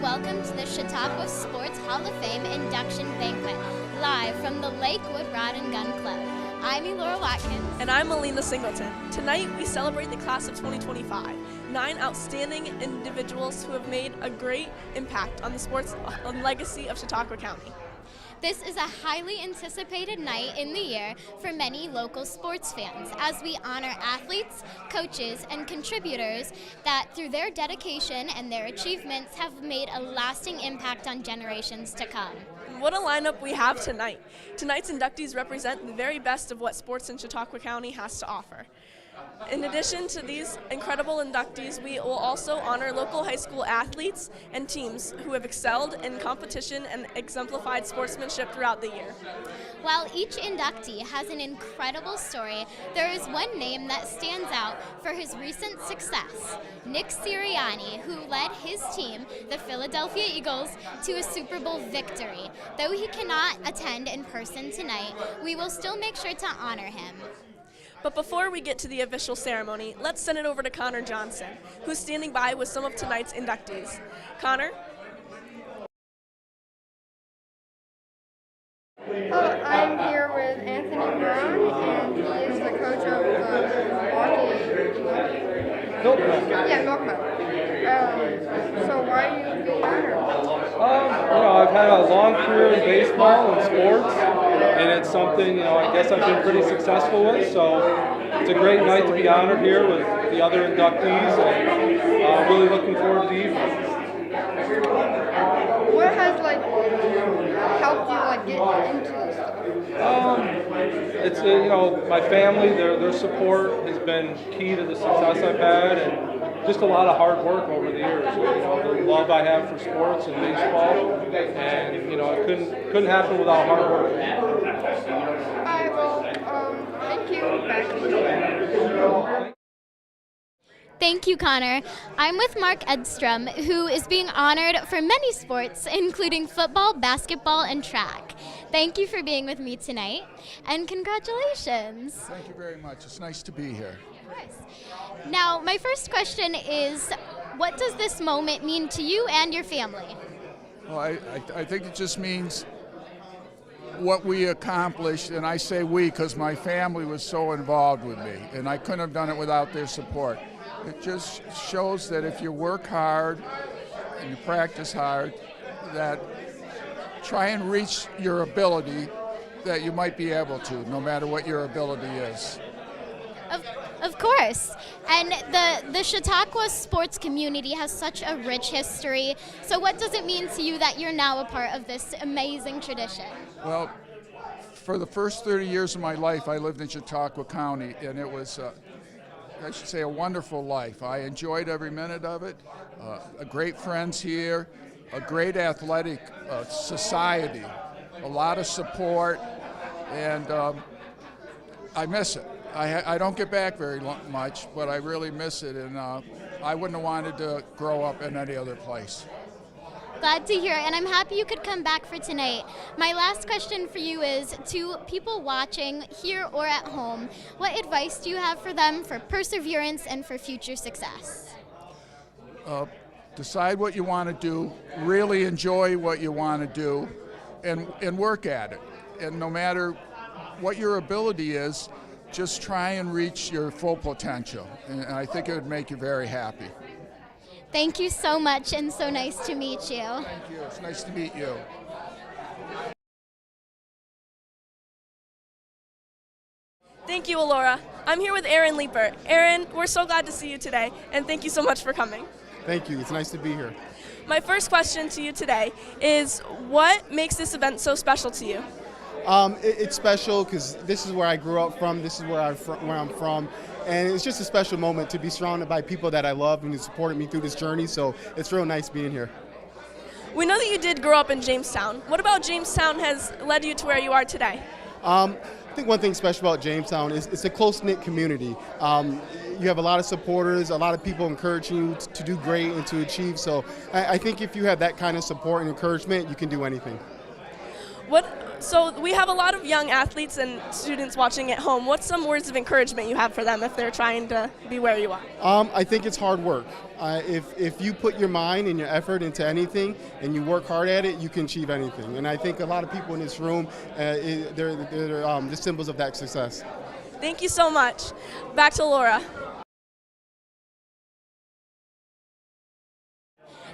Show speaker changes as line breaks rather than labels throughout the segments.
welcome to the Chautauqua Sports Hall of Fame Induction Banquet, live from the Lakewood Rod Gun Club. I'm Elora Watkins.
And I'm Melina Singleton. Tonight we celebrate the class of 2025, 9 outstanding individuals who have made a great impact on the sports legacy of Chautauqua County.
This is a highly anticipated night in the year for many local sports fans as we honor athletes, coaches, and contributors that through their dedication and their achievements have made a lasting impact on generations to come.
What a lineup we have tonight. Tonight's inductees represent the very best of what sports in Chautauqua County has to offer. In addition to these incredible inductees, we will also honor local high school athletes and teams who have excelled in competition and exemplified sportsmanship throughout the year.
While each inductee has an incredible story, there is one name that stands out for his recent success, Nick Sirianni, who led his team, the Philadelphia Eagles, to a Super Bowl victory. Though he cannot attend in person tonight, we will still make sure to honor him.
But before we get to the official ceremony, let's send it over to Connor Johnson, who's standing by with some of tonight's inductees. Connor?
I'm here with Anthony Brown, and he is the coach of Milkman. So why are you being honored?
I've had a long career in baseball and sports, and it's something, I guess I've been pretty successful with, so it's a great night to be honored here with the other inductees, and really looking forward to the evening.
What has helped you get into this stuff?
It's my family, their support has been key to the success I've had, and just a lot of hard work over the years. The love I have for sports and baseball, and it couldn't happen without hard work.
Alright, well, thank you. Back to you.
Thank you, Connor. I'm with Mark Edstrom, who is being honored for many sports, including football, basketball, and track. Thank you for being with me tonight, and congratulations.
Thank you very much. It's nice to be here.
Of course. Now, my first question is, what does this moment mean to you and your family?
Well, I think it just means what we accomplished, and I say we because my family was so involved with me, and I couldn't have done it without their support. It just shows that if you work hard and you practice hard, that try and reach your ability, that you might be able to, no matter what your ability is.
Of course. And the Chautauqua sports community has such a rich history. So what does it mean to you that you're now a part of this amazing tradition?
Well, for the first 30 years of my life, I lived in Chautauqua County, and it was, I should say, a wonderful life. I enjoyed every minute of it. Great friends here, a great athletic society, a lot of support, and I miss it. I don't get back very much, but I really miss it, and I wouldn't have wanted to grow up in any other place.
Glad to hear, and I'm happy you could come back for tonight. My last question for you is, to people watching here or at home, what advice do you have for them for perseverance and for future success?
Decide what you want to do, really enjoy what you want to do, and work at it. And no matter what your ability is, just try and reach your full potential, and I think it would make you very happy.
Thank you so much, and so nice to meet you.
Thank you. It's nice to meet you.
Thank you, Elora. I'm here with Aaron Leeper. Aaron, we're so glad to see you today, and thank you so much for coming.
Thank you. It's nice to be here.
My first question to you today is, what makes this event so special to you?
It's special because this is where I grew up from. This is where I'm from. And it's just a special moment to be surrounded by people that I love and who supported me through this journey. So it's real nice being here.
We know that you did grow up in Jamestown. What about Jamestown has led you to where you are today?
I think one thing special about Jamestown is it's a close-knit community. You have a lot of supporters, a lot of people encouraging you to do great and to achieve. So I think if you have that kind of support and encouragement, you can do anything.
So we have a lot of young athletes and students watching at home. What's some words of encouragement you have for them if they're trying to be where you are?
I think it's hard work. If you put your mind and your effort into anything and you work hard at it, you can achieve anything. And I think a lot of people in this room, they're the symbols of that success.
Thank you so much. Back to Laura.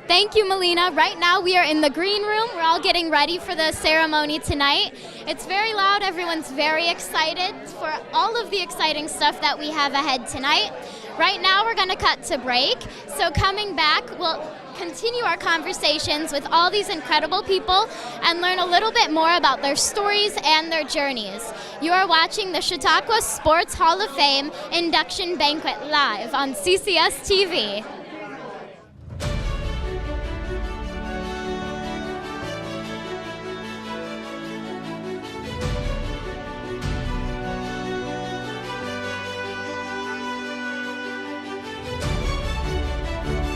Thank you, Melina. Right now we are in the green room. We're all getting ready for the ceremony tonight. It's very loud. Everyone's very excited for all of the exciting stuff that we have ahead tonight. Right now we're going to cut to break. So coming back, we'll continue our conversations with all these incredible people and learn a little bit more about their stories and their journeys. You are watching the Chautauqua Sports Hall of Fame Induction Banquet live on CCS-TV.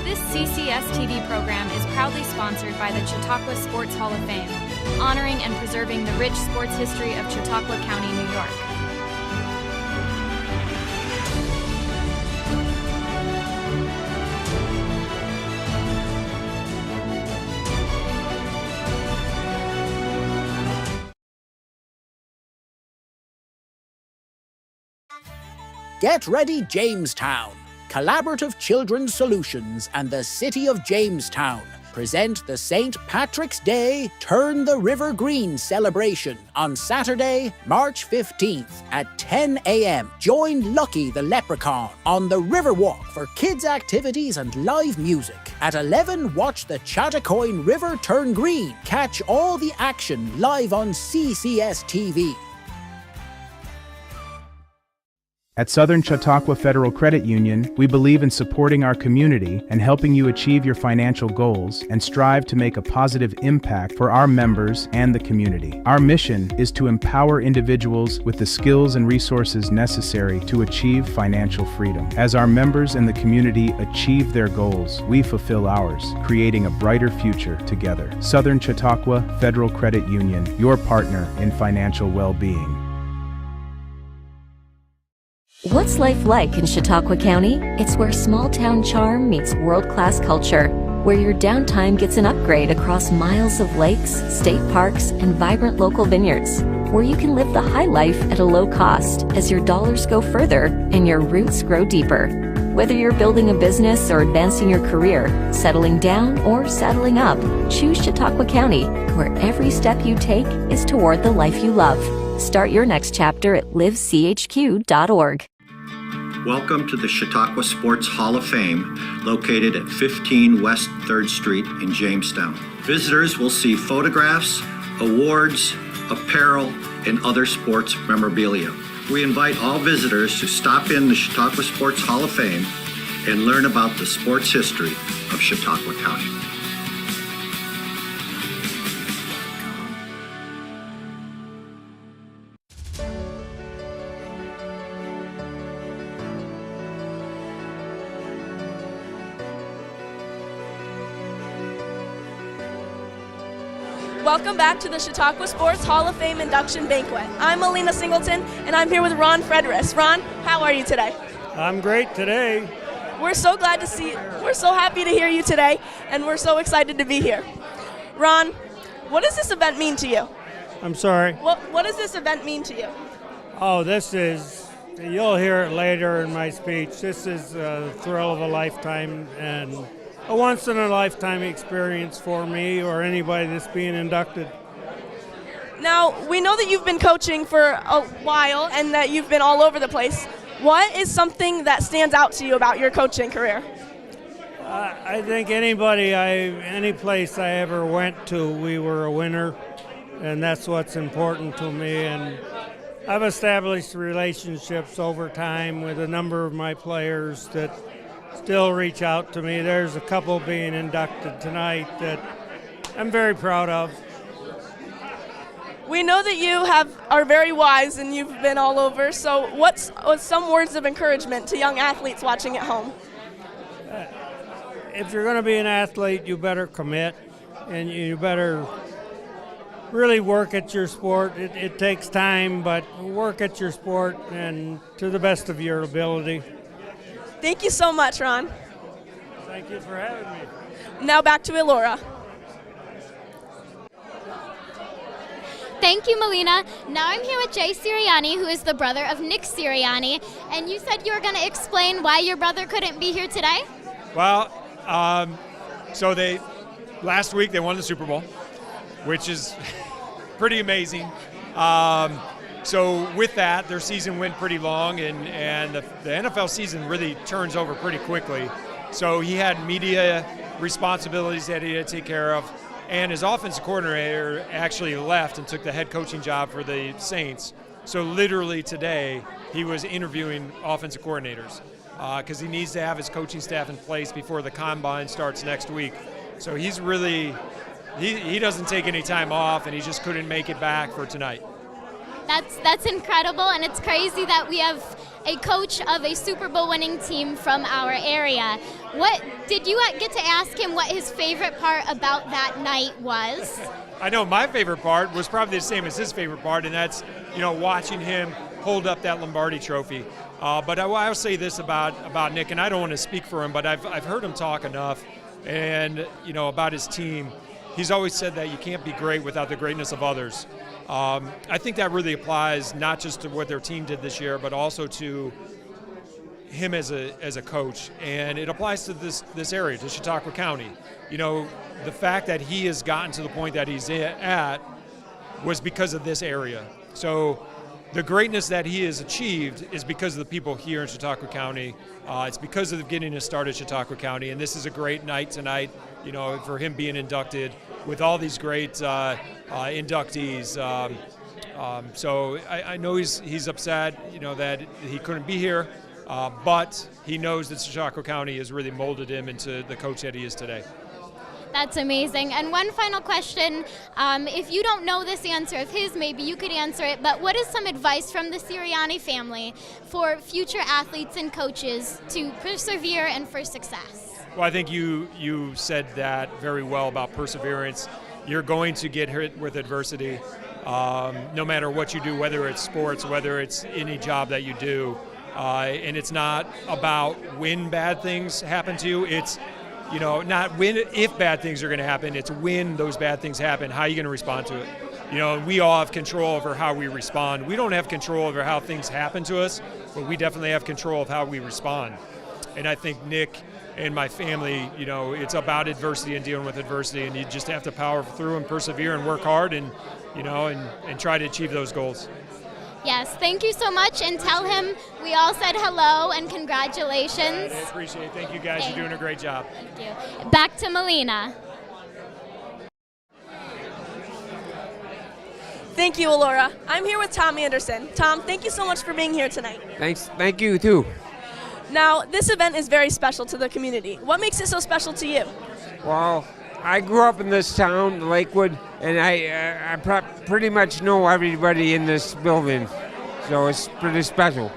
This CCS-TV program is proudly sponsored by the Chautauqua Sports Hall of Fame, honoring and preserving the rich sports history of Chautauqua County, New York.
Get ready, Jamestown! Collaborative Children's Solutions and the City of Jamestown present the St. Patrick's Day Turn the River Green celebration on Saturday, March 15th at 10 a.m. Join Lucky the Leprechaun on the Riverwalk for kids' activities and live music. At 11, watch the Chautauqua River turn green. Catch all the action live on CCS-TV.
At Southern Chautauqua Federal Credit Union, we believe in supporting our community and helping you achieve your financial goals and strive to make a positive impact for our members and the community. Our mission is to empower individuals with the skills and resources necessary to achieve financial freedom. As our members and the community achieve their goals, we fulfill ours, creating a brighter future together. Southern Chautauqua Federal Credit Union, your partner in financial well-being.
What's life like in Chautauqua County? It's where small-town charm meets world-class culture, where your downtime gets an upgrade across miles of lakes, state parks, and vibrant local vineyards, where you can live the high life at a low cost as your dollars go further and your roots grow deeper. Whether you're building a business or advancing your career, settling down or saddling up, choose Chautauqua County, where every step you take is toward the life you love. Start your next chapter at livechq.org.
Welcome to the Chautauqua Sports Hall of Fame, located at 15 West 3rd Street in Jamestown. Visitors will see photographs, awards, apparel, and other sports memorabilia. We invite all visitors to stop in the Chautauqua Sports Hall of Fame and learn about the sports history of Chautauqua County.
Welcome back to the Chautauqua Sports Hall of Fame Induction Banquet. I'm Melina Singleton, and I'm here with Ron Frederis. Ron, how are you today?
I'm great today.
We're so glad to see you. We're so happy to hear you today, and we're so excited to be here. Ron, what does this event mean to you?
I'm sorry?
What does this event mean to you?
Oh, you'll hear it later in my speech. This is a thrill of a lifetime and a once-in-a-lifetime experience for me or anybody that's being inducted.
Now, we know that you've been coaching for a while and that you've been all over the place. What is something that stands out to you about your coaching career?
I think any place I ever went to, we were a winner, and that's what's important to me. And I've established relationships over time with a number of my players that still reach out to me. There's a couple being inducted tonight that I'm very proud of.
We know that you are very wise and you've been all over, so what's some words of encouragement to young athletes watching at home?
If you're going to be an athlete, you better commit, and you better really work at your sport. It takes time, but work at your sport and to the best of your ability.
Thank you so much, Ron.
Thank you for having me.
Now back to Elora.
Thank you, Melina. Now I'm here with Jay Sirianni, who is the brother of Nick Sirianni. And you said you were going to explain why your brother couldn't be here today?
Well, so last week they won the Super Bowl, which is pretty amazing. So with that, their season went pretty long, and the NFL season really turns over pretty quickly. So he had media responsibilities that he had to take care of, and his offensive coordinator actually left and took the head coaching job for the Saints. So literally today, he was interviewing offensive coordinators because he needs to have his coaching staff in place before the combine starts next week. So he's really, he doesn't take any time off, and he just couldn't make it back for tonight.
That's incredible, and it's crazy that we have a coach of a Super Bowl winning team from our area. What did you get to ask him what his favorite part about that night was?
I know my favorite part was probably the same as his favorite part, and that's, watching him hold up that Lombardi trophy. But I'll say this about Nick, and I don't want to speak for him, but I've heard him talk enough, and about his team. He's always said that you can't be great without the greatness of others. I think that really applies not just to what their team did this year, but also to him as a coach, and it applies to this area, to Chautauqua County. The fact that he has gotten to the point that he's at was because of this area. So the greatness that he has achieved is because of the people here in Chautauqua County. It's because of getting his start at Chautauqua County, and this is a great night tonight, for him being inducted with all these great inductees. So I know he's upset, that he couldn't be here, but he knows that Chautauqua County has really molded him into the coach that he is today.
That's amazing. And one final question, if you don't know this answer of his, maybe you could answer it, but what is some advice from the Sirianni family for future athletes and coaches to persevere and for success?
Well, I think you said that very well about perseverance. You're going to get hit with adversity, no matter what you do, whether it's sports, whether it's any job that you do. And it's not about when bad things happen to you. It's not when, if bad things are going to happen. It's when those bad things happen, how are you going to respond to it? We all have control over how we respond. We don't have control over how things happen to us, but we definitely have control of how we respond. And I think Nick and my family, it's about adversity and dealing with adversity, and you just have to power through and persevere and work hard and try to achieve those goals.
Yes, thank you so much, and tell him we all said hello and congratulations.
I appreciate it. Thank you guys. You're doing a great job.
Thank you. Back to Melina.
Thank you, Elora. I'm here with Tom Anderson. Tom, thank you so much for being here tonight.
Thanks. Thank you, too.
Now, this event is very special to the community. What makes it so special to you?
Well, I grew up in this town, Lakewood, and I pretty much know everybody in this building, so it's pretty special.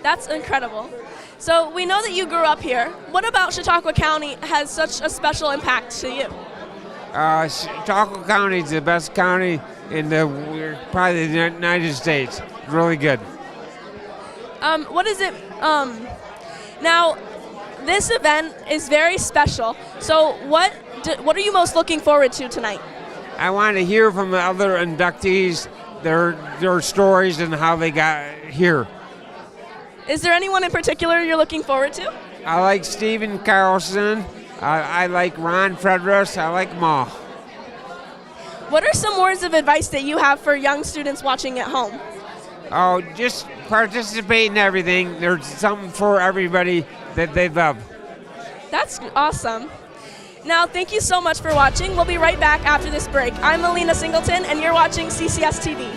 That's incredible. So we know that you grew up here. What about Chautauqua County has such a special impact to you?
Chautauqua County is the best county in probably the United States. Really good.
What is it? Now, this event is very special. So what are you most looking forward to tonight?
I want to hear from the other inductees, their stories and how they got here.
Is there anyone in particular you're looking forward to?
I like Stephen Carlson. I like Ron Frederick. I like Ma.
What are some words of advice that you have for young students watching at home?
Oh, just participate in everything. There's something for everybody that they love.
That's awesome. Now, thank you so much for watching. We'll be right back after this break. I'm Melina Singleton, and you're watching CCS-TV.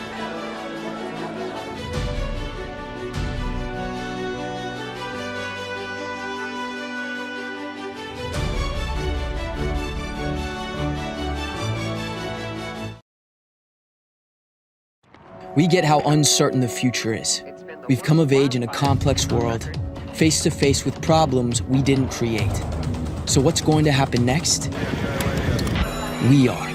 We get how uncertain the future is. We've come of age in a complex world, face to face with problems we didn't create. So what's going to happen next? We are.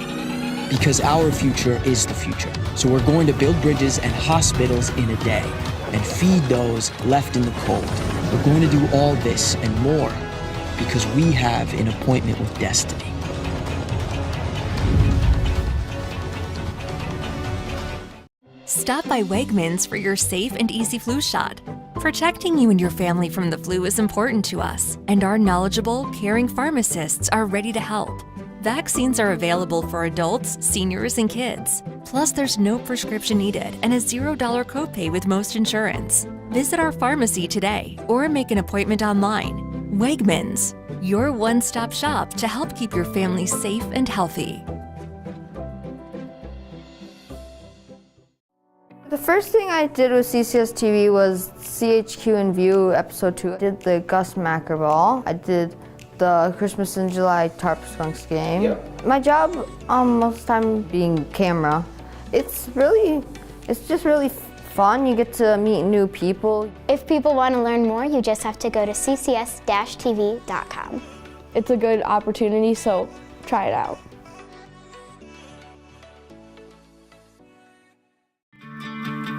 Because our future is the future. So we're going to build bridges and hospitals in a day and feed those left in the cold. We're going to do all this and more because we have an appointment with destiny.
Stop by Wegmans for your safe and easy flu shot. Protecting you and your family from the flu is important to us, and our knowledgeable, caring pharmacists are ready to help. Vaccines are available for adults, seniors, and kids. Plus, there's no prescription needed and a $0 copay with most insurance. Visit our pharmacy today or make an appointment online. Wegmans, your one-stop shop to help keep your family safe and healthy.
The first thing I did with CCS-TV was CHQ in View episode 2. I did the Gus Macker Ball. I did the Christmas in July Tarp Skunks game. Yep. My job most of the time being camera. It's just really fun. You get to meet new people.
If people want to learn more, you just have to go to ccs-tv.com.
It's a good opportunity, so try it out.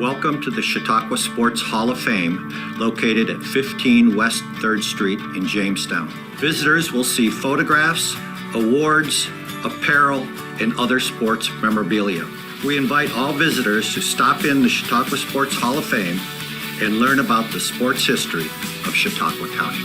Welcome to the Chautauqua Sports Hall of Fame, located at 15 West 3rd Street in Jamestown. Visitors will see photographs, awards, apparel, and other sports memorabilia. We invite all visitors to stop in the Chautauqua Sports Hall of Fame and learn about the sports history of Chautauqua County.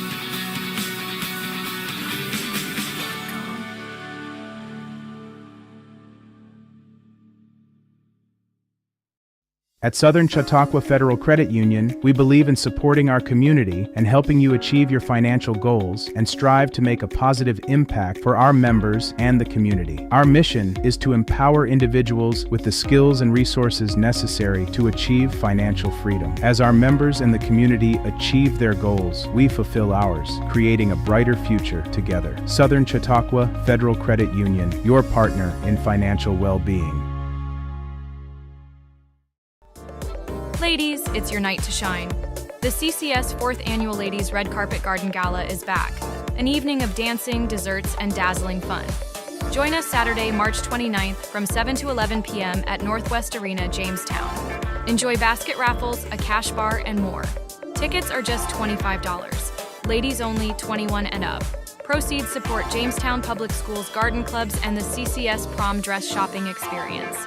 At Southern Chautauqua Federal Credit Union, we believe in supporting our community and helping you achieve your financial goals and strive to make a positive impact for our members and the community. Our mission is to empower individuals with the skills and resources necessary to achieve financial freedom. As our members and the community achieve their goals, we fulfill ours, creating a brighter future together. Southern Chautauqua Federal Credit Union, your partner in financial well-being.
Ladies, it's your night to shine. The CCS 4th Annual Ladies Red Carpet Garden Gala is back. An evening of dancing, desserts, and dazzling fun. Join us Saturday, March 29th from 7 to 11 p.m. at Northwest Arena, Jamestown. Enjoy basket raffles, a cash bar, and more. Tickets are just $25. Ladies only, 21 and up. Proceeds support Jamestown Public Schools garden clubs and the CCS prom dress shopping experience.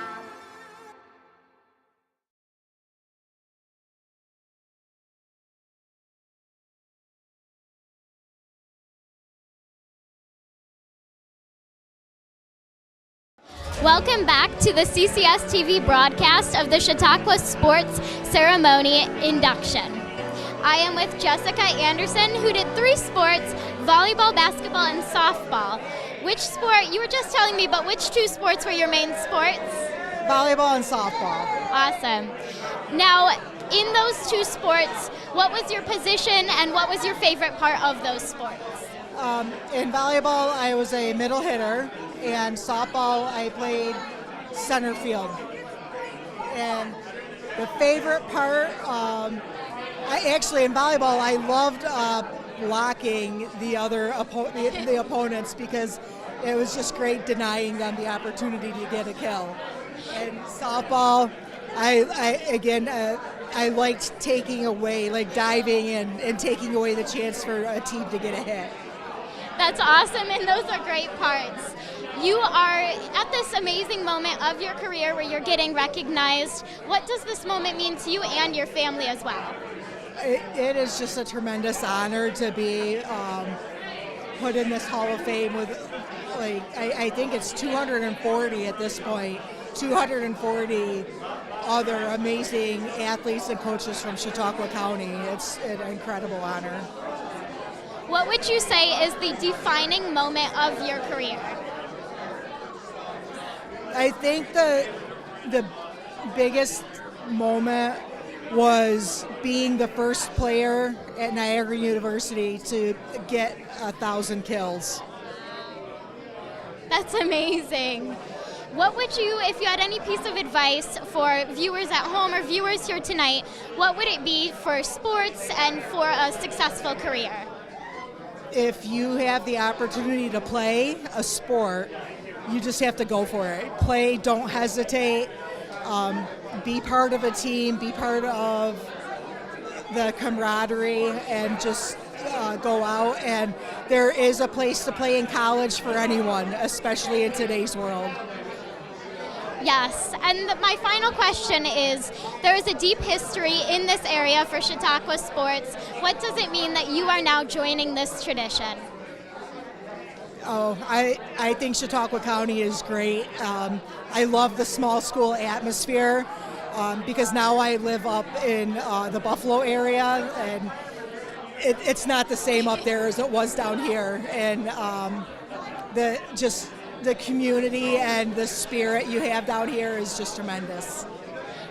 Welcome back to the CCS-TV broadcast of the Chautauqua Sports Ceremony Induction. I am with Jessica Anderson, who did 3 sports, volleyball, basketball, and softball. Which sport, you were just telling me, but which 2 sports were your main sports?
Volleyball and softball.
Awesome. Now, in those 2 sports, what was your position and what was your favorite part of those sports?
In volleyball, I was a middle hitter, and softball, I played center field. And the favorite part, in volleyball, I loved blocking the opponents because it was just great denying them the opportunity to get a kill. And softball, I liked taking away, like diving and taking away the chance for a team to get a hit.
That's awesome, and those are great parts. You are at this amazing moment of your career where you're getting recognized. What does this moment mean to you and your family as well?
It is just a tremendous honor to be put in this Hall of Fame with, I think it's 240 at this point, 240 other amazing athletes and coaches from Chautauqua County. It's an incredible honor.
What would you say is the defining moment of your career?
I think the biggest moment was being the first player at Niagara University to get 1,000 kills.
That's amazing. What would you, if you had any piece of advice for viewers at home or viewers here tonight, what would it be for sports and for a successful career?
If you have the opportunity to play a sport, you just have to go for it. Play, don't hesitate, be part of a team, be part of the camaraderie, and just go out. And there is a place to play in college for anyone, especially in today's world.
Yes, and my final question is, there is a deep history in this area for Chautauqua sports. What does it mean that you are now joining this tradition?
Oh, I think Chautauqua County is great. I love the small school atmosphere because now I live up in the Buffalo area, and it's not the same up there as it was down here. And the community and the spirit you have down here is just tremendous.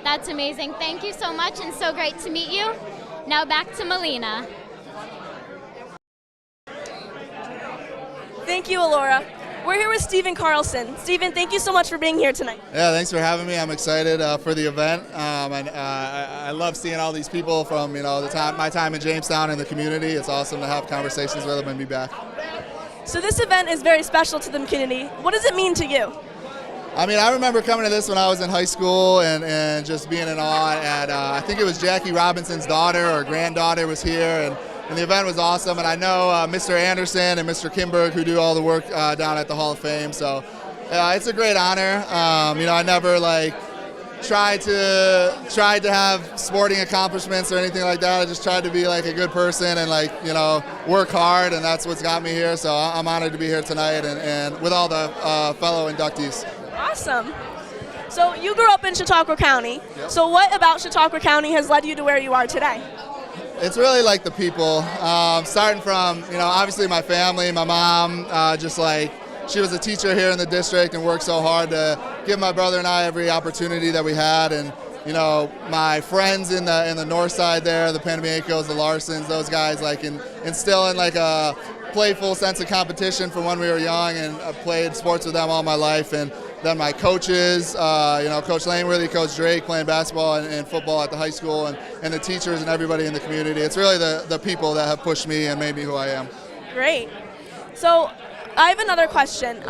That's amazing. Thank you so much, and so great to meet you. Now back to Melina.
Thank you, Elora. We're here with Stephen Carlson. Stephen, thank you so much for being here tonight.
Yeah, thanks for having me. I'm excited for the event, and I love seeing all these people from my time in Jamestown and the community. It's awesome to have conversations with them and be back.
So this event is very special to the community. What does it mean to you?
I mean, I remember coming to this when I was in high school and just being in awe at, I think it was Jackie Robinson's daughter or granddaughter was here, and the event was awesome. And I know Mr. Anderson and Mr. Kimberg, who do all the work down at the Hall of Fame. So it's a great honor. I never tried to have sporting accomplishments or anything like that. I just tried to be a good person and work hard, and that's what's got me here. So I'm honored to be here tonight and with all the fellow inductees.
Awesome. So you grew up in Chautauqua County.
Yep.
So what about Chautauqua County has led you to where you are today?
It's really the people. Starting from obviously my family, my mom, she was a teacher here in the district and worked so hard to give my brother and I every opportunity that we had. And my friends in the north side there, the Panamicos, the Larsons, those guys instilling a playful sense of competition from when we were young, and I played sports with them all my life. And then my coaches, Coach Langworthy, Coach Drake, playing basketball and football at the high school, and the teachers and everybody in the community. It's really the people that have pushed me and made me who I am.
Great. So I have another question.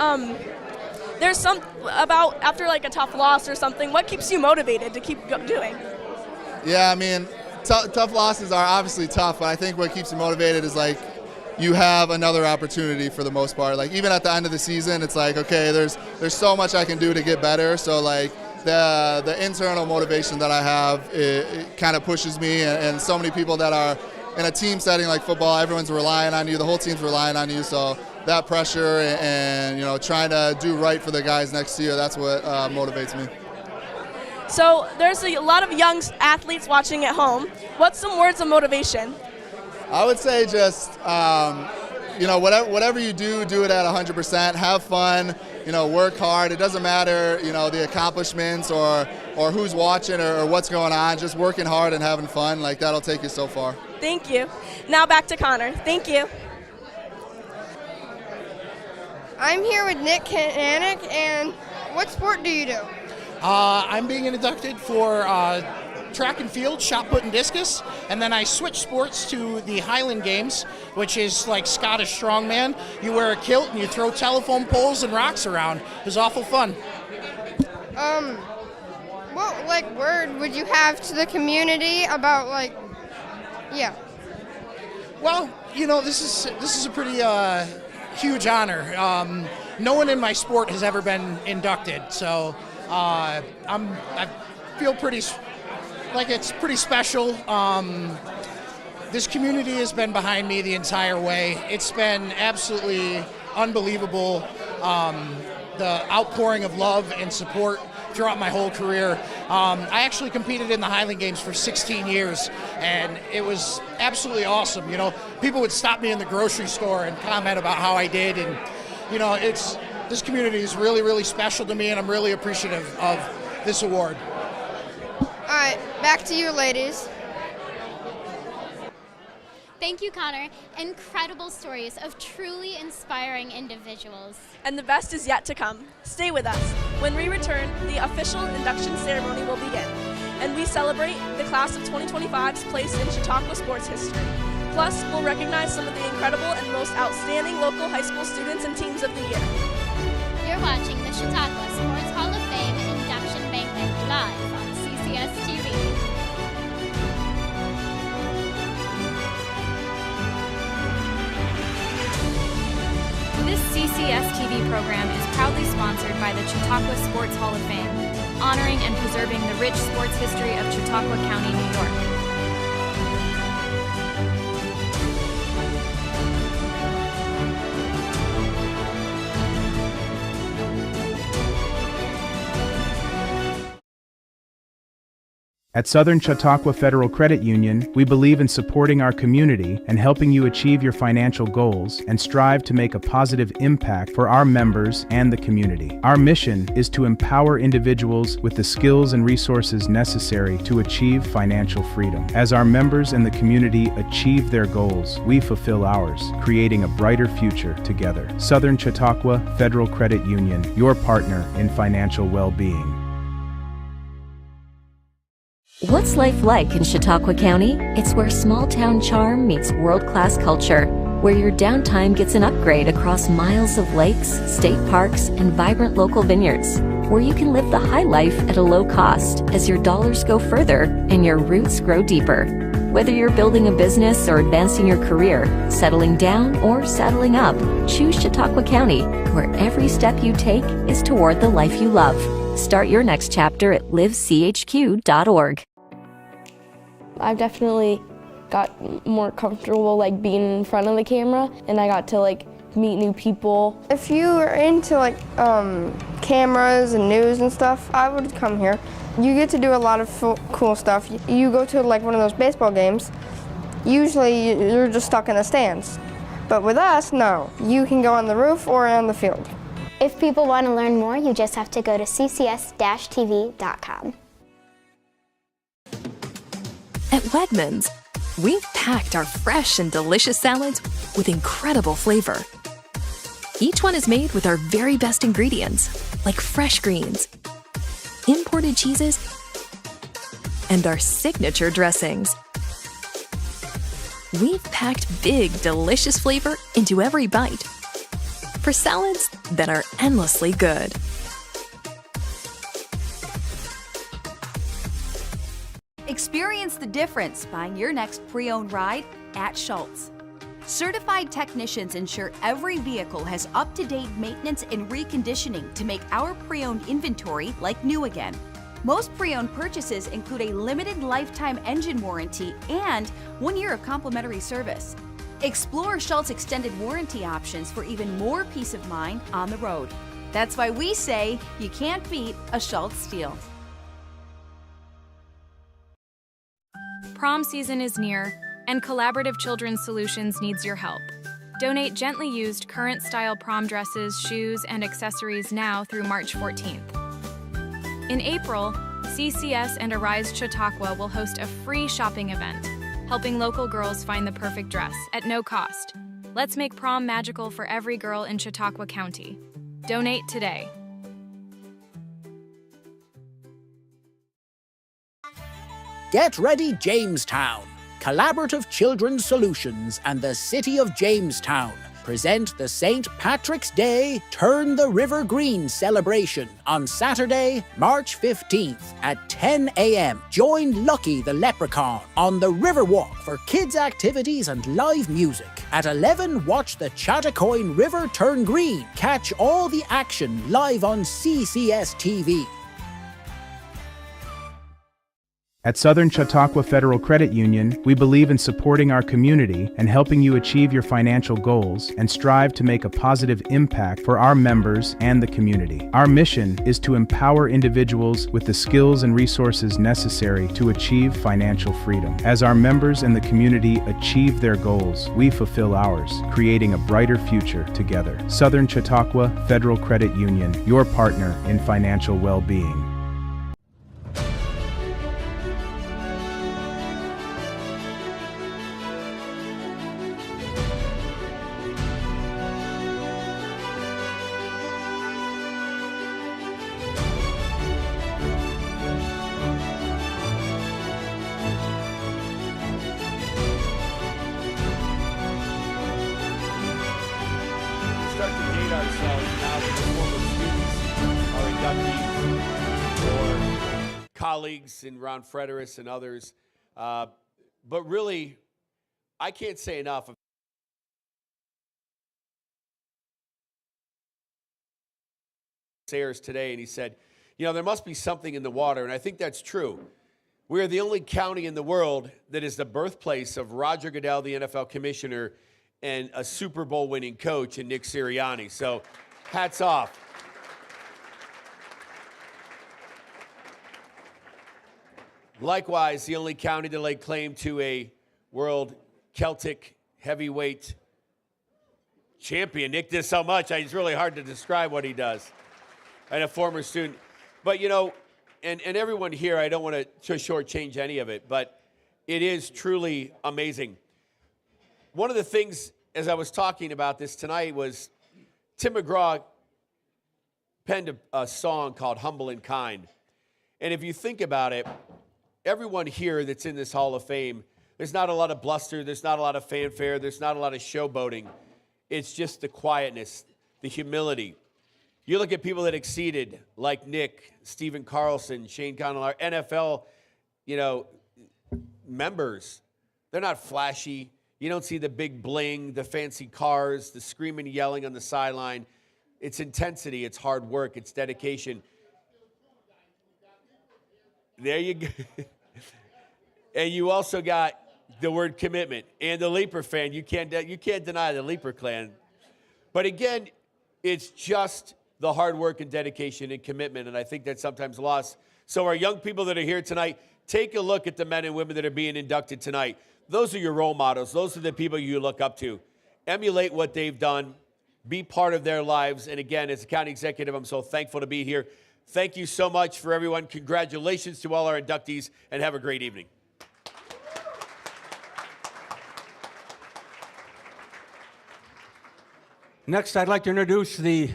There's some about after a tough loss or something, what keeps you motivated to keep doing?
Yeah, I mean, tough losses are obviously tough, but I think what keeps you motivated is you have another opportunity for the most part. Even at the end of the season, it's okay, there's so much I can do to get better. So the internal motivation that I have, it kind of pushes me, and so many people that are in a team setting like football, everyone's relying on you, the whole team's relying on you. So that pressure and trying to do right for the guys next to you, that's what motivates me.
So there's a lot of young athletes watching at home. What's some words of motivation?
I would say just, whatever you do it at 100%. Have fun, work hard. It doesn't matter, the accomplishments or who's watching or what's going on. Just working hard and having fun, that'll take you so far.
Thank you. Now back to Connor. Thank you.
I'm here with Nick Kanik, and what sport do you do?
I'm being inducted for track and field, shot put and discus, and then I switched sports to the Highland Games, which is Scottish strongman. You wear a kilt and you throw telephone poles and rocks around. It was awful fun.
What word would you have to the community about yeah?
Well, this is a pretty huge honor. No one in my sport has ever been inducted, so I feel pretty it's pretty special. This community has been behind me the entire way. It's been absolutely unbelievable, the outpouring of love and support throughout my whole career. I actually competed in the Highland Games for 16 years, and it was absolutely awesome. People would stop me in the grocery store and comment about how I did, and this community is really, really special to me, and I'm really appreciative of this award.
All right, back to you, ladies.
Thank you, Connor. Incredible stories of truly inspiring individuals.
And the best is yet to come. Stay with us. When we return, the official induction ceremony will begin, and we celebrate the class of 2025's place in Chautauqua sports history. Plus, we'll recognize some of the incredible and most outstanding local high school students and teams of the year.
You're watching the Chautauqua Sports Hall of Fame Induction Banquet live on CCS-TV.
This CCS-TV program is proudly sponsored by the Chautauqua Sports Hall of Fame, honoring and preserving the rich sports history of Chautauqua County, New York.
At Southern Chautauqua Federal Credit Union, we believe in supporting our community and helping you achieve your financial goals and strive to make a positive impact for our members and the community. Our mission is to empower individuals with the skills and resources necessary to achieve financial freedom. As our members and the community achieve their goals, we fulfill ours, creating a brighter future together. Southern Chautauqua Federal Credit Union, your partner in financial well-being.
What's life like in Chautauqua County? It's where small-town charm meets world-class culture, where your downtime gets an upgrade across miles of lakes, state parks, and vibrant local vineyards, where you can live the high life at a low cost as your dollars go further and your roots grow deeper. Whether you're building a business or advancing your career, settling down or settling up, choose Chautauqua County, where every step you take is toward the life you love. Start your next chapter at livechq.org.
I've definitely got more comfortable like being in front of the camera, and I got to like meet new people.
If you are into like cameras and news and stuff, I would come here. You get to do a lot of cool stuff. You go to like one of those baseball games, usually you're just stuck in the stands. But with us, no. You can go on the roof or on the field.
If people want to learn more, you just have to go to ccs-tv.com.
At Wegmans, we've packed our fresh and delicious salads with incredible flavor. Each one is made with our very best ingredients, like fresh greens, imported cheeses, and our signature dressings. We've packed big, delicious flavor into every bite for salads that are endlessly good.
Experience the difference buying your next pre-owned ride at Schultz. Certified technicians ensure every vehicle has up-to-date maintenance and reconditioning to make our pre-owned inventory like new again. Most pre-owned purchases include a limited lifetime engine warranty and 1 year of complimentary service. Explore Schultz extended warranty options for even more peace of mind on the road. That's why we say you can't beat a Schultz deal.
Prom season is near, and Collaborative Children's Solutions needs your help. Donate gently used current style prom dresses, shoes, and accessories now through March 14th. In April, CCS and Arise Chautauqua will host a free shopping event, helping local girls find the perfect dress at no cost. Let's make prom magical for every girl in Chautauqua County. Donate today.
Get ready, Jamestown! Collaborative Children's Solutions and the City of Jamestown present the St. Patrick's Day Turn the River Green celebration on Saturday, March 15th at 10 a.m. Join Lucky the Leprechaun on the Riverwalk for kids' activities and live music. At 11, watch the Chautauqua River turn green. Catch all the action live on CCS-TV.
At Southern Chautauqua Federal Credit Union, we believe in supporting our community and helping you achieve your financial goals and strive to make a positive impact for our members and the community. Our mission is to empower individuals with the skills and resources necessary to achieve financial freedom. As our members and the community achieve their goals, we fulfill ours, creating a brighter future together. Southern Chautauqua Federal Credit Union, your partner in financial well-being.
Ourselves now to the former
our inductees, for colleagues in Ron Frederis and others. But really, I can't say enough. Sayers today, and he said, you know, there must be something in the water, and I think that's true. We are the only county in the world that is the birthplace of Roger Goodell, the NFL commissioner, and a Super Bowl winning coach in Nick Sirianni. So hats off. Likewise, the only county to lay claim to a world Celtic heavyweight champion. Nick does so much, it's really hard to describe what he does. And a former student. But, you know, and everyone here, I don't want to shortchange any of it, but it is truly amazing. One of the things, as I was talking about this tonight, was Tim McGraw penned a song called Humble and Kind. And if you think about it, everyone here that's in this Hall of Fame, there's not a lot of bluster, there's not a lot of fanfare, there's not a lot of showboating. It's just the quietness, the humility. You look at people that exceeded, like Nick, Stephen Carlson, Shane Connell, NFL, you know, members. They're not flashy. You don't see the big bling, the fancy cars, the screaming, yelling on the sideline. It's intensity, it's hard work, it's dedication. There you go. And you also got the word commitment. And the Leaper fan, you can't deny the Leaper clan. But again, it's just the hard work and dedication and commitment, and I think that's sometimes lost. So our young people that are here tonight, take a look at the men and women that are being inducted tonight. Those are your role models. Those are the people you look up to. Emulate what they've done. Be part of their lives. And again, as a county executive, I'm so thankful to be here. Thank you so much for everyone. Congratulations to all our inductees, and have a great evening.
Next, I'd like to introduce the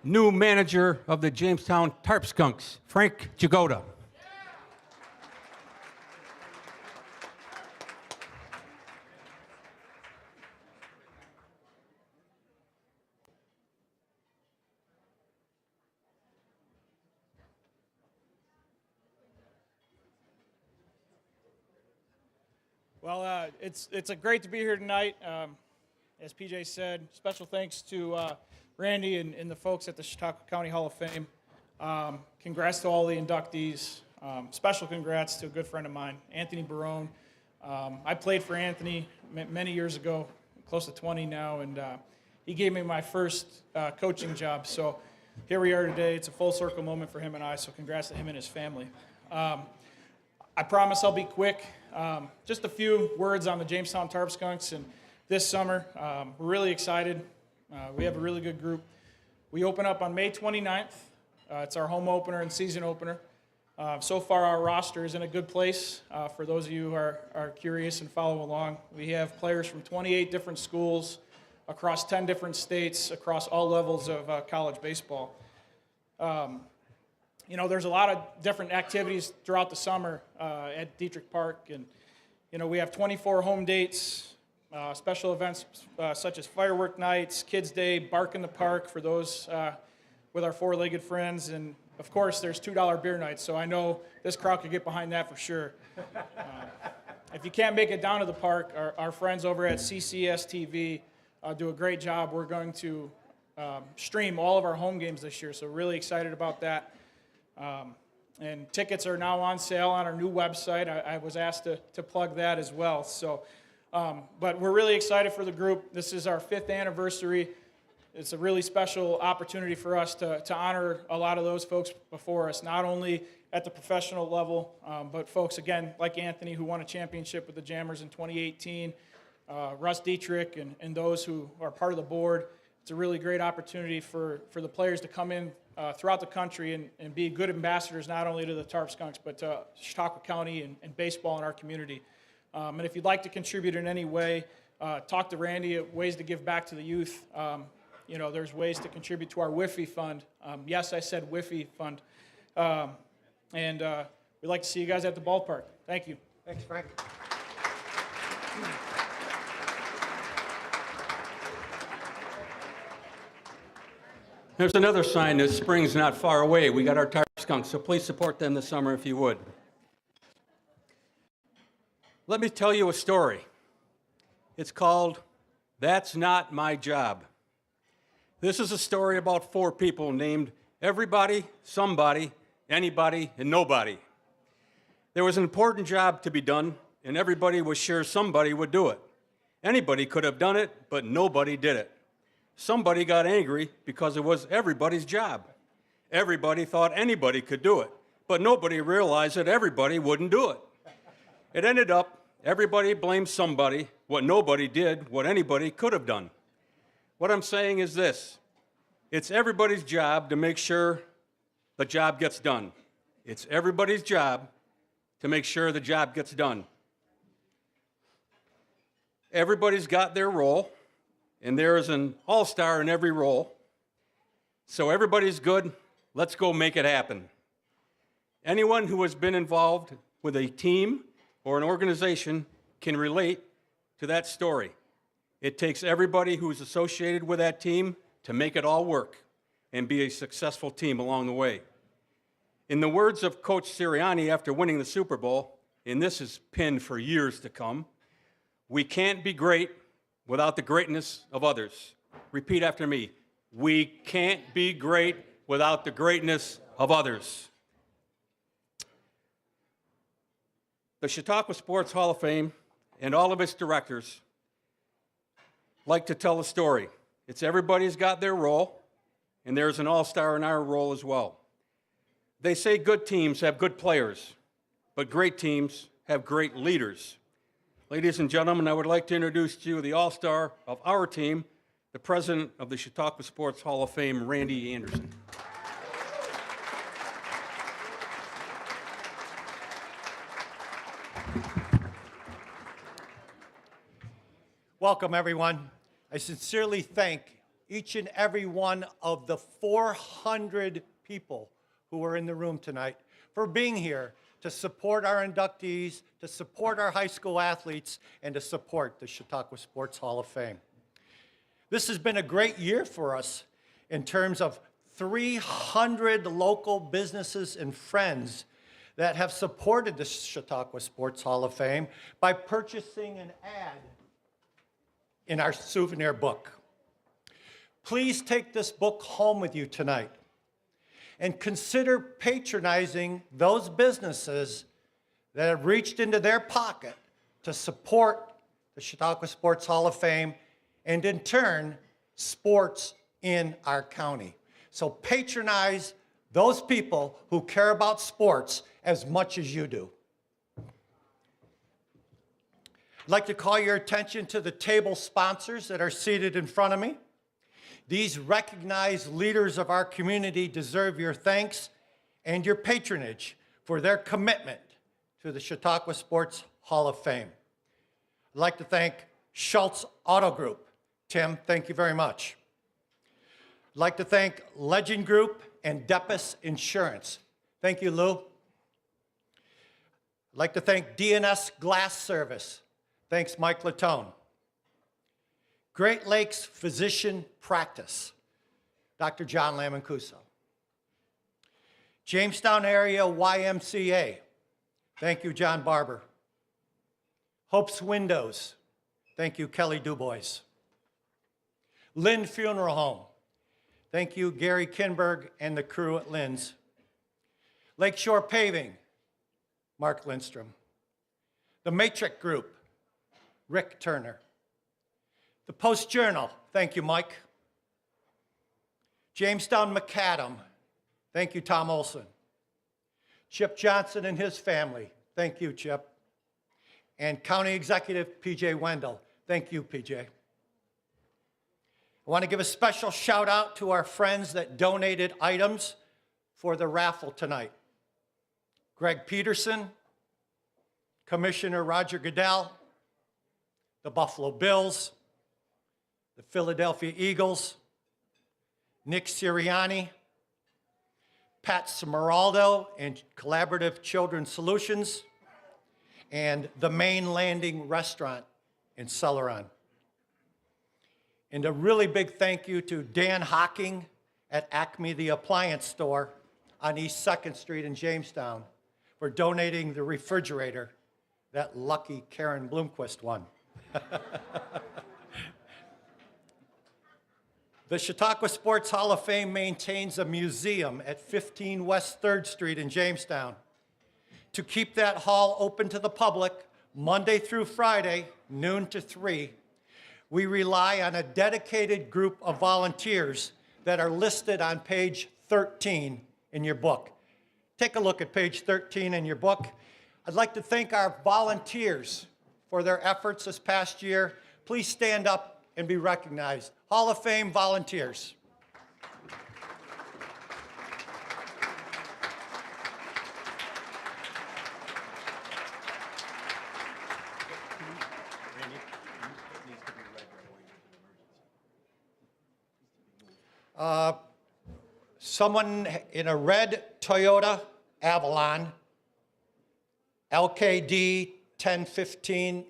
new manager of the Jamestown Tarp Skunks, Frank Jagoda.
Well, it's great to be here tonight. As PJ said, special thanks to Randy and the folks at the Chautauqua County Hall of Fame. Congrats to all the inductees. Special congrats to a good friend of mine, Anthony Barone. I played for Anthony many years ago, close to 20 now, and he gave me my first coaching job. So here we are today. It's a full circle moment for him and I, so congrats to him and his family. I promise I'll be quick. Just a few words on the Jamestown Tarp Skunks and this summer. We're really excited. We have a really good group. We open up on May 29th. It's our home opener and season opener. So far, our roster is in a good place. For those of you who are curious and follow along, we have players from 28 different schools across 10 different states, across all levels of college baseball. You know, there's a lot of different activities throughout the summer at Dietrich Park, and you know, we have 24 home dates, special events such as firework nights, Kids Day, Bark in the Park for those with our four-legged friends, and of course, there's $2 beer nights, so I know this crowd could get behind that for sure. If you can't make it down to the park, our friends over at CCS-TV do a great job. We're going to stream all of our home games this year, so really excited about that. And tickets are now on sale on our new website. I was asked to plug that as well. So, but we're really excited for the group. This is our 5th anniversary. It's a really special opportunity for us to honor a lot of those folks before us, not only at the professional level, but folks, again, like Anthony, who won a championship with the Jammers in 2018, Russ Dietrich, and those who are part of the board. It's a really great opportunity for the players to come in throughout the country and be good ambassadors, not only to the Tarp Skunks, but to Chautauqua County and baseball in our community. And if you'd like to contribute in any way, talk to Randy at ways to give back to the youth. You know, there's ways to contribute to our WIFI fund. Yes, I said WIFI fund. And we'd like to see you guys at the ballpark. Thank you.
Thanks, Frank. There's another sign that spring's not far away. We got our Tarp Skunks, so please support them this summer if you would. Let me tell you a story. It's called That's Not My Job. This is a story about 4 people named Everybody, Somebody, Anybody, and Nobody. There was an important job to be done, and everybody was sure somebody would do it. Anybody could have done it, but nobody did it. Somebody got angry because it was everybody's job. Everybody thought anybody could do it, but nobody realized that everybody wouldn't do it. It ended up everybody blamed somebody, what nobody did, what anybody could have done. What I'm saying is this: it's everybody's job to make sure the job gets done. It's everybody's job to make sure the job gets done. Everybody's got their role, and there is an all-star in every role. So everybody's good. Let's go make it happen. Anyone who has been involved with a team or an organization can relate to that story. It takes everybody who's associated with that team to make it all work and be a successful team along the way. In the words of Coach Sirianni after winning the Super Bowl, and this is pinned for years to come, we can't be great without the greatness of others. Repeat after me. We can't be great without the greatness of others. The Chautauqua Sports Hall of Fame and all of its directors like to tell a story. It's everybody's got their role, and there's an all-star in our role as well. They say good teams have good players, but great teams have great leaders. Ladies and gentlemen, I would like to introduce to you the all-star of our team, the president of the Chautauqua Sports Hall of Fame, Randy Anderson.
Welcome, everyone. I sincerely thank each and every one of the 400 people who are in the room tonight for being here to support our inductees, to support our high school athletes, and to support the Chautauqua Sports Hall of Fame. This has been a great year for us in terms of 300 local businesses and friends that have supported the Chautauqua Sports Hall of Fame by purchasing an ad in our souvenir book. Please take this book home with you tonight and consider patronizing those businesses that have reached into their pocket to support the Chautauqua Sports Hall of Fame and in turn, sports in our county. So patronize those people who care about sports as much as you do. I'd like to call your attention to the table sponsors that are seated in front of me. These recognized leaders of our community deserve your thanks and your patronage for their commitment to the Chautauqua Sports Hall of Fame. I'd like to thank Schultz Auto Group. Tim, thank you very much. I'd like to thank Legend Group and Depis Insurance. Thank you, Lou. I'd like to thank DNS Glass Service. Thanks, Mike Latone. Great Lakes Physician Practice, Dr. John Lamancuso. Jamestown Area YMCA, thank you, John Barber. Hope's Windows, thank you, Kelly Dubois. Lynn Funeral Home, thank you, Gary Kinberg and the crew at Lynn's. Lakeshore Paving, Mark Lindstrom. The Matrix Group, Rick Turner. The Post-Journal, thank you, Mike. Jamestown Macadam, thank you, Tom Olson. Chip Johnson and his family, thank you, Chip. And County Executive PJ Wendell, thank you, PJ. I want to give a special shout out to our friends that donated items for the raffle tonight. Greg Peterson, Commissioner Roger Goodell, the Buffalo Bills, the Philadelphia Eagles, Nick Sirianni, Pat Smeraldo and Collaborative Children's Solutions, and the Main Landing Restaurant in Celeron. And a really big thank you to Dan Hocking at Acme the Appliance Store on East 2nd Street in Jamestown for donating the refrigerator that lucky Karen Bloomquist won. The Chautauqua Sports Hall of Fame maintains a museum at 15 West 3rd Street in Jamestown. To keep that hall open to the public, Monday through Friday, noon to 3, we rely on a dedicated group of volunteers that are listed on page 13 in your book. Take a look at page 13 in your book. I'd like to thank our volunteers for their efforts this past year. Please stand up and be recognized. Hall of Fame volunteers. Someone in a red Toyota Avalon, LKD 1015,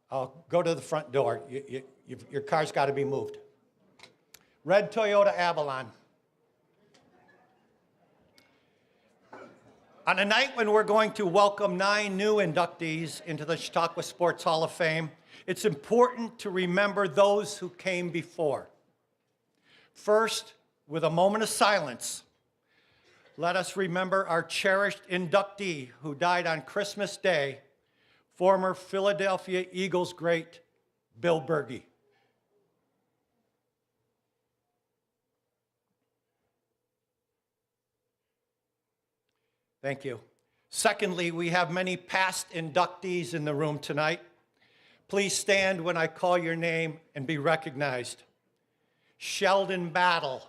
go to the front door. Your car's got to be moved. Red Toyota Avalon. On a night when we're going to welcome 9 new inductees into the Chautauqua Sports Hall of Fame, it's important to remember those who came before. First, with a moment of silence, let us remember our cherished inductee who died on Christmas Day, former Philadelphia Eagles great Bill Berge. Thank you. Secondly, we have many past inductees in the room tonight. Please stand when I call your name and be recognized. Sheldon Battle.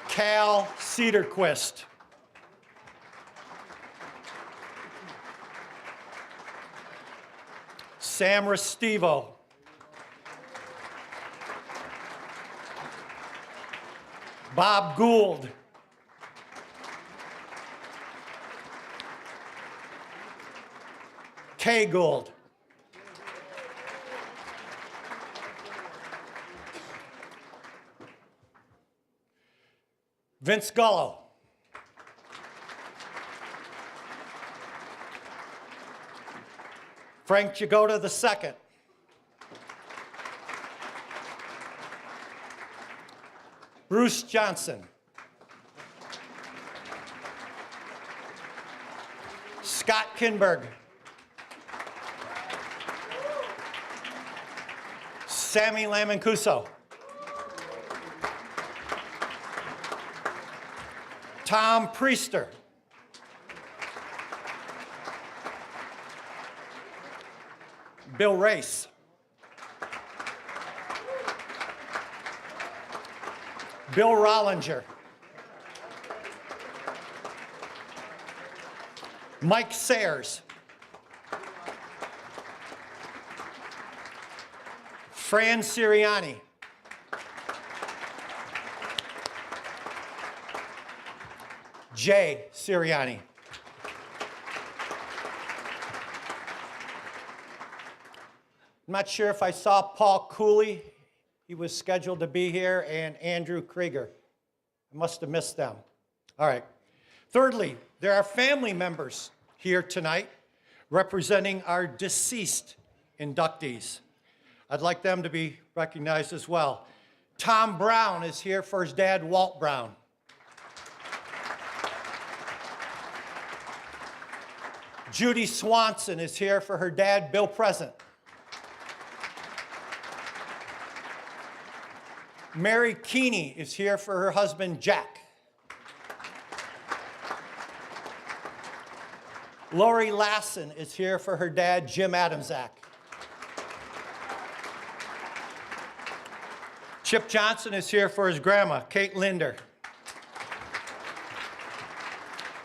Cal Cedarquist. Sam Restivo. Bob Gould. Kay Gould. Vince Gullo. Frank Jagoda II. Bruce Johnson. Scott Kinberg. Sammy Lamancuso. Tom Priester. Bill Race. Bill Rollinger. Mike Sayers. Fran Sirianni. Jay Sirianni. I'm not sure if I saw Paul Cooley. He was scheduled to be here, and Andrew Krieger. I must have missed them. All right. Thirdly, there are family members here tonight representing our deceased inductees. I'd like them to be recognized as well. Tom Brown is here for his dad, Walt Brown. Judy Swanson is here for her dad, Bill Present. Mary Keeney is here for her husband, Jack. Lori Lassen is here for her dad, Jim Adamczak. Chip Johnson is here for his grandma, Kate Linder.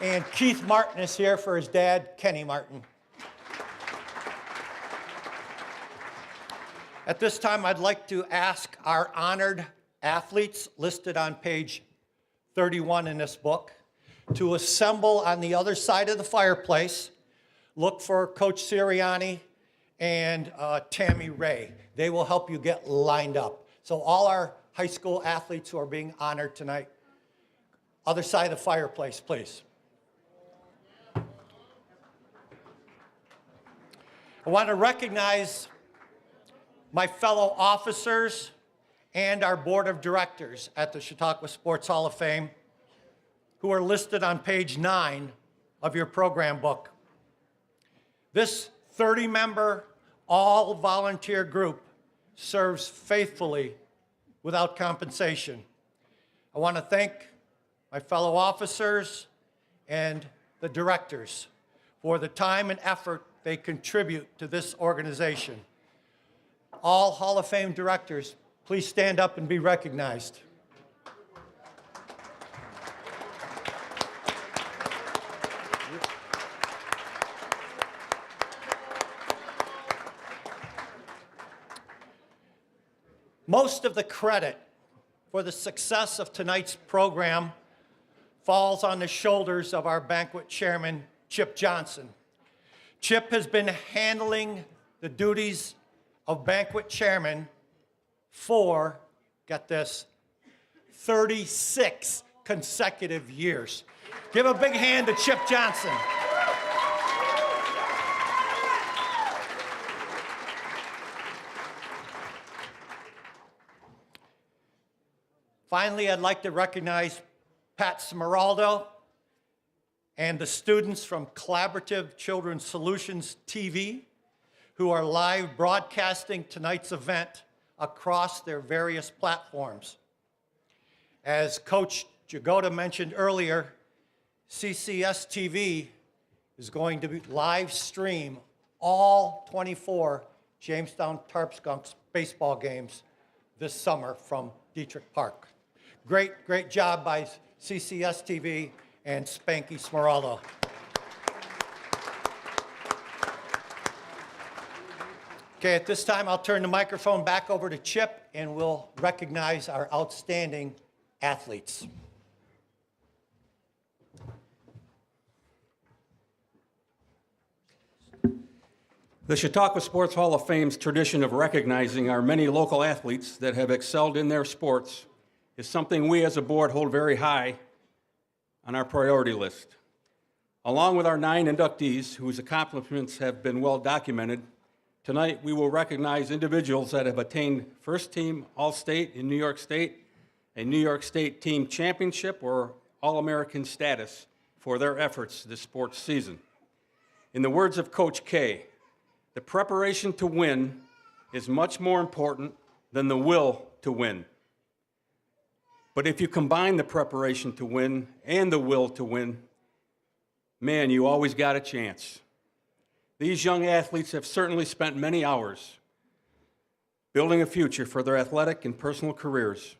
And Keith Martin is here for his dad, Kenny Martin. At this time, I'd like to ask our honored athletes listed on page 31 in this book to assemble on the other side of the fireplace. Look for Coach Sirianni and Tammy Ray. They will help you get lined up. So all our high school athletes who are being honored tonight, other side of the fireplace, please. I want to recognize my fellow officers and our board of directors at the Chautauqua Sports Hall of Fame, who are listed on page 9 of your program book. This 30-member, all-volunteer group serves faithfully without compensation. I want to thank my fellow officers and the directors for the time and effort they contribute to this organization. All Hall of Fame directors, please stand up and be recognized. Most of the credit for the success of tonight's program falls on the shoulders of our banquet chairman, Chip Johnson. Chip has been handling the duties of banquet chairman for, get this, 36 consecutive years. Give a big hand to Chip Johnson. Finally, I'd like to recognize Pat Smeraldo and the students from Collaborative Children's Solutions TV, who are live broadcasting tonight's event across their various platforms. As Coach Jagoda mentioned earlier, CCS-TV is going to live stream all 24 Jamestown Tarpskunks baseball games this summer from Dietrich Park. Great job by CCS-TV and Spanky Smeraldo. Okay, at this time, I'll turn the microphone back over to Chip, and we'll recognize our outstanding athletes.
The Chautauqua Sports Hall of Fame's tradition of recognizing our many local athletes that have excelled in their sports is something we as a board hold very high on our priority list. Along with our 9 inductees whose accomplishments have been well documented, tonight we will recognize individuals that have attained first team All-State in New York State, a New York State team championship, or All-American status for their efforts this sports season. In the words of Coach K, the preparation to win is much more important than the will to win. But if you combine the preparation to win and the will to win, man, you always got a chance. These young athletes have certainly spent many hours building a future for their athletic and personal careers.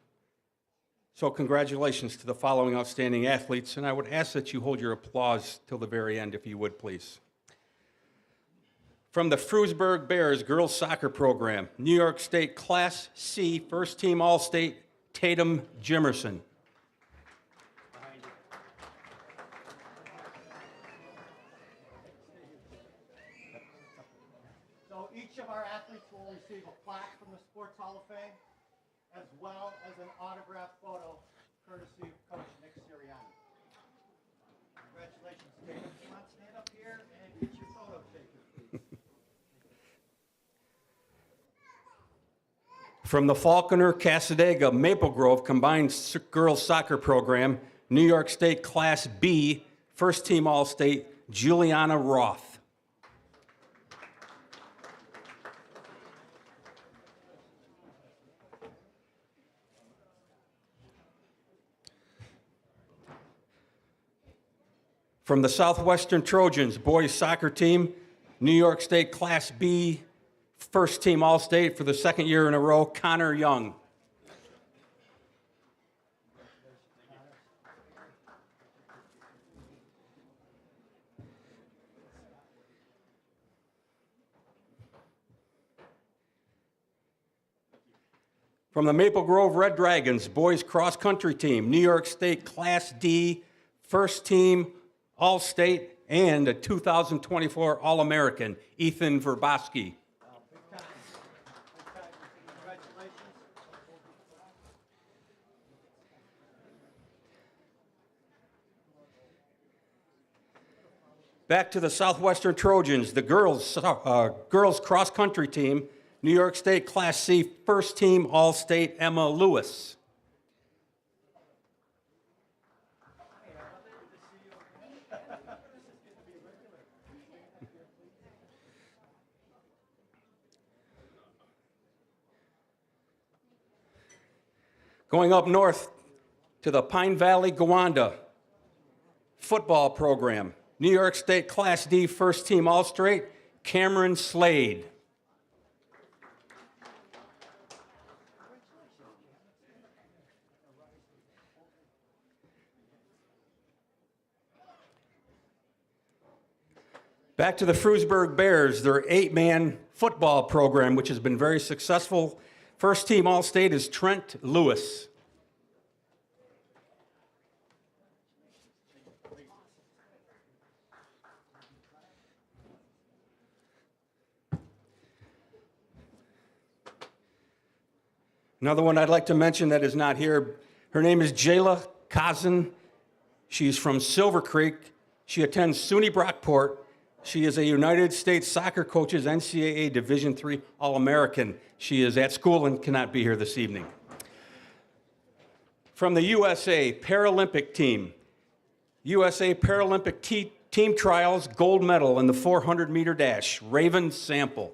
So congratulations to the following outstanding athletes, and I would ask that you hold your applause till the very end, if you would, please. From the Frewsburg Bears girls soccer program, New York State Class C First Team All-State, Tatum Jimerson.
So each of our athletes will receive a plaque from the Sports Hall of Fame, as well as an autographed photo courtesy of Coach Nick Sirianni. Congratulations, Tatum. Come on, stand up here and get your photo taken, please.
From the Falconer-Cassadaga Maple Grove Combined Girls Soccer Program, New York State Class B, First Team All-State, Juliana Roth. From the Southwestern Trojans Boys Soccer Team, New York State Class B, First Team All-State for the second year in a row, Connor Young. From the Maple Grove Red Dragons Boys Cross Country Team, New York State Class D, First Team All-State, and a 2024 All-American, Ethan Verboski. Back to the Southwestern Trojans, the girls cross-country team, New York State Class C first team All-State Emma Lewis. Going up north to the Pine Valley Gowanda football program, New York State Class D first team All-State, Cameron Slade. Back to the Frewsburg Bears, their 8-man football program, which has been very successful. First team All-State is Trent Lewis. Another one I'd like to mention that is not here, her name is Jayla Kazan. She's from Silver Creek. She attends SUNY Brockport. She is a United States Soccer Coaches NCAA Division III All-American. She is at school and cannot be here this evening. From the USA Paralympic team, USA Paralympic Team Trials gold medal in the 400-meter dash, Raven Sample.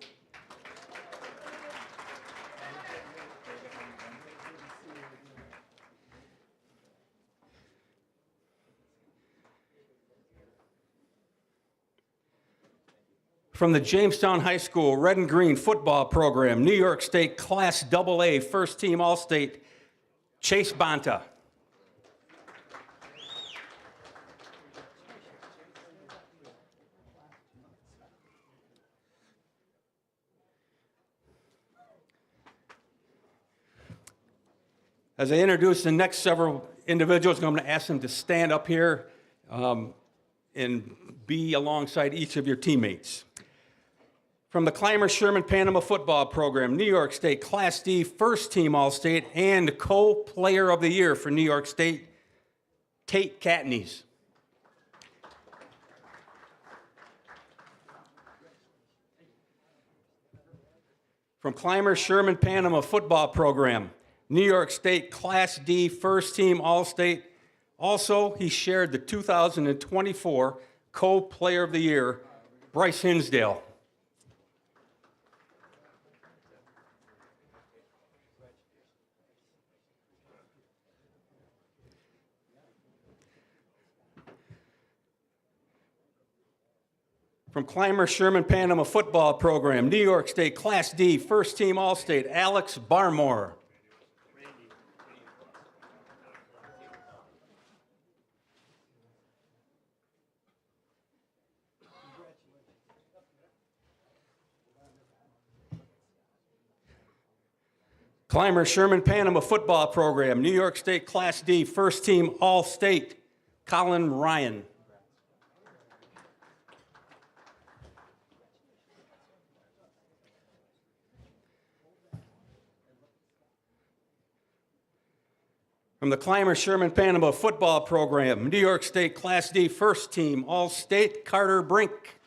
From the Jamestown High School Red and Green football program, New York State Class AA first team All-State, Chase Bonta. As I introduce the next several individuals, I'm going to ask them to stand up here and be alongside each of your teammates. From the Clymer Sherman Panama football program, New York State Class D first team All-State and co-player of the year for New York State, Tate Catneys. From Clymer Sherman Panama football program, New York State Class D first team All-State. Also, he shared the 2024 co-player of the year, Bryce Hinsdale. From Clymer Sherman Panama football program, New York State Class D first team All-State, Alex Barmore. Clymer Sherman Panama football program, New York State Class D first team All-State, Colin Ryan. From the Clymer Sherman Panama football program, New York State Class D first team All-State, Carter Brink.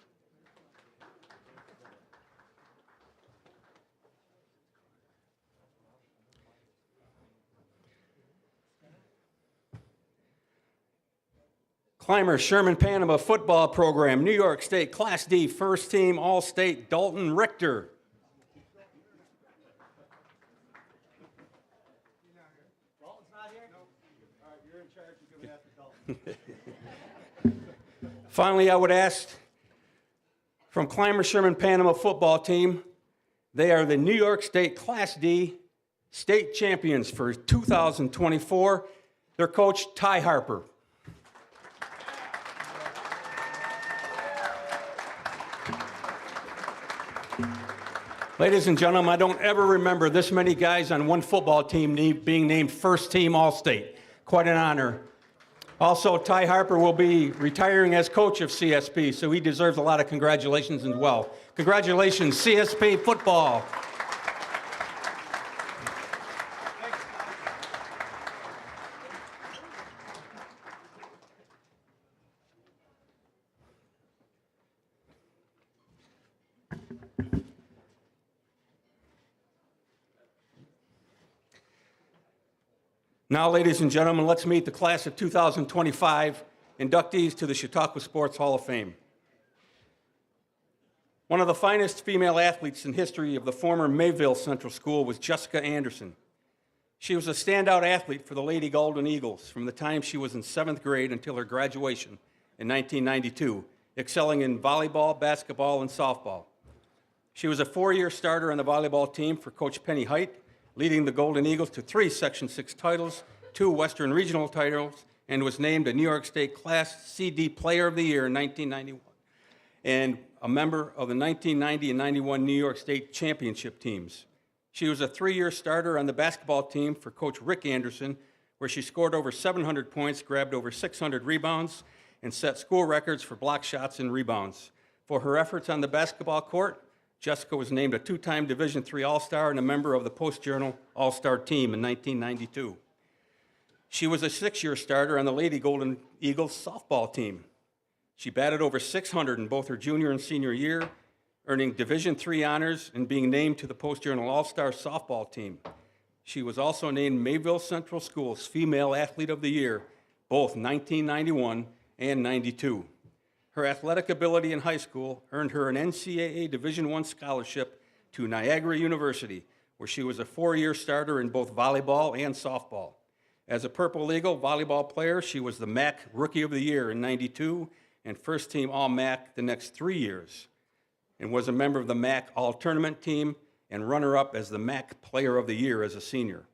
Clymer Sherman Panama football program, New York State Class D first team All-State, Dalton Richter. Finally, I would ask, from Clymer Sherman Panama football team, they are the New York State Class D state champions for 2024. Their coach, Ty Harper. Ladies and gentlemen, I don't ever remember this many guys on one football team being named first team All-State. Quite an honor. Also, Ty Harper will be retiring as coach of CSP, so he deserves a lot of congratulations as well. Congratulations, CSP football. Now, ladies and gentlemen, let's meet the class of 2025 inductees to the Chautauqua Sports Hall of Fame. One of the finest female athletes in history of the former Mayville Central School was Jessica Anderson. She was a standout athlete for the Lady Golden Eagles from the time she was in 7th grade until her graduation in 1992, excelling in volleyball, basketball, and softball. She was a 4-year starter on the volleyball team for Coach Penny Height, leading the Golden Eagles to 3 Section 6 titles, 2 Western Regional titles, and was named a New York State Class CD Player of the Year in 1991, and a member of the 1990 and 91 New York State Championship teams. She was a 3-year starter on the basketball team for Coach Rick Anderson, where she scored over 700 points, grabbed over 600 rebounds, and set school records for block shots and rebounds. For her efforts on the basketball court, Jessica was named a 2-time Division III All-Star and a member of the Post-Journal All-Star team in 1992. She was a 6-year starter on the Lady Golden Eagles softball team. She batted over 600 in both her junior and senior year, earning Division III honors and being named to the Post-Journal All-Star softball team. She was also named Mayville Central School's Female Athlete of the Year, both 1991 and 92. Her athletic ability in high school earned her an NCAA Division I scholarship to Niagara University, where she was a 4-year starter in both volleyball and softball. As a Purple Eagle volleyball player, she was the MAC Rookie of the Year in 92 and first team All-MAC the next 3 years, and was a member of the MAC All-Tournament team and runner-up as the MAC Player of the Year as a senior.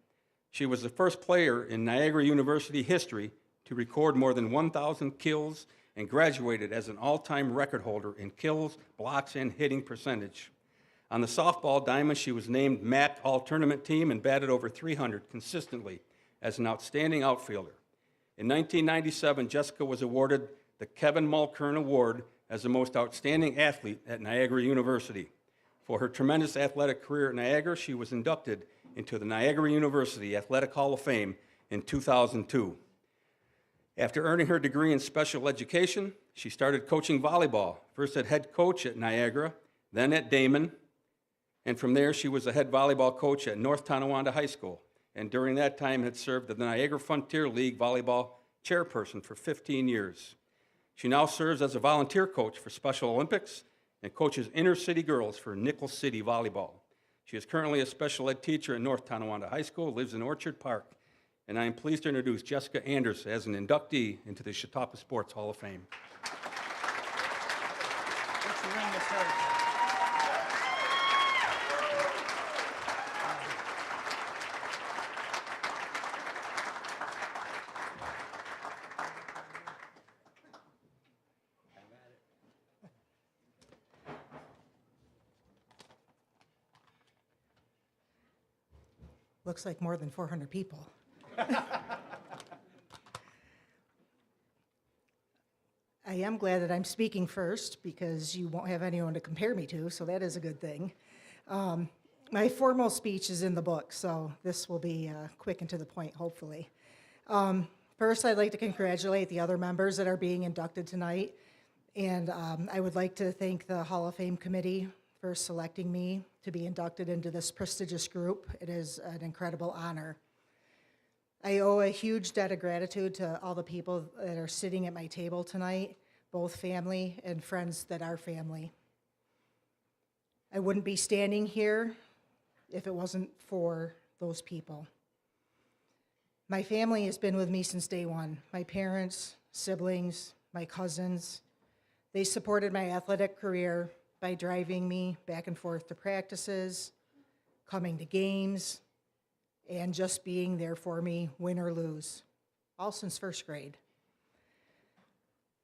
She was the first player in Niagara University history to record more than 1,000 kills and graduated as an all-time record holder in kills, blocks, and hitting percentage. On the softball diamond, she was named MAC All-Tournament team and batted over 300 consistently as an outstanding outfielder. In 1997, Jessica was awarded the Kevin Mulkern Award as the most outstanding athlete at Niagara University. For her tremendous athletic career at Niagara, she was inducted into the Niagara University Athletic Hall of Fame in 2002. After earning her degree in special education, she started coaching volleyball, first as head coach at Niagara, then at Damon, and from there she was a head volleyball coach at North Tonawanda High School, and during that time had served as the Niagara Frontier League volleyball chairperson for 15 years. She now serves as a volunteer coach for Special Olympics and coaches inner city girls for Nickel City Volleyball. She is currently a special ed teacher at North Tonawanda High School, lives in Orchard Park, and I am pleased to introduce Jessica Anderson as an inductee into the Chautauqua Sports Hall of Fame.
Looks like more than 400 people. I am glad that I'm speaking first because you won't have anyone to compare me to, so that is a good thing. My formal speech is in the book, so this will be quick and to the point, hopefully. First, I'd like to congratulate the other members that are being inducted tonight, and I would like to thank the Hall of Fame Committee for selecting me to be inducted into this prestigious group. It is an incredible honor. I owe a huge debt of gratitude to all the people that are sitting at my table tonight, both family and friends that are family. I wouldn't be standing here if it wasn't for those people. My family has been with me since day one. My parents, siblings, my cousins. They supported my athletic career by driving me back and forth to practices, coming to games, and just being there for me, win or lose, all since first grade.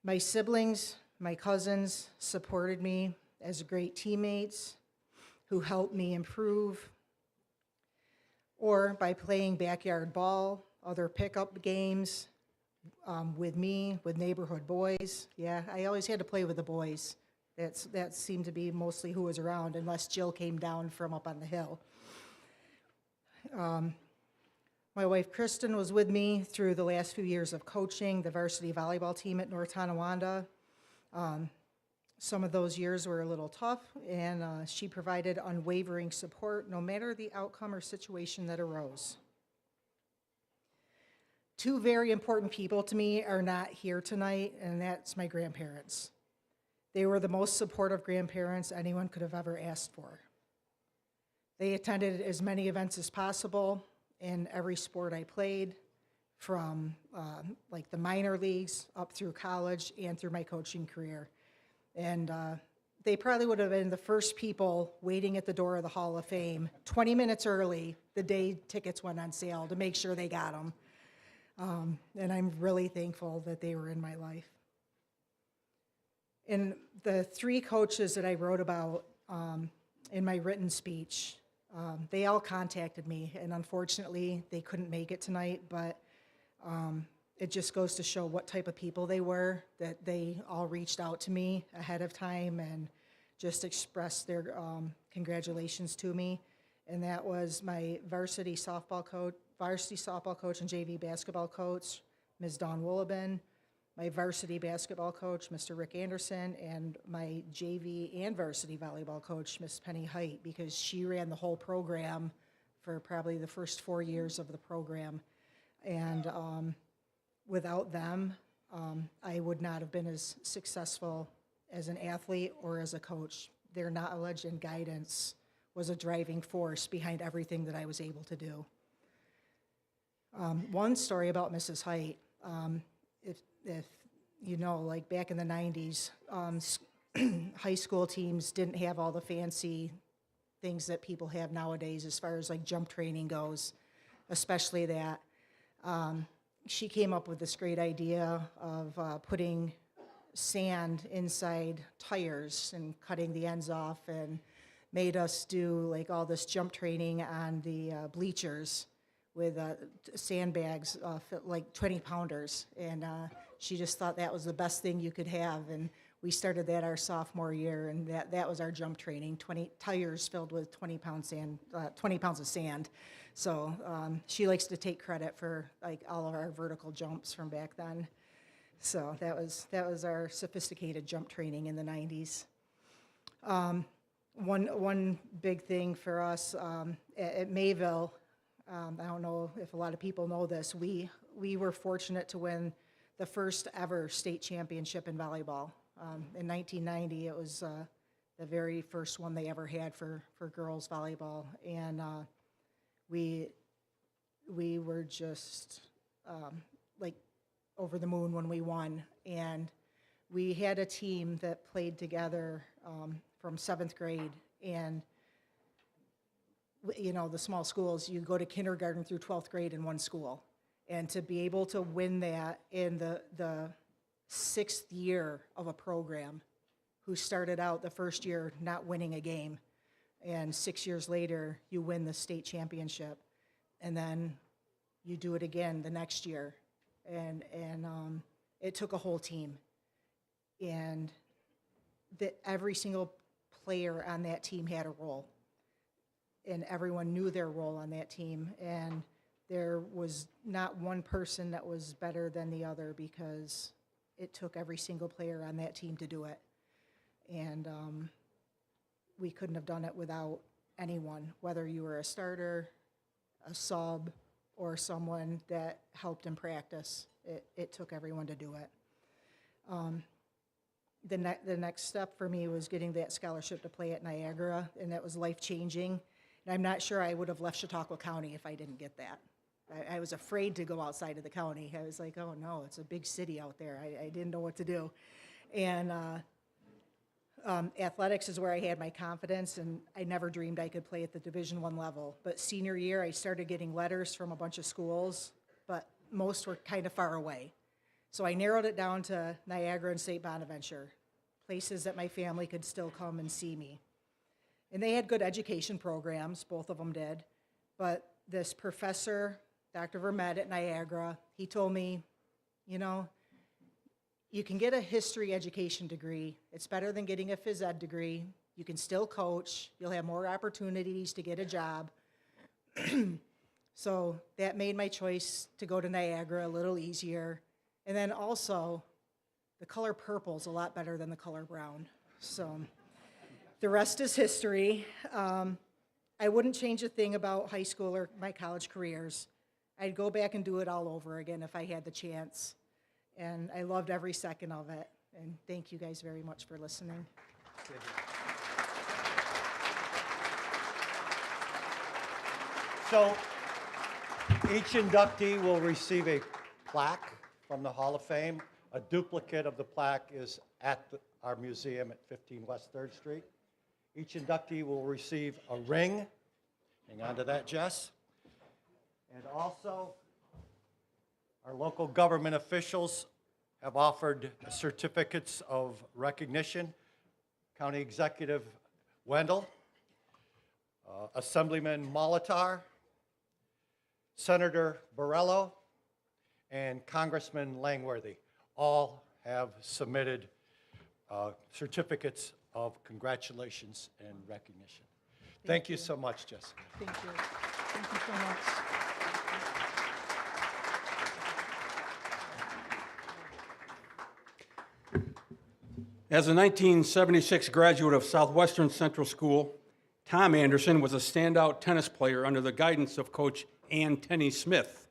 My siblings, my cousins supported me as great teammates who helped me improve, or by playing backyard ball, other pickup games with me, with neighborhood boys. Yeah, I always had to play with the boys. That seemed to be mostly who was around, unless Jill came down from up on the hill. My wife, Kristen, was with me through the last few years of coaching the varsity volleyball team at North Tonawanda. Some of those years were a little tough, and she provided unwavering support no matter the outcome or situation that arose. two very important people to me are not here tonight, and that's my grandparents. They were the most supportive grandparents anyone could have ever asked for. They attended as many events as possible in every sport I played, from like the minor leagues up through college and through my coaching career. And they probably would have been the first people waiting at the door of the Hall of Fame 20 minutes early the day tickets went on sale to make sure they got them. And I'm really thankful that they were in my life. And the three coaches that I wrote about in my written speech, they all contacted me, and unfortunately they couldn't make it tonight, but it just goes to show what type of people they were, that they all reached out to me ahead of time and just expressed their congratulations to me. And that was my varsity softball coach and JV basketball coach, Ms. Dawn Woolabin, my varsity basketball coach, Mr. Rick Anderson, and my JV and varsity volleyball coach, Ms. Penny Height, because she ran the whole program for probably the first 4 years of the program. And without them, I would not have been as successful as an athlete or as a coach. Their knowledge and guidance was a driving force behind everything that I was able to do. One story about Mrs. Height, if you know, like back in the 90s, high school teams didn't have all the fancy things that people have nowadays as far as like jump training goes, especially that. She came up with this great idea of putting sand inside tires and cutting the ends off, and made us do like all this jump training on the bleachers with sandbags, like 20-pounders. And she just thought that was the best thing you could have. And we started that our sophomore year, and that was our jump training, 20 tires filled with 20 pounds of sand. So she likes to take credit for like all of our vertical jumps from back then. So that was our sophisticated jump training in the 90s. One big thing for us at Mayville, I don't know if a lot of people know this, we were fortunate to win the first ever state championship in volleyball. In 1990, it was the very first one they ever had for girls volleyball, and we were just like over the moon when we won. And we had a team that played together from 7th grade, and you know, the small schools, you go to kindergarten through 12th grade in one school. And to be able to win that in the 6th year of a program, who started out the first year not winning a game, and 6 years later you win the state championship, and then you do it again the next year, and it took a whole team, and every single player on that team had a role, and everyone knew their role on that team, and there was not one person that was better than the other, because it took every single player on that team to do it. And we couldn't have done it without anyone, whether you were a starter, a sub, or someone that helped in practice. It took everyone to do it. The next step for me was getting that scholarship to play at Niagara, and that was life-changing. And I'm not sure I would have left Chautauqua County if I didn't get that. I was afraid to go outside of the county. I was like, oh no, it's a big city out there. I didn't know what to do. And athletics is where I had my confidence, and I never dreamed I could play at the Division I level. But senior year, I started getting letters from a bunch of schools, but most were kind of far away. So I narrowed it down to Niagara and St. Bonaventure, places that my family could still come and see me. And they had good education programs, both of them did. But this professor, Dr. Vermette at Niagara, he told me, you know, you can get a history education degree. It's better than getting a phys ed degree. You can still coach. You'll have more opportunities to get a job. So that made my choice to go to Niagara a little easier. And then also, the color purple is a lot better than the color brown. So the rest is history. I wouldn't change a thing about high school or my college careers. I'd go back and do it all over again if I had the chance. And I loved every second of it. And thank you guys very much for listening.
So each inductee will receive a plaque from the Hall of Fame. A duplicate of the plaque is at our museum at 15 West 3rd Street. Each inductee will receive a ring. Hang on to that, Jess. And also, our local government officials have offered certificates of recognition. County Executive Wendell, Assemblyman Molitor, Senator Borrello, and Congressman Langworthy all have submitted certificates of congratulations and recognition. Thank you so much, Jessica.
Thank you. Thank you so much.
As a 1976 graduate of Southwestern Central School, Tom Anderson was a standout tennis player under the guidance of Coach Ann Tenney Smith,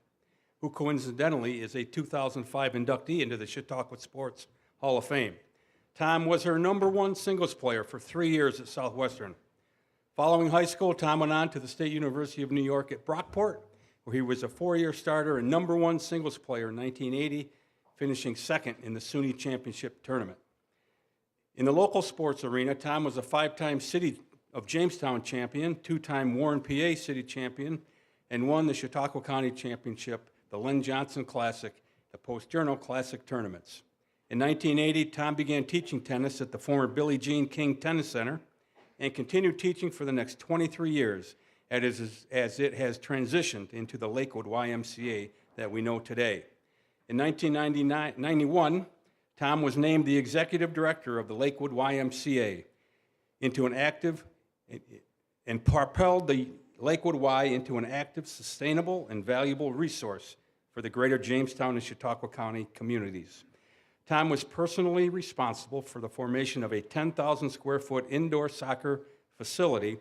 who coincidentally is a 2005 inductee into the Chautauqua Sports Hall of Fame. Tom was her #1 singles player for 3 years at Southwestern. Following high school, Tom went on to the State University of New York at Brockport, where he was a 4-year starter and #1 singles player in 1980, finishing second in the SUNY Championship Tournament. In the local sports arena, Tom was a 5-time City of Jamestown champion, 2-time Warren, PA City champion, and won the Chautauqua County Championship, the Len Johnson Classic, the Post-Journal Classic tournaments. In 1980, Tom began teaching tennis at the former Billie Jean King Tennis Center and continued teaching for the next 23 years as it has transitioned into the Lakewood YMCA that we know today. In 1991, Tom was named the executive director of the Lakewood YMCA and propelled the Lakewood Y into an active, sustainable, and valuable resource for the greater Jamestown and Chautauqua County communities. Tom was personally responsible for the formation of a 10,000 square foot indoor soccer facility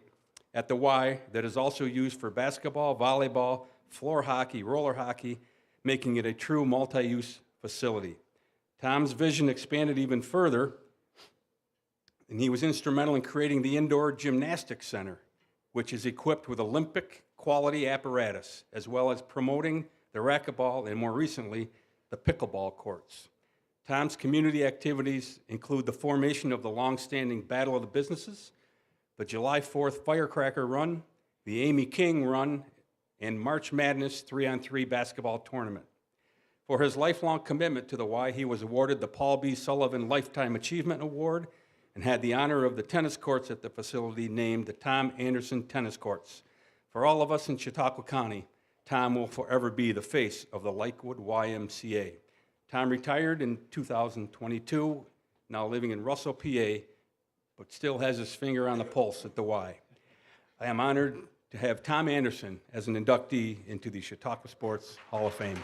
at the Y that is also used for basketball, volleyball, floor hockey, roller hockey, making it a true multi-use facility. Tom's vision expanded even further, and he was instrumental in creating the Indoor Gymnastics Center, which is equipped with Olympic quality apparatus, as well as promoting the racquetball and, more recently, the pickleball courts. Tom's community activities include the formation of the long-standing Battle of the Businesses, the July 4th Firecracker Run, the Amy King Run, and March Madness 3-on-3 basketball tournament. For his lifelong commitment to the Y, he was awarded the Paul B. Sullivan Lifetime Achievement Award and had the honor of the tennis courts at the facility named the Tom Anderson Tennis Courts. For all of us in Chautauqua County, Tom will forever be the face of the Lakewood YMCA. Tom retired in 2022, now living in Russell, PA, but still has his finger on the pulse at the Y. I am honored to have Tom Anderson as an inductee into the Chautauqua Sports Hall of Fame.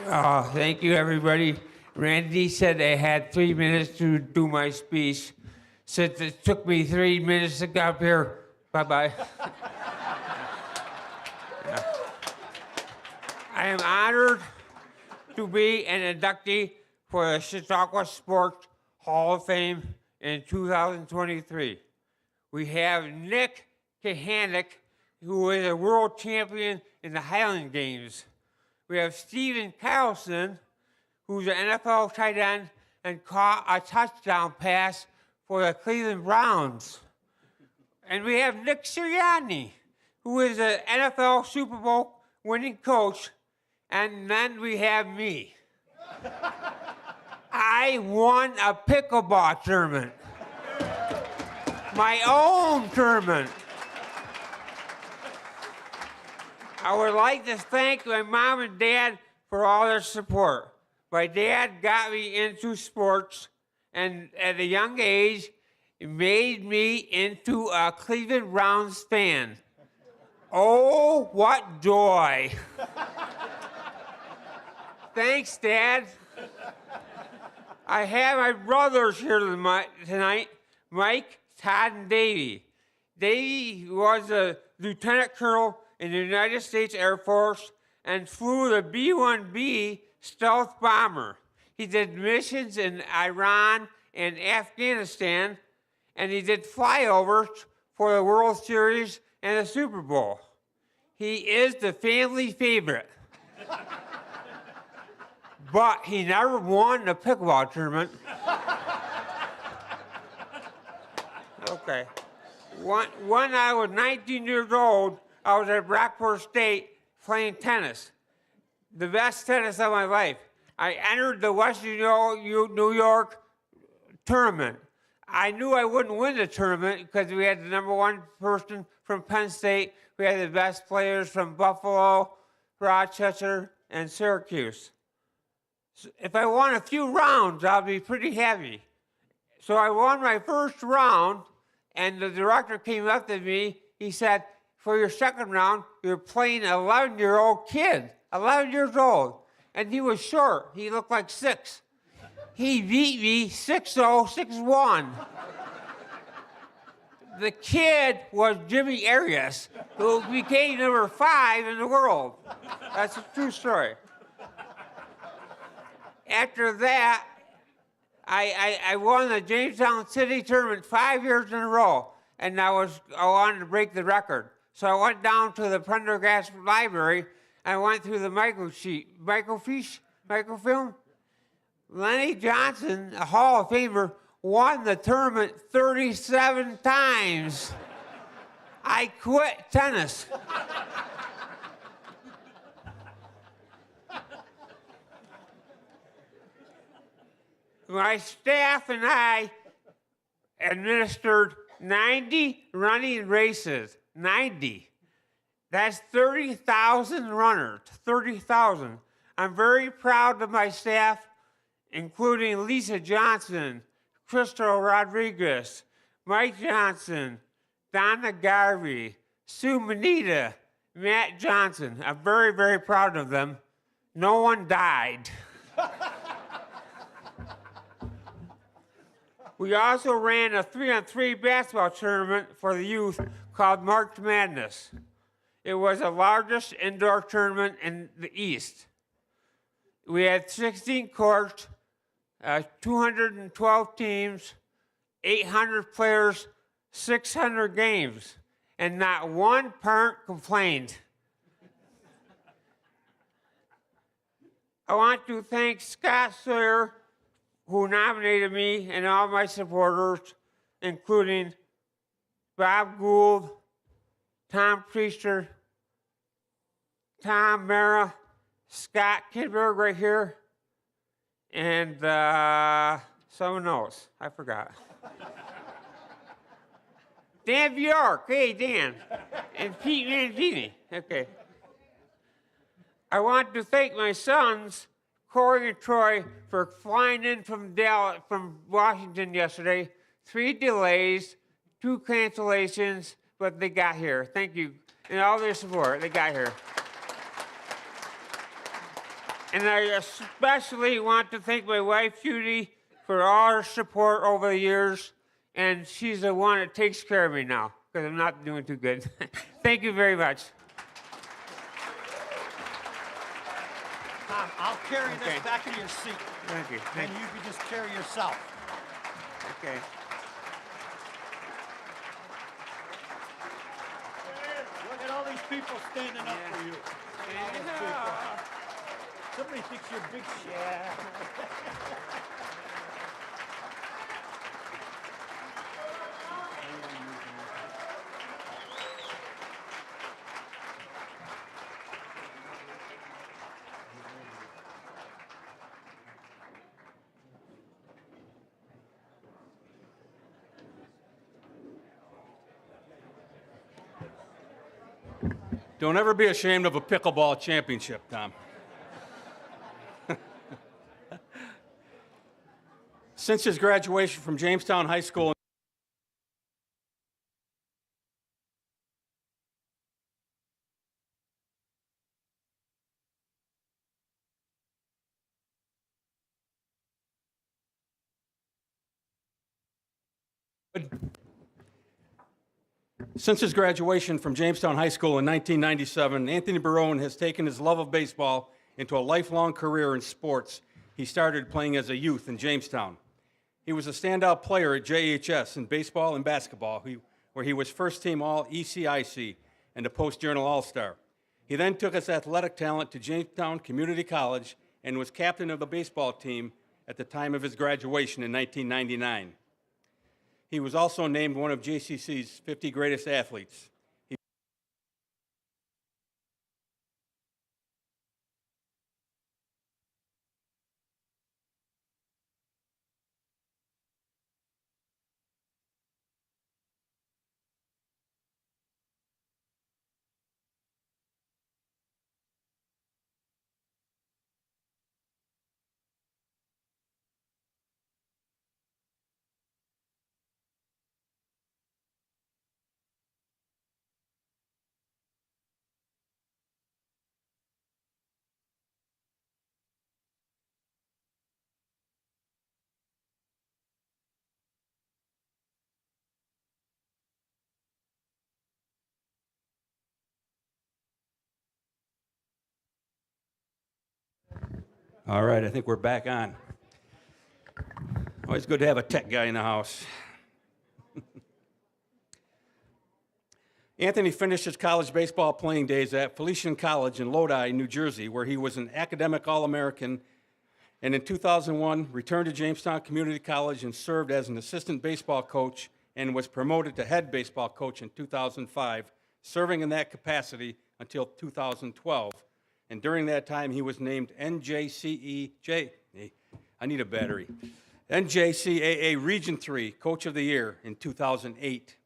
Thank you, everybody. Randy said I had 3 minutes to do my speech. Since it took me 3 minutes to get up here, bye-bye. I am honored to be an inductee for the Chautauqua Sports Hall of Fame in 2023. We have Nick Kahanick, who is a world champion in the Highland Games. We have Steven Carlson, who's an NFL tight end and caught a touchdown pass for the Cleveland Browns. And we have Nick Sirianni, who is an NFL Super Bowl winning coach. And then we have me. I won a pickleball tournament. My own tournament. I would like to thank my mom and dad for all their support. My dad got me into sports, and at a young age, made me into a Cleveland Browns fan. Oh, what joy. Thanks, Dad. I have my brothers here tonight, Mike, Todd, and Davey. Davey was a lieutenant colonel in the United States Air Force and flew the B-1B stealth bomber. He did missions in Iran and Afghanistan, and he did flyovers for the World Series and the Super Bowl. He is the family favorite. But he never won the pickleball tournament. Okay. When I was 19 years old, I was at Rockport State playing tennis. The best tennis of my life. I entered the Western New York tournament. I knew I wouldn't win the tournament because we had the #1 person from Penn State. We had the best players from Buffalo, Rochester, and Syracuse. So if I won a few rounds, I'll be pretty happy. So I won my first round, and the director came up to me. He said, for your second round, you're playing an 11-year-old kid, 11 years old. And he was short. He looked like 6. He beat me 6-0, 6-1. The kid was Jimmy Arias, who became #5 in the world. That's a true story. After that, I won the Jamestown City Tournament 5 years in a row, and I wanted to break the record. So I went down to the Prendergast Library. I went through the microfilm. Lenny Johnson, a Hall of Famer, won the tournament 37 times. I quit tennis. My staff and I administered 90 running races. 90. That's 30,000 runners. 30,000. I'm very proud of my staff, including Lisa Johnson, Crystal Rodriguez, Mike Johnson, Donna Garvey, Sue Manita, Matt Johnson. I'm very, very proud of them. No one died. We also ran a 3-on-3 basketball tournament for the youth called March Madness. It was the largest indoor tournament in the East. We had 16 courts, 212 teams, 800 players, 600 games, and not one parent complained. I want to thank Scott Sawyer, who nominated me, and all my supporters, including Bob Gould, Tom Priester, Tom Mara, Scott Kidberg right here, and someone else. I forgot. Dan Bjork. Hey, Dan. And Pete Mangini. Okay. I want to thank my sons, Corey and Troy, for flying in from Washington yesterday. 3 delays, 2 cancellations, but they got here. Thank you. And all their support, they got here. And I especially want to thank my wife, Judy, for all her support over the years. And she's the one that takes care of me now, because I'm not doing too good. Thank you very much.
Tom, I'll carry this back in your seat.
Thank you.
And you can just carry yourself.
Okay.
Look at all these people standing up for you. All those people. Somebody thinks you're big shit.
Don't ever be ashamed of a pickleball championship, Tom. Since his graduation from Jamestown High School Since his graduation from Jamestown High School in 1997, Anthony Barone has taken his love of baseball into a lifelong career in sports. He started playing as a youth in Jamestown. He was a standout player at JHS in baseball and basketball, where he was first-team All-ECIC and a Post-Journal All-Star. He then took his athletic talent to Jamestown Community College and was captain of the baseball team at the time of his graduation in 1999. He was also named one of JCC's 50 greatest athletes. All right, I think we're back on. Always good to have a tech guy in the house. Anthony finished his college baseball playing days at Felician College in Lodi, New Jersey, where he was an academic All-American, and in 2001 returned to Jamestown Community College and served as an assistant baseball coach and was promoted to head baseball coach in 2005, serving in that capacity until 2012. And during that time, he was named NJCAA Region 3 Coach of the Year in 2008.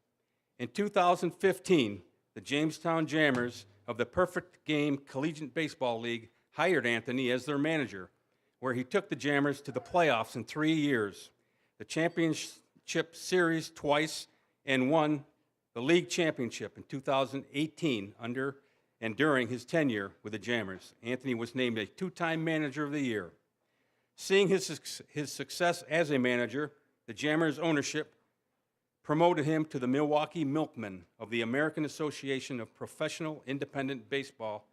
In 2015, the Jamestown Jammers of the Perfect Game Collegiate Baseball League hired Anthony as their manager, where he took the Jammers to the playoffs in 3 years, the championship series twice, and won the league championship in 2018 under and during his tenure with the Jammers. Anthony was named a two-time Manager of the Year. Seeing his success as a manager, the Jammers ownership promoted him to the Milwaukee Milkmen of the American Association of Professional Independent Baseball,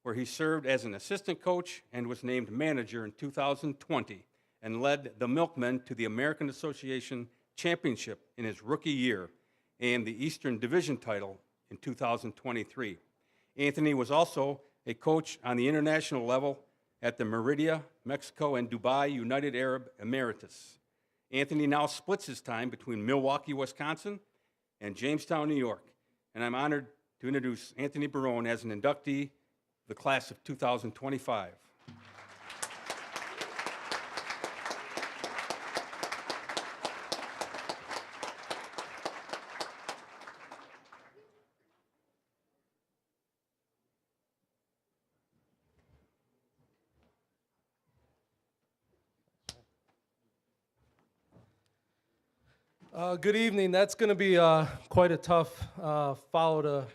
where he served as an assistant coach and was named manager in 2020 and led the Milkmen to the American Association Championship in his rookie year and the Eastern Division title in 2023. Anthony was also a coach on the international level at the Meridia, Mexico, and Dubai United Arab Emirates. Anthony now splits his time between Milwaukee, Wisconsin, and Jamestown, New York. And I'm honored to introduce Anthony Barone as an inductee of the class of 2025.
Good evening. That's going to be quite a tough follow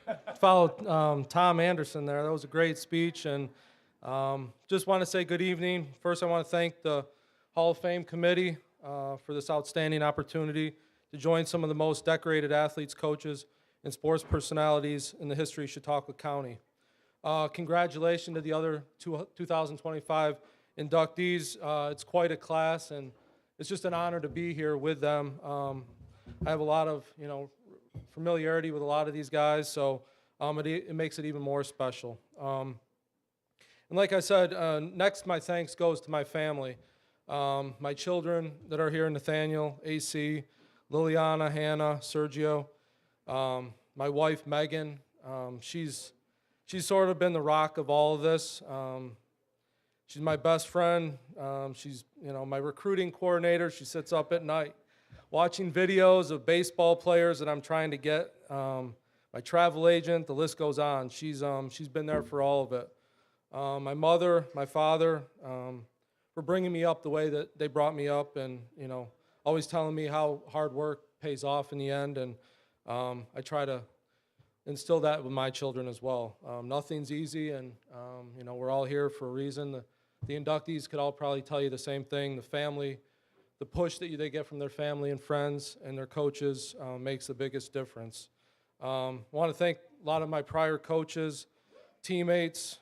Tom Anderson there. That was a great speech, and Just want to say good evening. First, I want to thank the Hall of Fame committee for this outstanding opportunity to join some of the most decorated athletes, coaches, and sports personalities in the history of Chautauqua County. Congratulations to the other 2025 inductees. It's quite a class, and it's just an honor to be here with them. I have a lot of, familiarity with a lot of these guys, so it makes it even more special. And like I said, next my thanks goes to my family. My children that are here, Nathaniel, AC, Liliana, Hannah, Sergio. My wife, Megan, she's sort of been the rock of all of this. She's my best friend. She's my recruiting coordinator. She sits up at night watching videos of baseball players that I'm trying to get. My travel agent, the list goes on. She's been there for all of it. My mother, my father, for bringing me up the way that they brought me up, and always telling me how hard work pays off in the end. And I try to instill that with my children as well. Nothing's easy, and we're all here for a reason. The inductees could all probably tell you the same thing. The family, the push that they get from their family and friends and their coaches makes the biggest difference. I want to thank a lot of my prior coaches, teammates,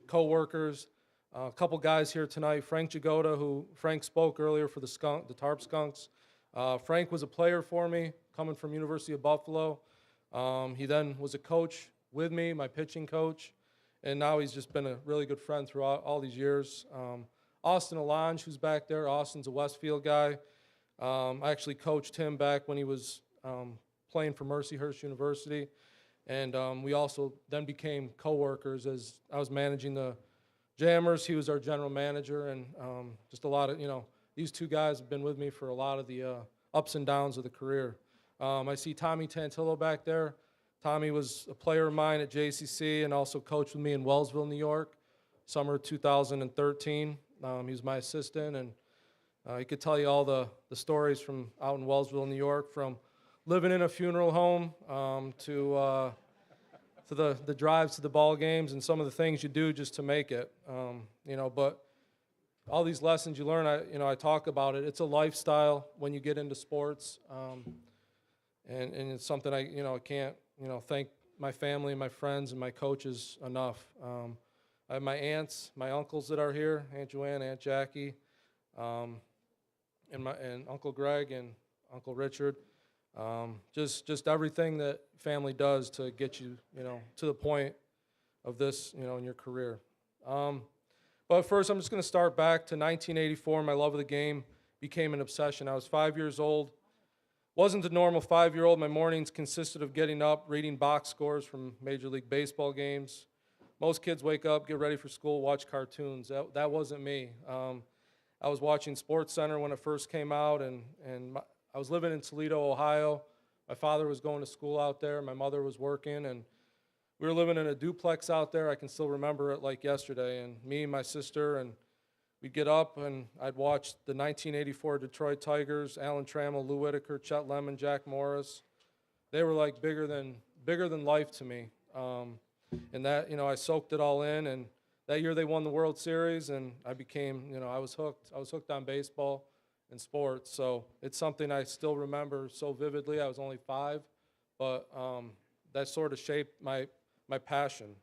co-workers, a couple guys here tonight. Frank Jagoda, who Frank spoke earlier for the Tarp Skunks. Frank was a player for me, coming from University of Buffalo. He then was a coach with me, my pitching coach, and now he's just been a really good friend throughout all these years. Austin Alonge, who's back there. Austin's a Westfield guy. I actually coached him back when he was playing for Mercyhurst University. And we also then became co-workers as I was managing the Jammers. He was our general manager, and just a lot of, these two guys have been with me for a lot of the ups and downs of the career. I see Tommy Tantillo back there. Tommy was a player of mine at JCC and also coached with me in Wellsville, New York, summer 2013. He was my assistant, and he could tell you all the stories from out in Wellsville, New York, from living in a funeral home to the drives to the ball games and some of the things you do just to make it. But all these lessons you learn, I talk about it. It's a lifestyle when you get into sports, and it's something I can't thank my family and my friends and my coaches enough. I have my aunts, my uncles that are here, Aunt Joanne, Aunt Jackie, and Uncle Greg and Uncle Richard. Just everything that family does to get you, to the point of this, in your career. But first, I'm just going to start back to 1984. My love of the game became an obsession. I was 5 years old. Wasn't the normal 5-year-old. My mornings consisted of getting up, reading box scores from Major League Baseball games. Most kids wake up, get ready for school, watch cartoons. That wasn't me. I was watching SportsCenter when it first came out, and I was living in Toledo, Ohio. My father was going to school out there. My mother was working, and we were living in a duplex out there. I can still remember it like yesterday. And me and my sister, and we'd get up, and I'd watch the 1984 Detroit Tigers, Alan Trammell, Lou Whitaker, Chet Lemon, Jack Morris. They were like bigger than life to me. And that, I soaked it all in. And that year they won the World Series, and I became, I was hooked. I was hooked on baseball and sports. So it's something I still remember so vividly. I was only 5, but that sort of shaped my passion.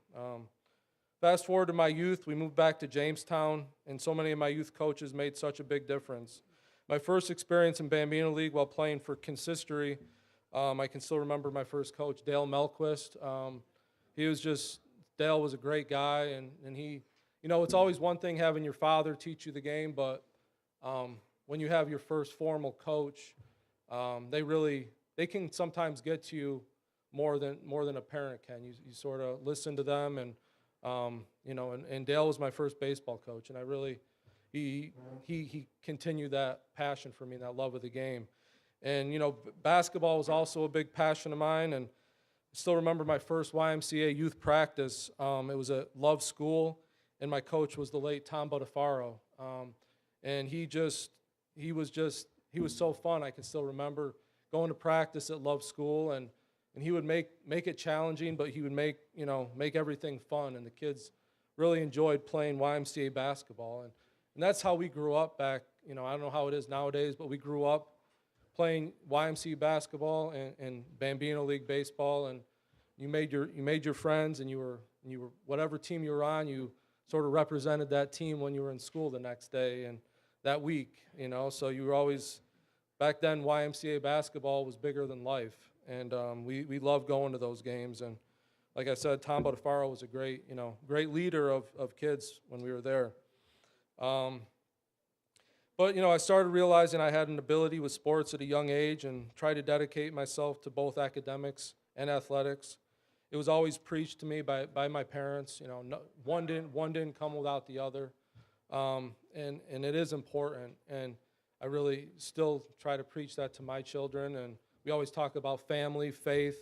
Fast forward to my youth, we moved back to Jamestown, and so many of my youth coaches made such a big difference. My first experience in Bambino League while playing for Consistory, I can still remember my first coach, Dale Melquist. Dale was a great guy, and he, it's always one thing having your father teach you the game, but when you have your first formal coach, they can sometimes get to you more than a parent can. You sort of listen to them, and and Dale was my first baseball coach, and he continued that passion for me, that love of the game. And basketball was also a big passion of mine, and I still remember my first YMCA youth practice. It was at Love School, and my coach was the late Tom Butafaro. And he was so fun. I can still remember going to practice at Love School, and he would make it challenging, but he would make everything fun, and the kids really enjoyed playing YMCA basketball. And that's how we grew up back, I don't know how it is nowadays, but we grew up playing YMCA basketball and Bambino League baseball, and you made your friends, and you were whatever team you were on, you sort of represented that team when you were in school the next day and that week, so you were always, back then YMCA basketball was bigger than life, and we loved going to those games. And like I said, Tom Butafaro was a great leader of kids when we were there. But I started realizing I had an ability with sports at a young age and tried to dedicate myself to both academics and athletics. It was always preached to me by my parents. One didn't come without the other, and it is important. And I really still try to preach that to my children. And we always talk about family, faith,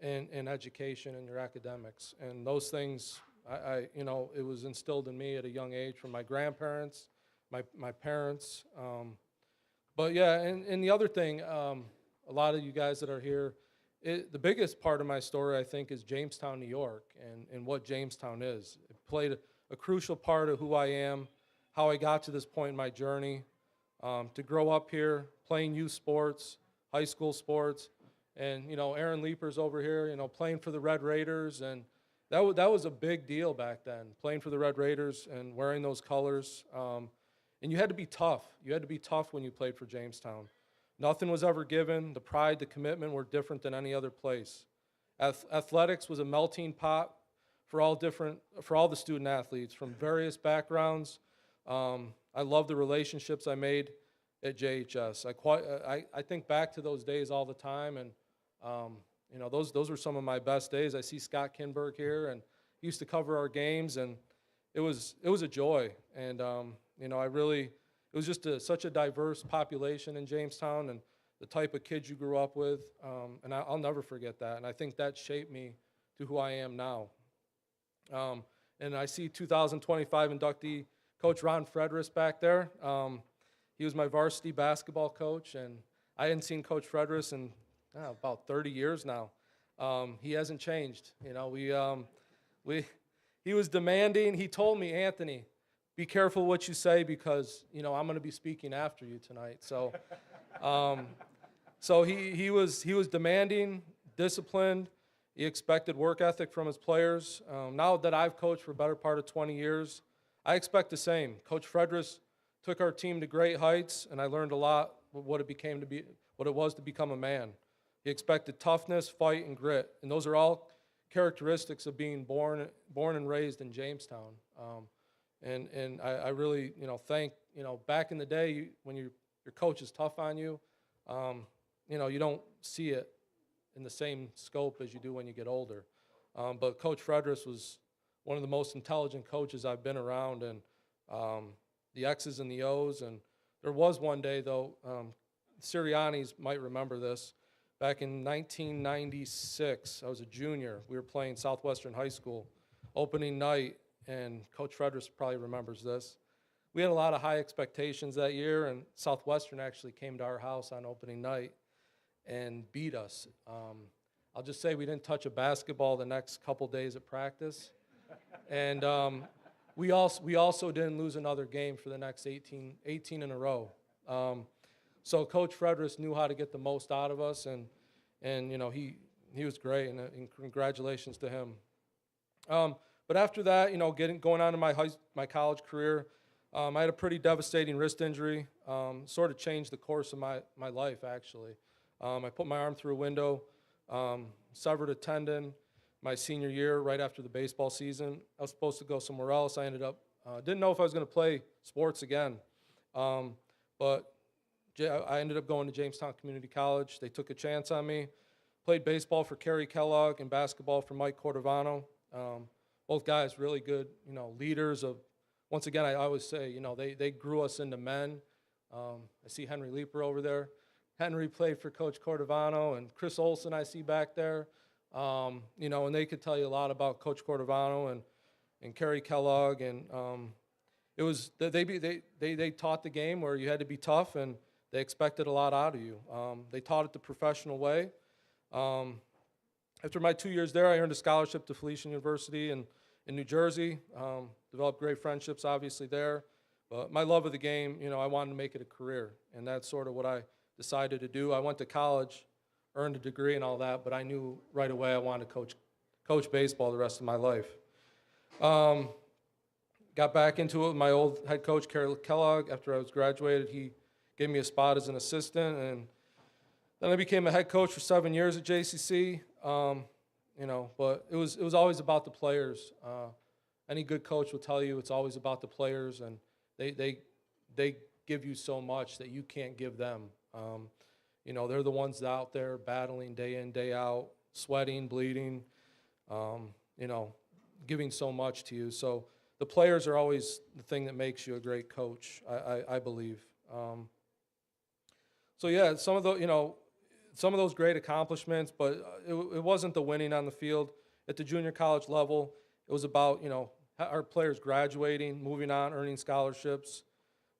and education and your academics. And those things, it was instilled in me at a young age from my grandparents, my parents. But yeah, and the other thing, a lot of you guys that are here, the biggest part of my story, I think, is Jamestown, New York, and what Jamestown is. It played a crucial part of who I am, how I got to this point in my journey, to grow up here, playing youth sports, high school sports, and Aaron Leeper's over here, playing for the Red Raiders, and that was a big deal back then, playing for the Red Raiders and wearing those colors. And you had to be tough. You had to be tough when you played for Jamestown. Nothing was ever given. The pride, the commitment were different than any other place. Athletics was a melting pot for all the student athletes from various backgrounds. I love the relationships I made at JHS. I think back to those days all the time, and those were some of my best days. I see Scott Kinberg here, and he used to cover our games, and it was a joy. And it was just such a diverse population in Jamestown, and the type of kids you grew up with, and I'll never forget that. And I think that shaped me to who I am now. And I see 2025 inductee Coach Ron Frederis back there. He was my varsity basketball coach, and I hadn't seen Coach Frederis in about 30 years now. He hasn't changed. He was demanding. He told me, Anthony, be careful what you say, because I'm going to be speaking after you tonight. So, he was demanding, disciplined. He expected work ethic from his players. Now that I've coached for a better part of 20 years, I expect the same. Coach Frederis took our team to great heights, and I learned a lot of what it was to become a man. He expected toughness, fight, and grit, and those are all characteristics of being born and raised in Jamestown. And I really, think, back in the day when your coach is tough on you, you don't see it in the same scope as you do when you get older. But Coach Frederis was one of the most intelligent coaches I've been around, and the X's and the O's. And there was one day, though, Siriannis might remember this. Back in 1996, I was a junior. We were playing Southwestern High School, opening night, and Coach Frederis probably remembers this. We had a lot of high expectations that year, and Southwestern actually came to our house on opening night and beat us. I'll just say we didn't touch a basketball the next couple days of practice, and we also didn't lose another game for the next 18 in a row. So Coach Frederis knew how to get the most out of us, and he was great, and congratulations to him. But after that, going on to my college career, I had a pretty devastating wrist injury. Sort of changed the course of my life, actually. I put my arm through a window, severed a tendon my senior year right after the baseball season. I was supposed to go somewhere else. I ended up, didn't know if I was going to play sports again. But I ended up going to Jamestown Community College. They took a chance on me. Played baseball for Kerry Kellogg and basketball for Mike Cordovano. Both guys really good, leaders of, once again, I always say, they grew us into men. I see Henry Leeper over there. Henry played for Coach Cordovano, and Chris Olson I see back there. And they could tell you a lot about Coach Cordovano and Kerry Kellogg. And it was, they taught the game where you had to be tough, and they expected a lot out of you. They taught it the professional way. After my 2 years there, I earned a scholarship to Felician University, and in New Jersey, developed great friendships obviously there. But my love of the game, you know, I wanted to make it a career, and that's sort of what I decided to do. I went to college, earned a degree and all that, but I knew right away I wanted to coach baseball the rest of my life. Got back into it with my old head coach, Kerry Kellogg. After I was graduated, he gave me a spot as an assistant, and then I became a head coach for 7 years at JCC. You know, but it was always about the players. Any good coach will tell you it's always about the players, and they give you so much that you can't give them. You know, they're the ones out there battling day in, day out, sweating, bleeding, you know, giving so much to you. So the players are always the thing that makes you a great coach, I believe. So yeah, some of those great accomplishments, but it wasn't the winning on the field. At the junior college level, it was about, you know, our players graduating, moving on, earning scholarships.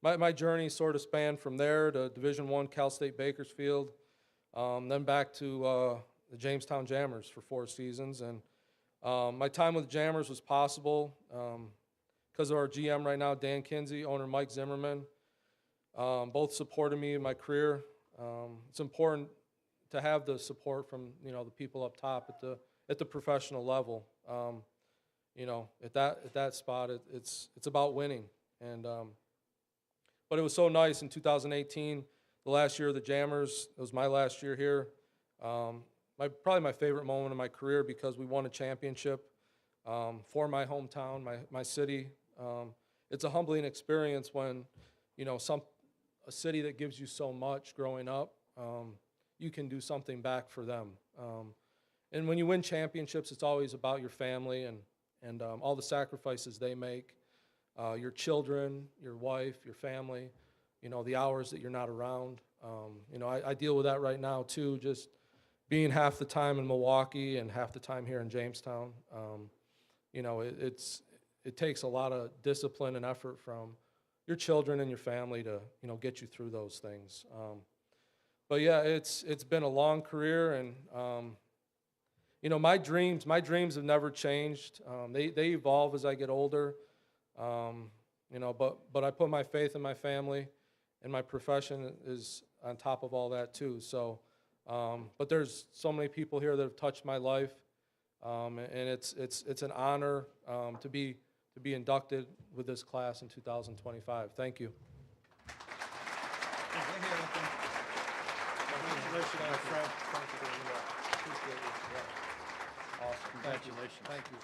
My journey sort of spanned from there to Division I, Cal State Bakersfield, then back to the Jamestown Jammers for 4 seasons. And my time with the Jammers was possible because of our GM right now, Dan Kinsey, owner Mike Zimmerman. Both supported me in my career. It's important to have the support from, you know, the people up top at the professional level. You know, at that spot, it's about winning. And but it was so nice in 2018, the last year of the Jammers. It was my last year here. Probably my favorite moment of my career because we won a championship for my hometown, my city. It's a humbling experience when, you know, a city that gives you so much growing up, you can do something back for them. And when you win championships, it's always about your family and all the sacrifices they make, your children, your wife, your family, you know, the hours that you're not around. You know, I deal with that right now too, just being half the time in Milwaukee and half the time here in Jamestown. You know, it takes a lot of discipline and effort from your children and your family to, you know, get you through those things. But yeah, it's been a long career, and you know, my dreams have never changed. They evolve as I get older. You know, but I put my faith in my family, and my profession is on top of all that too. So, but there's so many people here that have touched my life, and it's an honor to be inducted with this class in 2025. Thank you.
Congratulations, my friend. Awesome. Congratulations.
Thank you.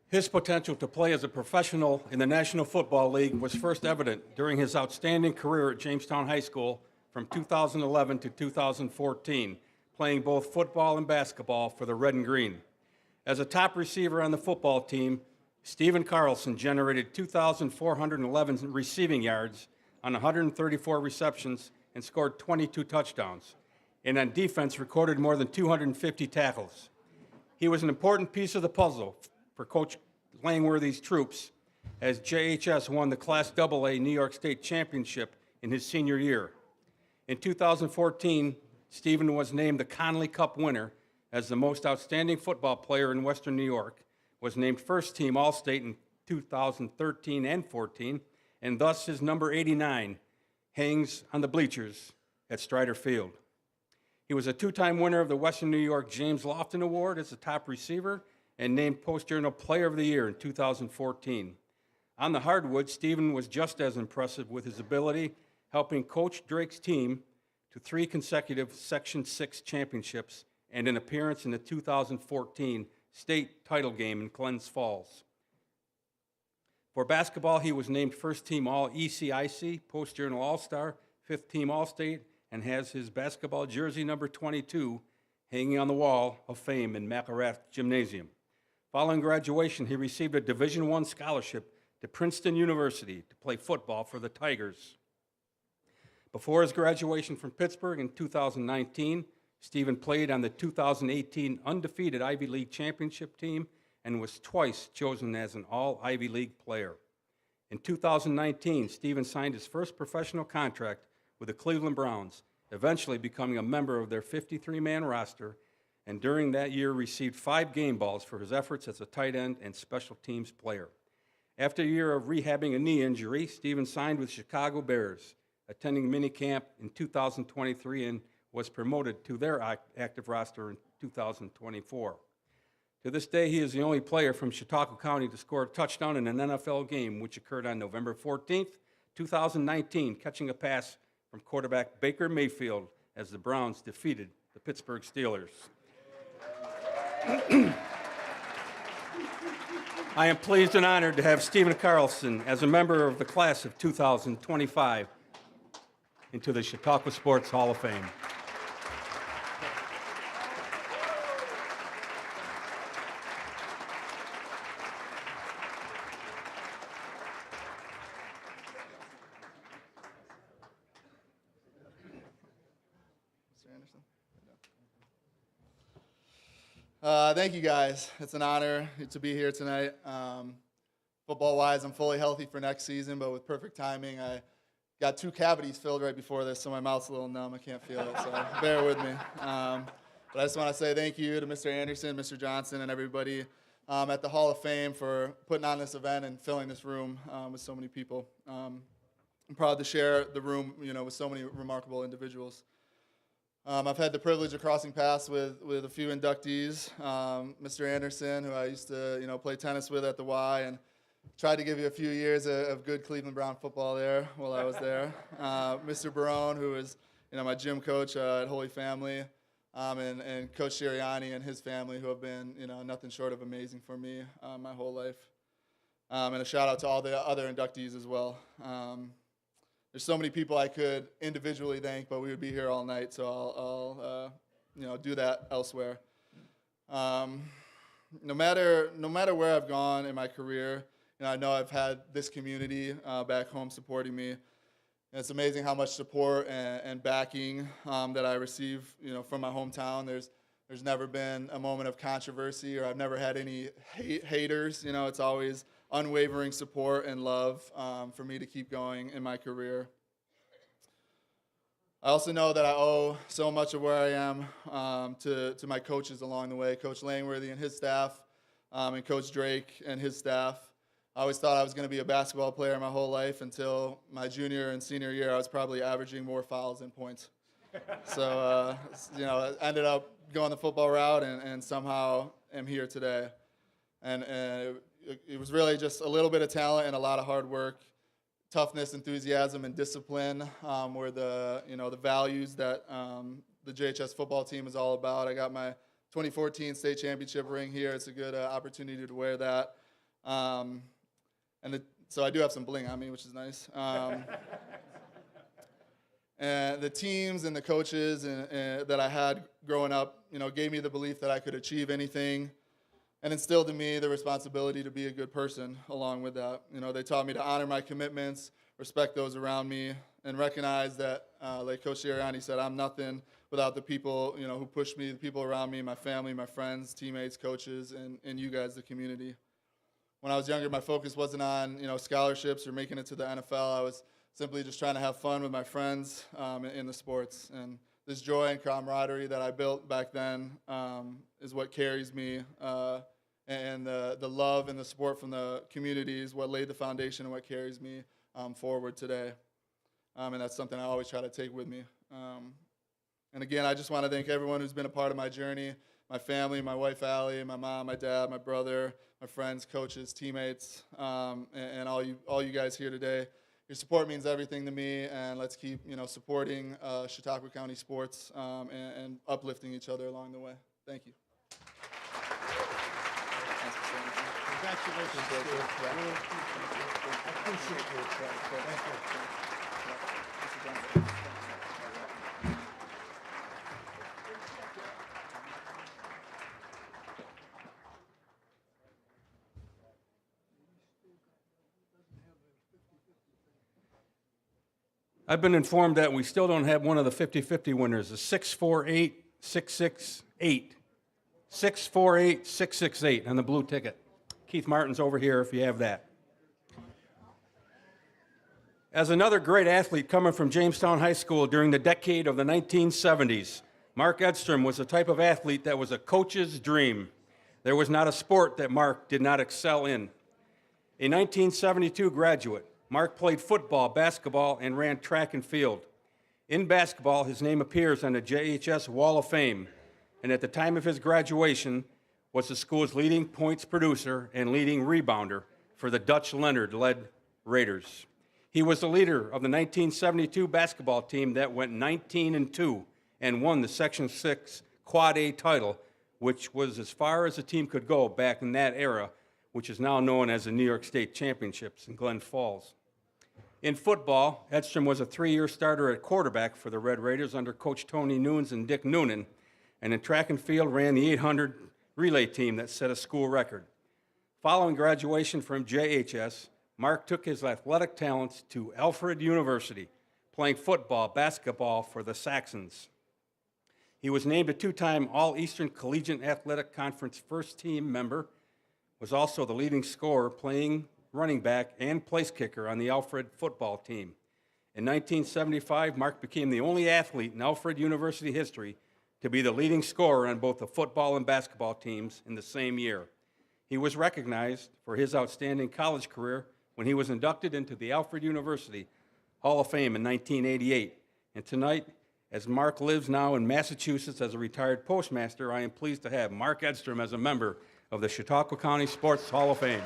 His potential to play as a professional in the National Football League was first evident during his outstanding career at Jamestown High School from 2011 to 2014, playing both football and basketball for the Red and Green. As a top receiver on the football team, Stephen Carlson generated 2,411 receiving yards on 134 receptions and scored 22 touchdowns, and on defense recorded more than 250 tackles. He was an important piece of the puzzle for Coach Langworthy's troops as JHS won the Class AA New York State Championship in his senior year. In 2014, Stephen was named the Connolly Cup winner as the most outstanding football player in Western New York, was named first team All-State in 2013 and 14, and thus his number 89 hangs on the bleachers at Strider Field. He was a 2-time winner of the Western New York James Lofton Award as a top receiver and named Post-Journal Player of the Year in 2014. On the hardwood, Stephen was just as impressive with his ability, helping Coach Drake's team to 3 consecutive Section 6 championships and an appearance in the 2014 state title game in Glens Falls. For basketball, he was named first team All-ECIC, Post-Journal All-Star, 5th team All-State, and has his basketball jersey number 22 hanging on the wall of fame in McElrath Gymnasium. Following graduation, he received a Division I scholarship to Princeton University to play football for the Tigers. Before his graduation from Pittsburgh in 2019, Stephen played on the 2018 undefeated Ivy League championship team and was twice chosen as an All-Ivy League player. In 2019, Stephen signed his first professional contract with the Cleveland Browns, eventually becoming a member of their 53-man roster, and during that year received 5 game balls for his efforts as a tight end and special teams player. After a year of rehabbing a knee injury, Steven signed with Chicago Bears, attending minicamp in 2023 and was promoted to their active roster in 2024. To this day, he is the only player from Chautauqua County to score a touchdown in an NFL game, which occurred on November 14th, 2019, catching a pass from quarterback Baker Mayfield as the Browns defeated the Pittsburgh Steelers. I am pleased and honored to have Stephen Carlson as a member of the class of 2025 into the Chautauqua Sports Hall of Fame.
Thank you guys. It's an honor to be here tonight. Football-wise, I'm fully healthy for next season, but with perfect timing, I got 2 cavities filled right before this, so my mouth's a little numb. I can't feel it, so bear with me. But I just want to say thank you to Mr. Anderson, Mr. Johnson, and everybody at the Hall of Fame for putting on this event and filling this room with so many people. I'm proud to share the room, with so many remarkable individuals. I've had the privilege of crossing paths with a few inductees. Mr. Anderson, who I used to play tennis with at the Y, and tried to give you a few years of good Cleveland Brown football there while I was there. Mr. Barone, who was my gym coach at Holy Family, and Coach Sirianni and his family, who have been nothing short of amazing for me my whole life. And a shout out to all the other inductees as well. There's so many people I could individually thank, but we would be here all night, so I'll do that elsewhere. No matter where I've gone in my career, I know I've had this community back home supporting me. And it's amazing how much support and backing that I receive, from my hometown. There's never been a moment of controversy, or I've never had any haters. It's always unwavering support and love for me to keep going in my career. I also know that I owe so much of where I am to my coaches along the way, Coach Langworthy and his staff, and Coach Drake and his staff. I always thought I was going to be a basketball player my whole life until my junior and senior year. I was probably averaging more fouls than points. So, I ended up going the football route and somehow am here today. And it was really just a little bit of talent and a lot of hard work. Toughness, enthusiasm, and discipline were the values that the JHS football team is all about. I got my 2014 state championship ring here. It's a good opportunity to wear that. So I do have some bling on me, which is nice. And the teams and the coaches that I had growing up, gave me the belief that I could achieve anything, and instilled in me the responsibility to be a good person along with that. They taught me to honor my commitments, respect those around me, and recognize that, like Coach Sirianni said, I'm nothing without the people, who push me, the people around me, my family, my friends, teammates, coaches, and you guys, the community. When I was younger, my focus wasn't on, scholarships or making it to the NFL. I was simply just trying to have fun with my friends in the sports. And this joy and camaraderie that I built back then is what carries me. And the love and the support from the community is what laid the foundation and what carries me forward today. And that's something I always try to take with me. And again, I just want to thank everyone who's been a part of my journey, my family, my wife, Allie, my mom, my dad, my brother, my friends, coaches, teammates, and all you guys here today. Your support means everything to me, and let's keep supporting Chautauqua County sports and uplifting each other along the way. Thank you.
Congratulations. I appreciate you. Thank you.
I've been informed that we still don't have one of the 50-50 winners, the 648-668. 648-668 on the blue ticket. Keith Martin's over here if you have that. As another great athlete coming from Jamestown High School during the decade of the 1970s, Mark Edstrom was the type of athlete that was a coach's dream. There was not a sport that Mark did not excel in. A 1972 graduate, Mark played football, basketball, and ran track and field. In basketball, his name appears on the JHS Wall of Fame, and at the time of his graduation, was the school's leading points producer and leading rebounder for the Dutch Leonard-led Raiders. He was the leader of the 1972 basketball team that went 19-2 and won the Section 6 Quad A title, which was as far as the team could go back in that era, which is now known as the New York State Championships in Glen Falls. In football, Edstrom was a 3-year starter at quarterback for the Red Raiders under Coach Tony Nunes and Dick Noonan, and in track and field ran the 800 relay team that set a school record. Following graduation from JHS, Mark took his athletic talents to Alfred University, playing football, basketball for the Saxons. He was named a 2-time All-Eastern Collegiate Athletic Conference first-team member, was also the leading scorer, playing running back and place kicker on the Alfred football team. In 1975, Mark became the only athlete in Alfred University history to be the leading scorer on both the football and basketball teams in the same year. He was recognized for his outstanding college career when he was inducted into the Alfred University Hall of Fame in 1988. And tonight, as Mark lives now in Massachusetts as a retired postmaster, I am pleased to have Mark Edstrom as a member of the Chautauqua County Sports Hall of Fame.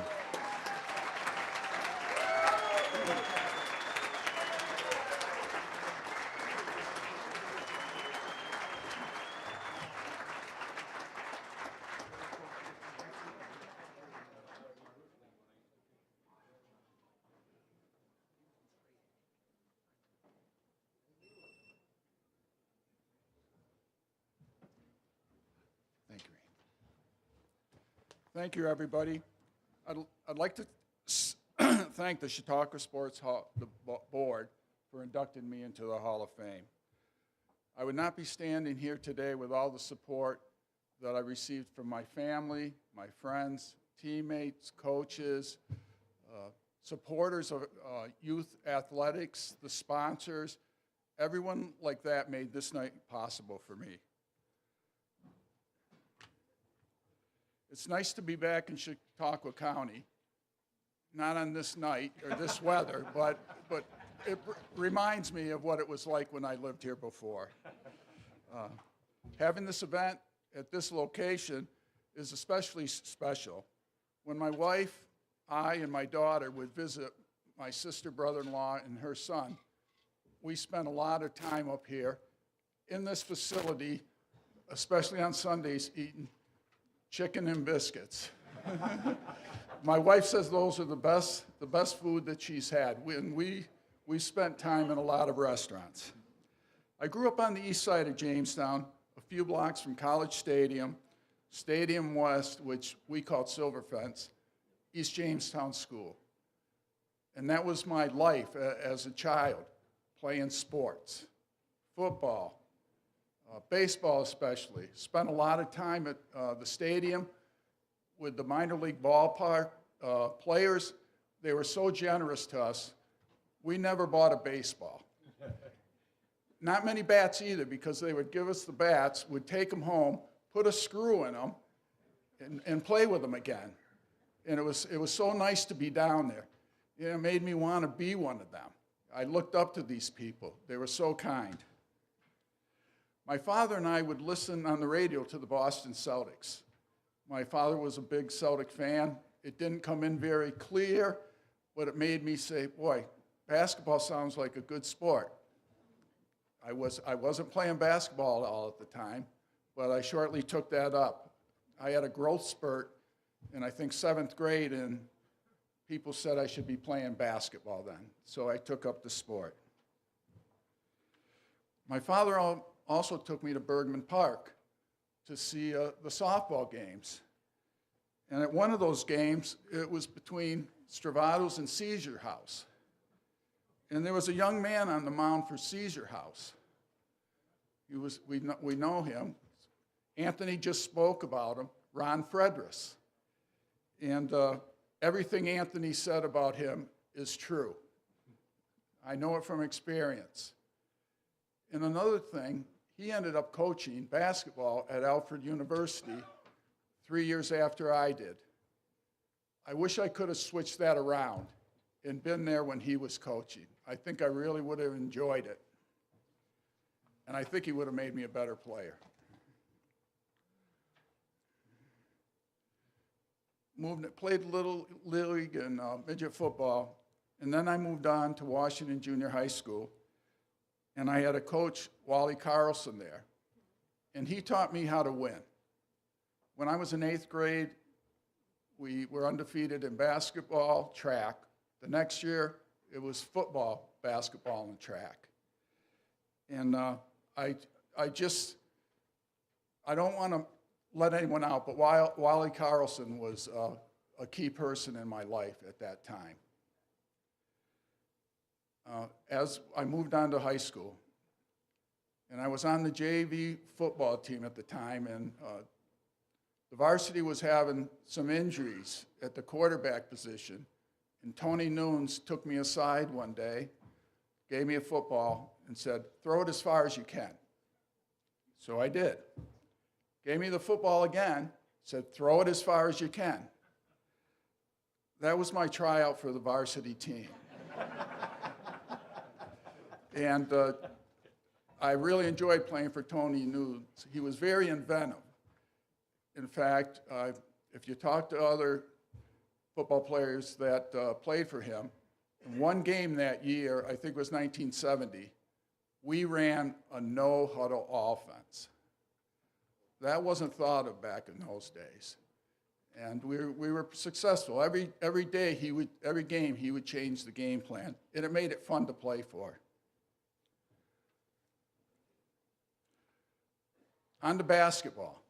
Thank you, everybody. I'd like to thank the Chautauqua Sports Board for inducting me into the Hall of Fame. I would not be standing here today with all the support that I received from my family, my friends, teammates, coaches, supporters of youth athletics, the sponsors. Everyone like that made this night possible for me. It's nice to be back in Chautauqua County, not on this night or this weather, but it reminds me of what it was like when I lived here before. Having this event at this location is especially special. When my wife, I, and my daughter would visit my sister, brother-in-law, and her son, we spent a lot of time up here in this facility, especially on Sundays, eating chicken and biscuits. My wife says those are the best food that she's had. We spent time in a lot of restaurants. I grew up on the east side of Jamestown, a few blocks from College Stadium, Stadium West, which we called Silver Fence, East Jamestown School. And that was my life as a child, playing sports, football, baseball especially. Spent a lot of time at the stadium with the minor league ballpark players. They were so generous to us, we never bought a baseball. Not many bats either, because they would give us the bats, would take them home, put a screw in them, and play with them again. And it was so nice to be down there. It made me want to be one of them. I looked up to these people. They were so kind. My father and I would listen on the radio to the Boston Celtics. My father was a big Celtic fan. It didn't come in very clear, but it made me say, boy, basketball sounds like a good sport. I wasn't playing basketball all at the time, but I shortly took that up. I had a growth spurt in, I think, 7th grade, and people said I should be playing basketball then, so I took up the sport. My father also took me to Bergman Park to see the softball games. And at one of those games, it was between Stravatos and Seizure House. And there was a young man on the mound for Seizure House. We know him. Anthony just spoke about him, Ron Fredris. And everything Anthony said about him is true. I know it from experience. And another thing, he ended up coaching basketball at Alfred University 3 years after I did. I wish I could have switched that around and been there when he was coaching. I think I really would have enjoyed it. And I think he would have made me a better player. Played Little League and midget football, and then I moved on to Washington Junior High School, and I had a coach, Wally Carlson, there, and he taught me how to win. When I was in 8th grade, we were undefeated in basketball, track. The next year, it was football, basketball, and track. And I don't want to let anyone out, but Wally Carlson was a key person in my life at that time. As I moved on to high school, and I was on the JV football team at the time, and the varsity was having some injuries at the quarterback position, and Tony Nunes took me aside one day, gave me a football, and said, "Throw it as far as you can." So I did. Gave me the football again, said, "Throw it as far as you can." That was my tryout for the varsity team. And I really enjoyed playing for Tony Nunes. He was very inventive. In fact, if you talk to other football players that played for him, in one game that year, I think it was 1970, we ran a no-huddle offense. That wasn't thought of back in those days. And we were successful. Every day, every game, he would change the game plan, and it made it fun to play for. On to basketball.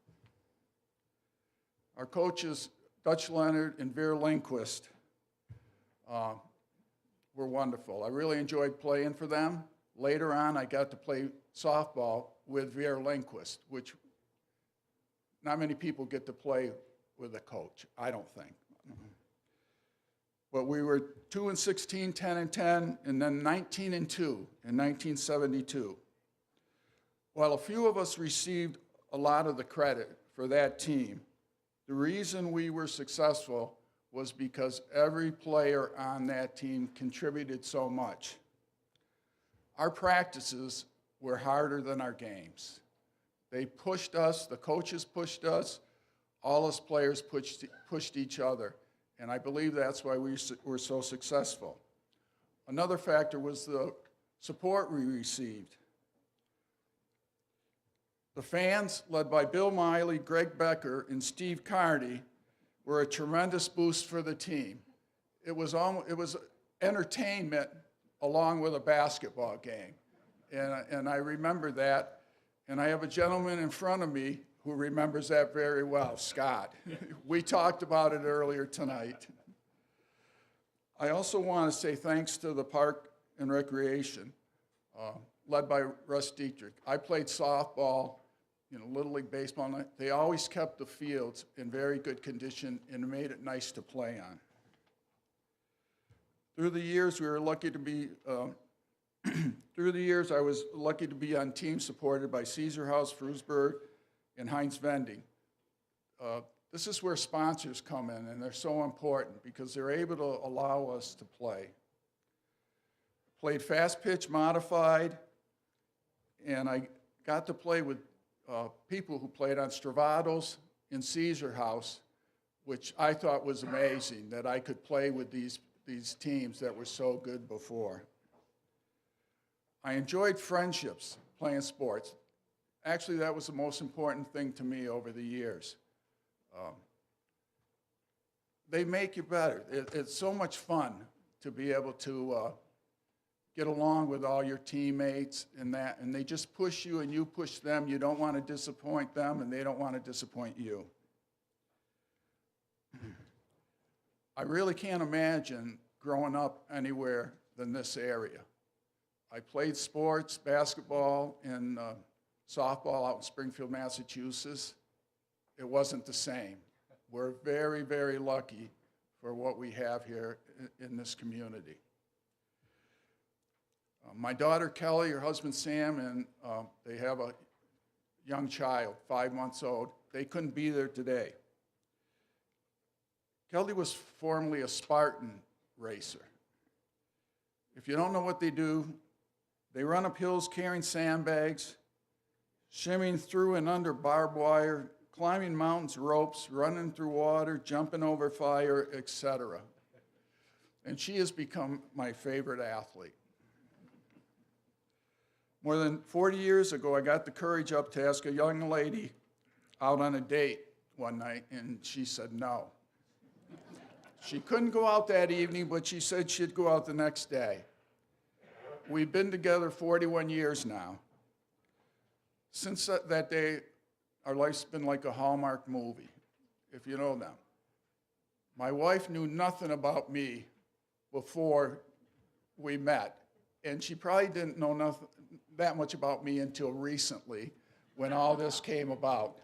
Our coaches, Dutch Leonard and Veer Lindquist, were wonderful. I really enjoyed playing for them. Later on, I got to play softball with Veer Lindquist, which not many people get to play with a coach, I don't think. But we were 2-16, 10-10, and then 19-2 in 1972. While a few of us received a lot of the credit for that team, the reason we were successful was because every player on that team contributed so much. Our practices were harder than our games. They pushed us, the coaches pushed us, all us players pushed each other, and I believe that's why we were so successful. Another factor was the support we received. The fans, led by Bill Miley, Greg Becker, and Steve Carney, were a tremendous boost for the team. It was entertainment along with a basketball game, and I remember that. And I have a gentleman in front of me who remembers that very well, Scott. We talked about it earlier tonight. I also want to say thanks to the Park and Recreation, led by Russ Dietrich. I played softball, Little League baseball. They always kept the fields in very good condition and made it nice to play on. Through the years, we were lucky to be Through the years, I was lucky to be on teams supported by Caesar House, Frewsburg, and Heinz Vending. This is where sponsors come in, and they're so important because they're able to allow us to play. Played fast pitch, modified, and I got to play with people who played on Stravatos and Caesar House, which I thought was amazing, that I could play with these teams that were so good before. I enjoyed friendships, playing sports. Actually, that was the most important thing to me over the years. They make you better. It's so much fun to be able to get along with all your teammates and they just push you and you push them. You don't want to disappoint them and they don't want to disappoint you. I really can't imagine growing up anywhere than this area. I played sports, basketball, and softball out in Springfield, Massachusetts. It wasn't the same. We're very, very lucky for what we have here in this community. My daughter Kelly, her husband Sam, and they have a young child, 5 months old. They couldn't be there today. Kelly was formerly a Spartan racer. If you don't know what they do, they run up hills carrying sandbags, shimmying through and under barbed wire, climbing mountains, ropes, running through water, jumping over fire, etc. And she has become my favorite athlete. More than 40 years ago, I got the courage up to ask a young lady out on a date one night, and she said no. She couldn't go out that evening, but she said she'd go out the next day. We've been together 41 years now. Since that day, our life's been like a Hallmark movie, if you know them. My wife knew nothing about me before we met, and she probably didn't know that much about me until recently, when all this came about.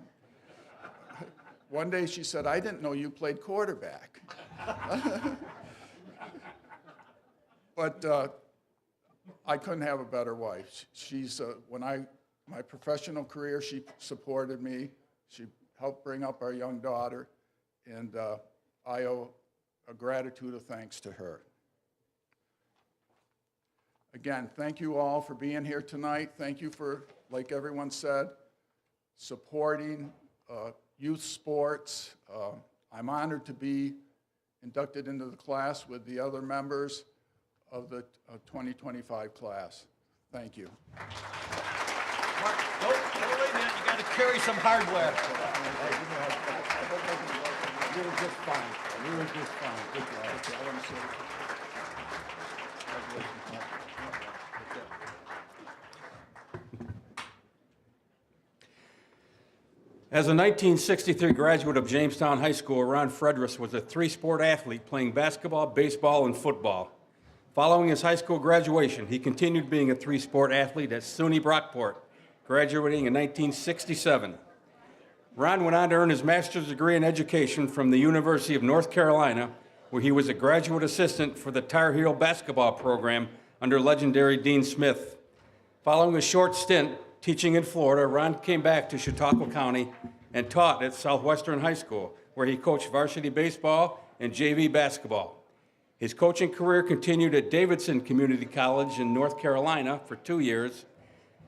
One day she said, "I didn't know you played quarterback." But I couldn't have a better wife. She's, my professional career, she supported me. She helped bring up our young daughter, and I owe a gratitude of thanks to her. Again, thank you all for being here tonight. Thank you for, like everyone said, supporting youth sports. I'm honored to be inducted into the class with the other members of the 2025 class. Thank you.
Mark, wait a minute. You got to carry some hardware.
You were just fine. You were just fine. Good job. Okay, I want to say congratulations, Mark.
As a 1963 graduate of Jamestown High School, Ron Fredress was a three-sport athlete playing basketball, baseball, and football. Following his high school graduation, he continued being a three-sport athlete at SUNY Brockport, graduating in 1967. Ron went on to earn his master's degree in education from the University of North Carolina, where he was a graduate assistant for the Tar Heel basketball program under legendary Dean Smith. Following a short stint teaching in Florida, Ron came back to Chautauqua County and taught at Southwestern High School, where he coached varsity baseball and JV basketball. His coaching career continued at Davidson Community College in North Carolina for 2 years,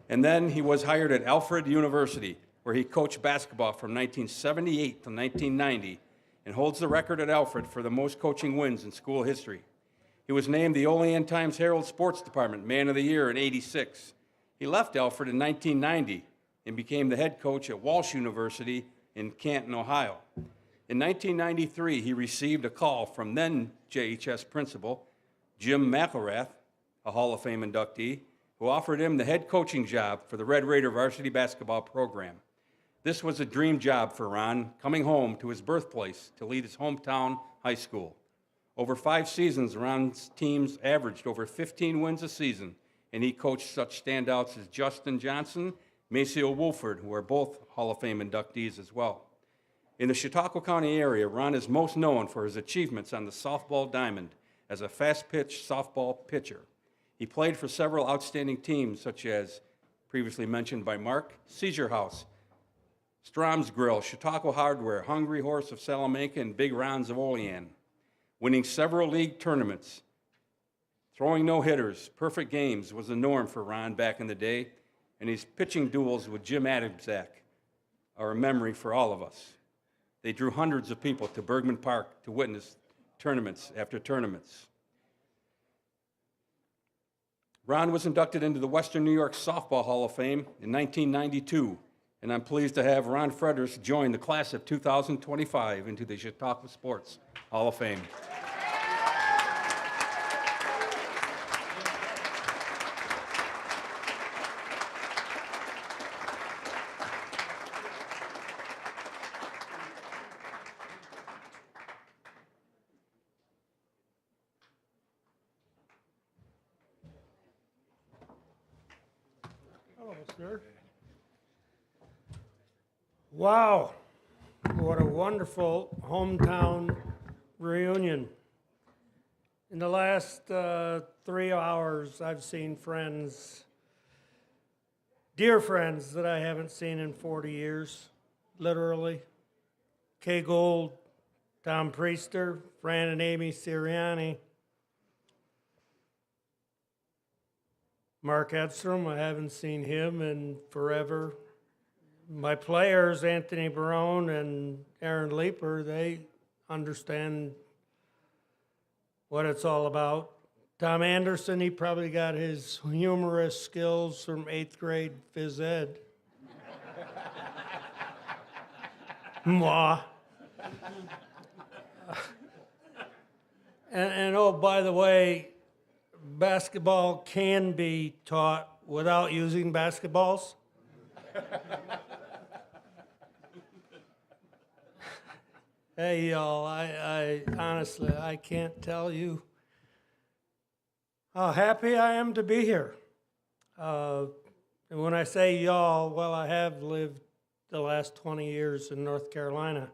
and then he was hired at Alfred University, where he coached basketball from 1978 to 1990 and holds the record at Alfred for the most coaching wins in school history. He was named the Olean Times-Herald Sports Department Man of the Year in '86. He left Alfred in 1990 and became the head coach at Walsh University in Canton, Ohio. In 1993, he received a call from then JHS principal Jim McElrath, a Hall of Fame inductee, who offered him the head coaching job for the Red Raider varsity basketball program. This was a dream job for Ron, coming home to his birthplace to lead his hometown high school. Over 5 seasons, Ron's teams averaged over 15 wins a season, and he coached such standouts as Justin Johnson, Maceo Wolford, who are both Hall of Fame inductees as well. In the Chautauqua County area, Ron is most known for his achievements on the softball diamond as a fast-pitch softball pitcher. He played for several outstanding teams, such as, previously mentioned by Mark, Seizure House, Strom's Grill, Chautauqua Hardware, Hungry Horse of Salamanca, and Big Ron's of Olean. Winning several league tournaments, throwing no-hitters, perfect games was the norm for Ron back in the day, and his pitching duels with Jim Adamczak are a memory for all of us. They drew hundreds of people to Bergman Park to witness tournaments after tournaments. Ron was inducted into the Western New York Softball Hall of Fame in 1992, and I'm pleased to have Ron Fredress join the class of 2025 into the Chautauqua Sports Hall of Fame.
Hello, sir. Wow, what a wonderful hometown reunion.
In the last 3 hours, I've seen friends, dear friends that I haven't seen in 40 years, literally. Kay Gold, Tom Priester, Fran and Amy Sirianni, Mark Edstrom, I haven't seen him in forever. My players, Anthony Barone and Aaron Leeper, they understand what it's all about. Tom Anderson, he probably got his humorous skills from 8th grade phys ed. Mwah. And oh, by the way, basketball can be taught without using basketballs. Hey, y'all, I honestly, I can't tell you how happy I am to be here. And when I say y'all, well, I have lived the last 20 years in North Carolina.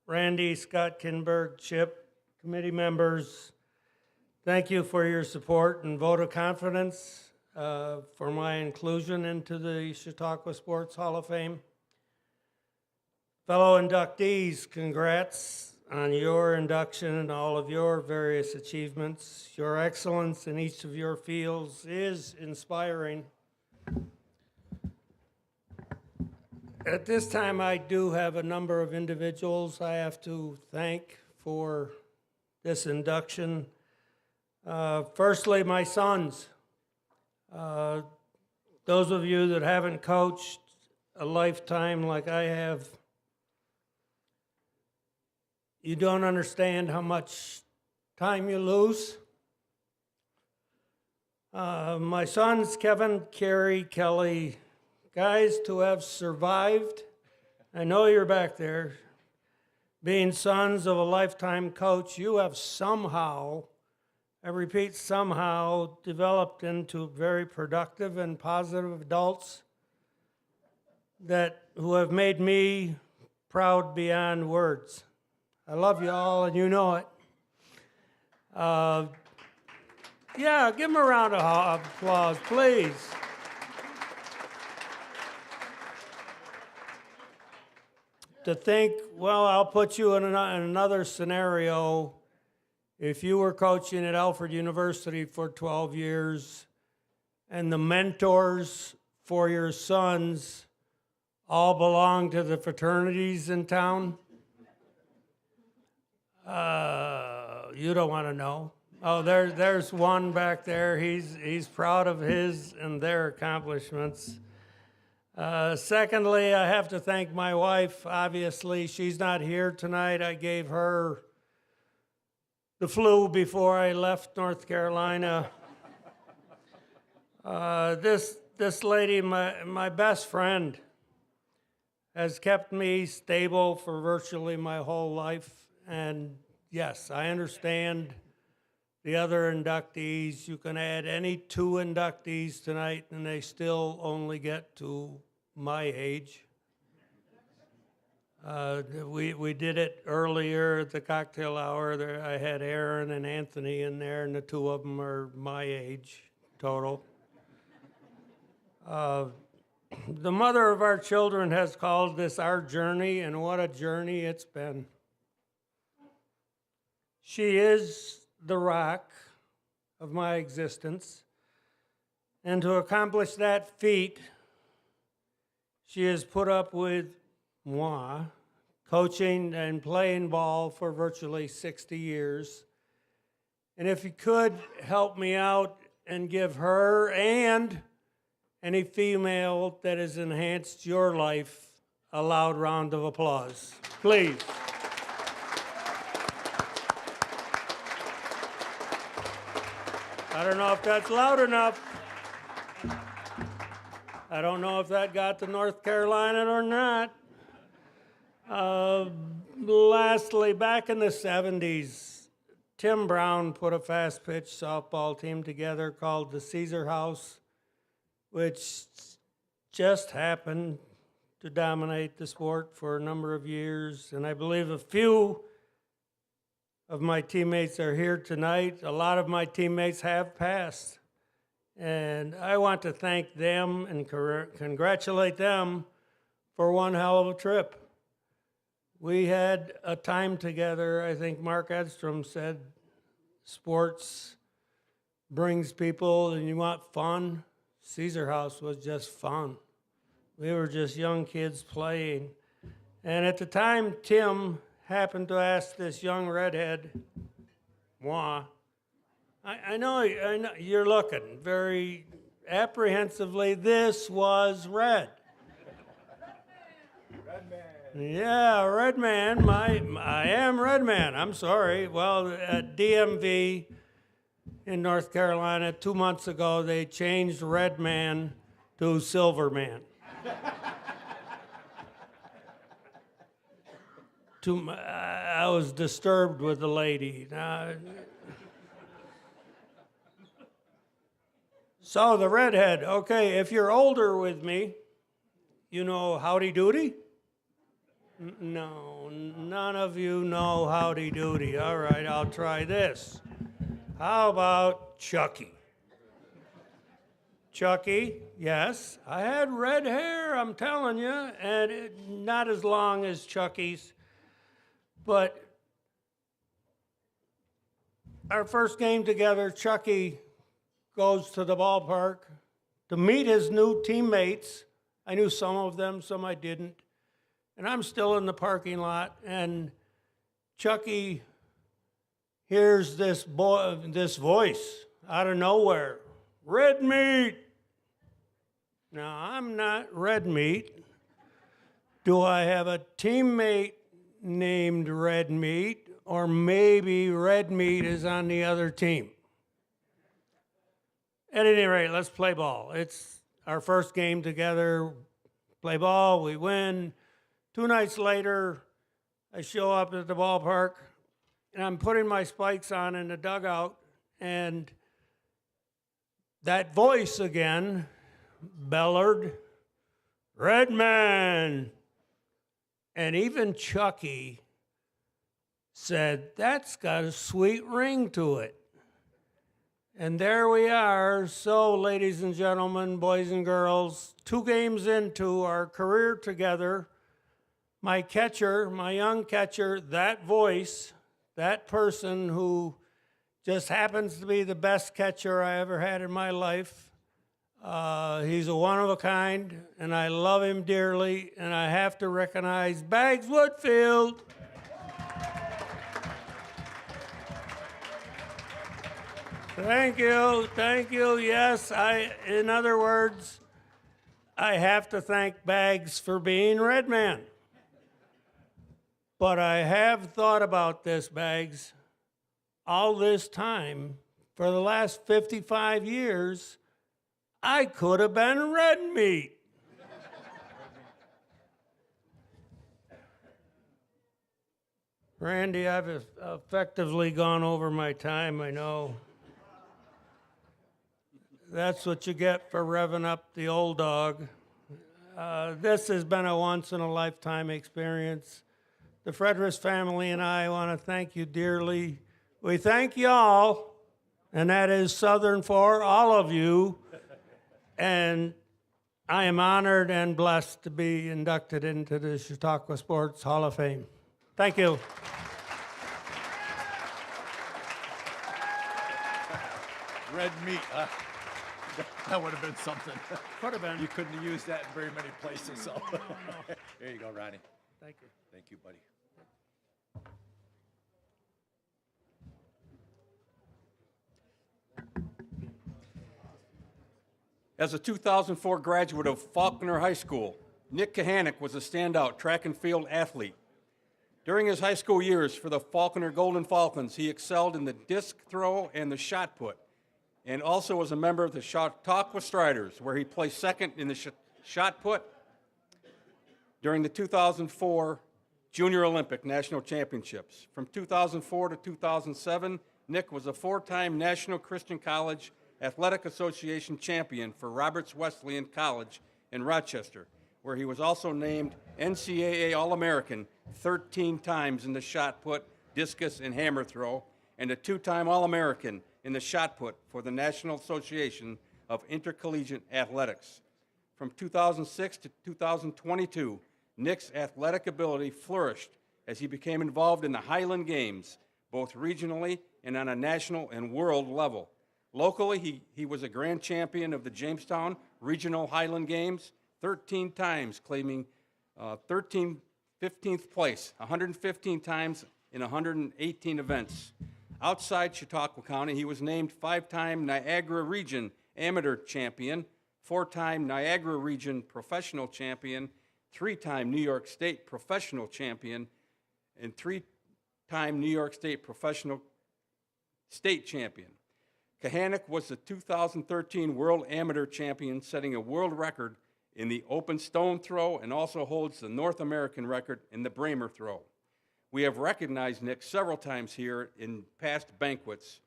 Randy, Scott Kinberg, Chip, committee members, thank you for your support and vote of confidence for my inclusion into the Chautauqua Sports Hall of Fame. Fellow inductees, congrats on your induction and all of your various achievements. Your excellence in each of your fields is inspiring. At this time, I do have a number of individuals I have to thank for this induction. Firstly, my sons. Those of you that haven't coached a lifetime like I have, you don't understand how much time you lose. My sons, Kevin, Carrie, Kelly, guys, to have survived, I know you're back there, being sons of a lifetime coach, you have somehow, I repeat, somehow developed into very productive and positive adults who have made me proud beyond words. I love you all, and you know it. Yeah, give them a round of applause, please. To think, well, I'll put you in another scenario. If you were coaching at Alfred University for 12 years, and the mentors for your sons all belong to the fraternities in town, you don't want to know. Oh, there's one back there. He's proud of his and their accomplishments. Secondly, I have to thank my wife. Obviously, she's not here tonight. I gave her the flu before I left North Carolina. This lady, my best friend, has kept me stable for virtually my whole life. And yes, I understand the other inductees. You can add any 2 inductees tonight and they still only get to my age. We did it earlier at the cocktail hour. I had Aaron and Anthony in there, and the 2 of them are my age total. The mother of our children has called this our journey, and what a journey it's been. She is the rock of my existence, and to accomplish that feat, she has put up with moi, coaching and playing ball for virtually 60 years. And if you could help me out and give her and any female that has enhanced your life a loud round of applause, please. I don't know if that's loud enough. I don't know if that got to North Carolina or not. Lastly, back in the 70s, Tim Brown put a fast pitch softball team together called the Caesar House, which just happened to dominate the sport for a number of years. And I believe a few of my teammates are here tonight. A lot of my teammates have passed. And I want to thank them and congratulate them for one hell of a trip. We had a time together. I think Mark Edstrom said, sports brings people and you want fun. Caesar House was just fun. We were just young kids playing. And at the time, Tim happened to ask this young redhead, moi, I know you're looking very apprehensively. This was Red.
Red man.
Yeah, Red Man. I am Red Man. I'm sorry. Well, at DMV in North Carolina 2 months ago, they changed Red Man to Silver Man. I was disturbed with the lady. So the redhead, okay, if you're older with me, you know Howdy Doody? No, none of you know Howdy Doody. All right, I'll try this. How about Chucky? Chucky, yes. I had red hair, I'm telling you, and not as long as Chucky's. But our first game together, Chucky goes to the ballpark to meet his new teammates. I knew some of them, some I didn't. And I'm still in the parking lot, and Chucky hears this voice out of nowhere. Red meat. Now, I'm not red meat. Do I have a teammate named Red Meat, or maybe Red Meat is on the other team? At any rate, let's play ball. It's our first game together. Play ball, we win. 2 nights later, I show up at the ballpark, and I'm putting my spikes on in the dugout, and that voice again bellowed, Red Man. And even Chucky said, that's got a sweet ring to it. And there we are. So, ladies and gentlemen, boys and girls, 2 games into our career together, my catcher, my young catcher, that voice, that person who just happens to be the best catcher I ever had in my life, he's a one of a kind, and I love him dearly, and I have to recognize Bags Woodfield. Thank you, yes, in other words, I have to thank Bags for being Red Man. But I have thought about this, Bags, all this time, for the last 55 years, I could have been Red Meat. Randy, I've effectively gone over my time, I know. That's what you get for revving up the old dog. This has been a once-in-a-lifetime experience. The Fredericks family and I want to thank you dearly. We thank y'all, and that is Southern for all of you. And I am honored and blessed to be inducted into the Chautauqua Sports Hall of Fame. Thank you.
Red meat. That would have been something.
Could have been.
You couldn't have used that in very many places. So there you go, Ronnie.
Thank you.
Thank you, buddy.
As a 2004 graduate of Faulkner High School, Nick Kahanick was a standout track and field athlete. During his high school years for the Faulkner Golden Falcons, he excelled in the disc throw and the shot put, and also was a member of the Chautauqua Striders, where he placed second in the shot put during the 2004 Junior Olympic National Championships. From 2004 to 2007, Nick was a 4-time National Christian College Athletic Association champion for Roberts Wesleyan College in Rochester, where he was also named NCAA All-American 13 times in the shot put discus, and hammer throw, and a two-time All-American in the shot put for the National Association of Intercollegiate Athletics. From 2006 to 2022, Nick's athletic ability flourished as he became involved in the Highland Games, both regionally and on a national and world level. Locally, he was a grand champion of the Jamestown Regional Highland Games, 13 times, claiming 15th place, 115 times in 118 events. Outside Chautauqua County, he was named 5-time Niagara Region Amateur Champion, 4-time Niagara Region Professional Champion, 3-time New York State Professional Champion, and 3-time New York State Professional State Champion. Kahanik was the 2013 World Amateur Champion, setting a world record in the open stone throw and also holds the North American record in the Bramer throw. We have recognized Nick several times here in past banquets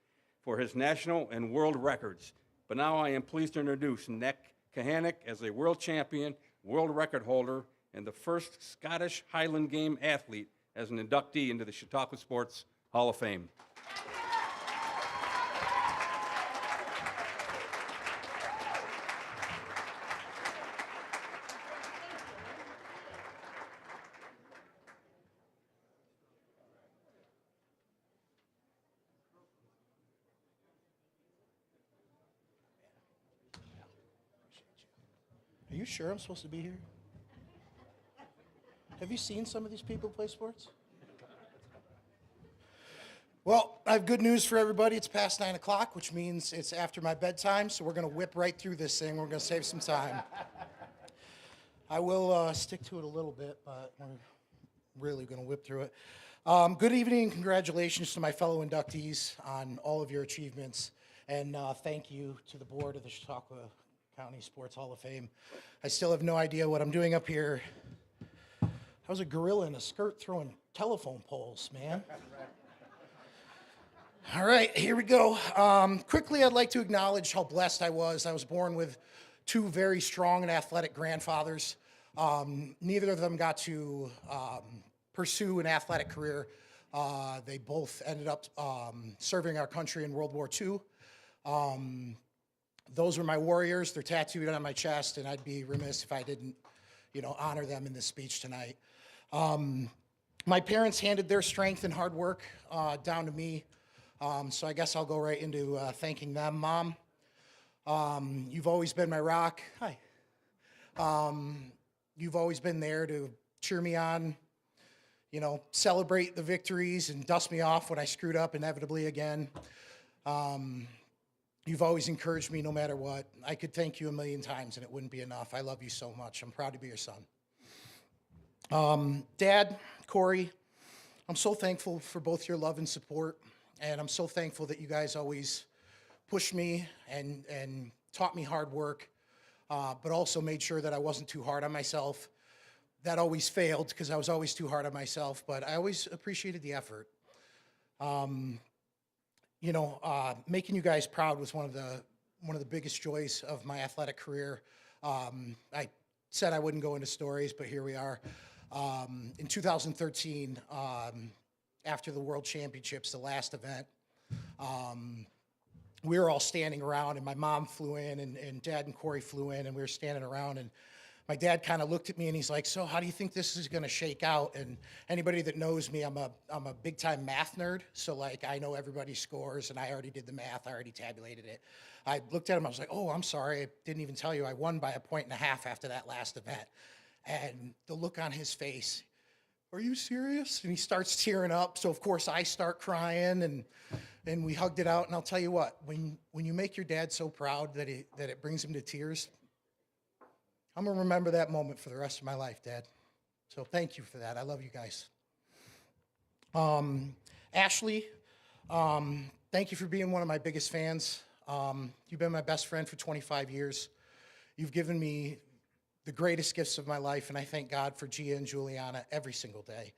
for his national and world records, but now I am pleased to introduce Nick Kahanik as a world champion, world record holder, and the first Scottish Highland Game athlete as an inductee into the Chautauqua Sports Hall of Fame.
Are you sure I'm supposed to be here? Have you seen some of these people play sports? Well, I have good news for everybody. It's past 9 o'clock, which means it's after my bedtime, so we're going to whip right through this thing. We're going to save some time. I will stick to it a little bit, but we're really going to whip through it. Good evening and congratulations to my fellow inductees on all of your achievements, and thank you to the board of the Chautauqua County Sports Hall of Fame. I still have no idea what I'm doing up here. I was a gorilla in a skirt throwing telephone poles, man. All right, here we go. Quickly, I'd like to acknowledge how blessed I was. I was born with two very strong and athletic grandfathers. Neither of them got to pursue an athletic career. They both ended up serving our country in World War II. Those were my warriors. They're tattooed on my chest, and I'd be remiss if I didn't, honor them in this speech tonight. My parents handed their strength and hard work down to me, so I guess I'll go right into thanking them. Mom, you've always been my rock. Hi. You've always been there to cheer me on, celebrate the victories and dust me off when I screwed up inevitably again. You've always encouraged me no matter what. I could thank you a million times and it wouldn't be enough. I love you so much. I'm proud to be your son. Dad, Corey, I'm so thankful for both your love and support, and I'm so thankful that you guys always pushed me and taught me hard work, but also made sure that I wasn't too hard on myself. That always failed because I was always too hard on myself, but I always appreciated the effort. Making you guys proud was one of the biggest joys of my athletic career. I said I wouldn't go into stories, but here we are. In 2013, after the World Championships, the last event, we were all standing around, and my mom flew in, and Dad and Corey flew in, and we were standing around, and my dad kind of looked at me and he's like, "So how do you think this is going to shake out?" And anybody that knows me, I'm a big time math nerd. So like I know everybody's scores and I already did the math. I already tabulated it. I looked at him. I was like, "Oh, I'm sorry. I didn't even tell you. I won by 1.5 points after that last event." And the look on his face, "Are you serious?" And he starts tearing up. So of course I start crying and we hugged it out. And I'll tell you what, when you make your dad so proud that it brings him to tears, I'm going to remember that moment for the rest of my life, Dad. So thank you for that. I love you guys. Ashley, thank you for being one of my biggest fans. You've been my best friend for 25 years. You've given me the greatest gifts of my life, and I thank God for Gia and Juliana every single day.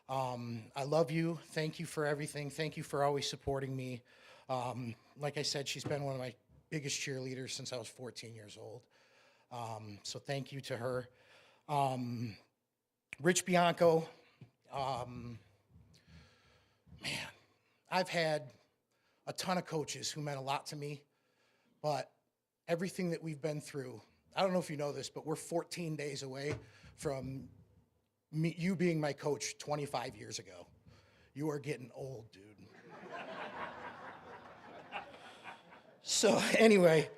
I love you. Thank you for everything. Thank you for always supporting me. Like I said, she's been one of my biggest cheerleaders since I was 14 years old. So thank you to her. Rich Bianco, I've had a ton of coaches who meant a lot to me, but everything that we've been through, I don't know if you know this, but we're 14 days away from you being my coach 25 years ago. You are getting old, dude. So anyway,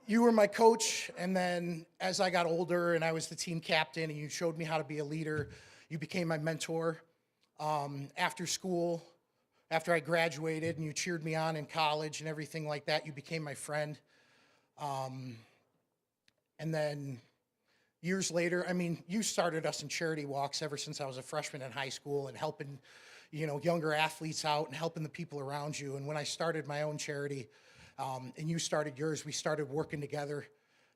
you were my coach, and then as I got older and I was the team captain and you showed me how to be a leader, you became my mentor. After school, after I graduated and you cheered me on in college and everything like that, you became my friend. And then years later, I mean, you started us in charity walks ever since I was a freshman in high school and helping, younger athletes out and helping the people around you. And when I started my own charity, and you started yours, we started working together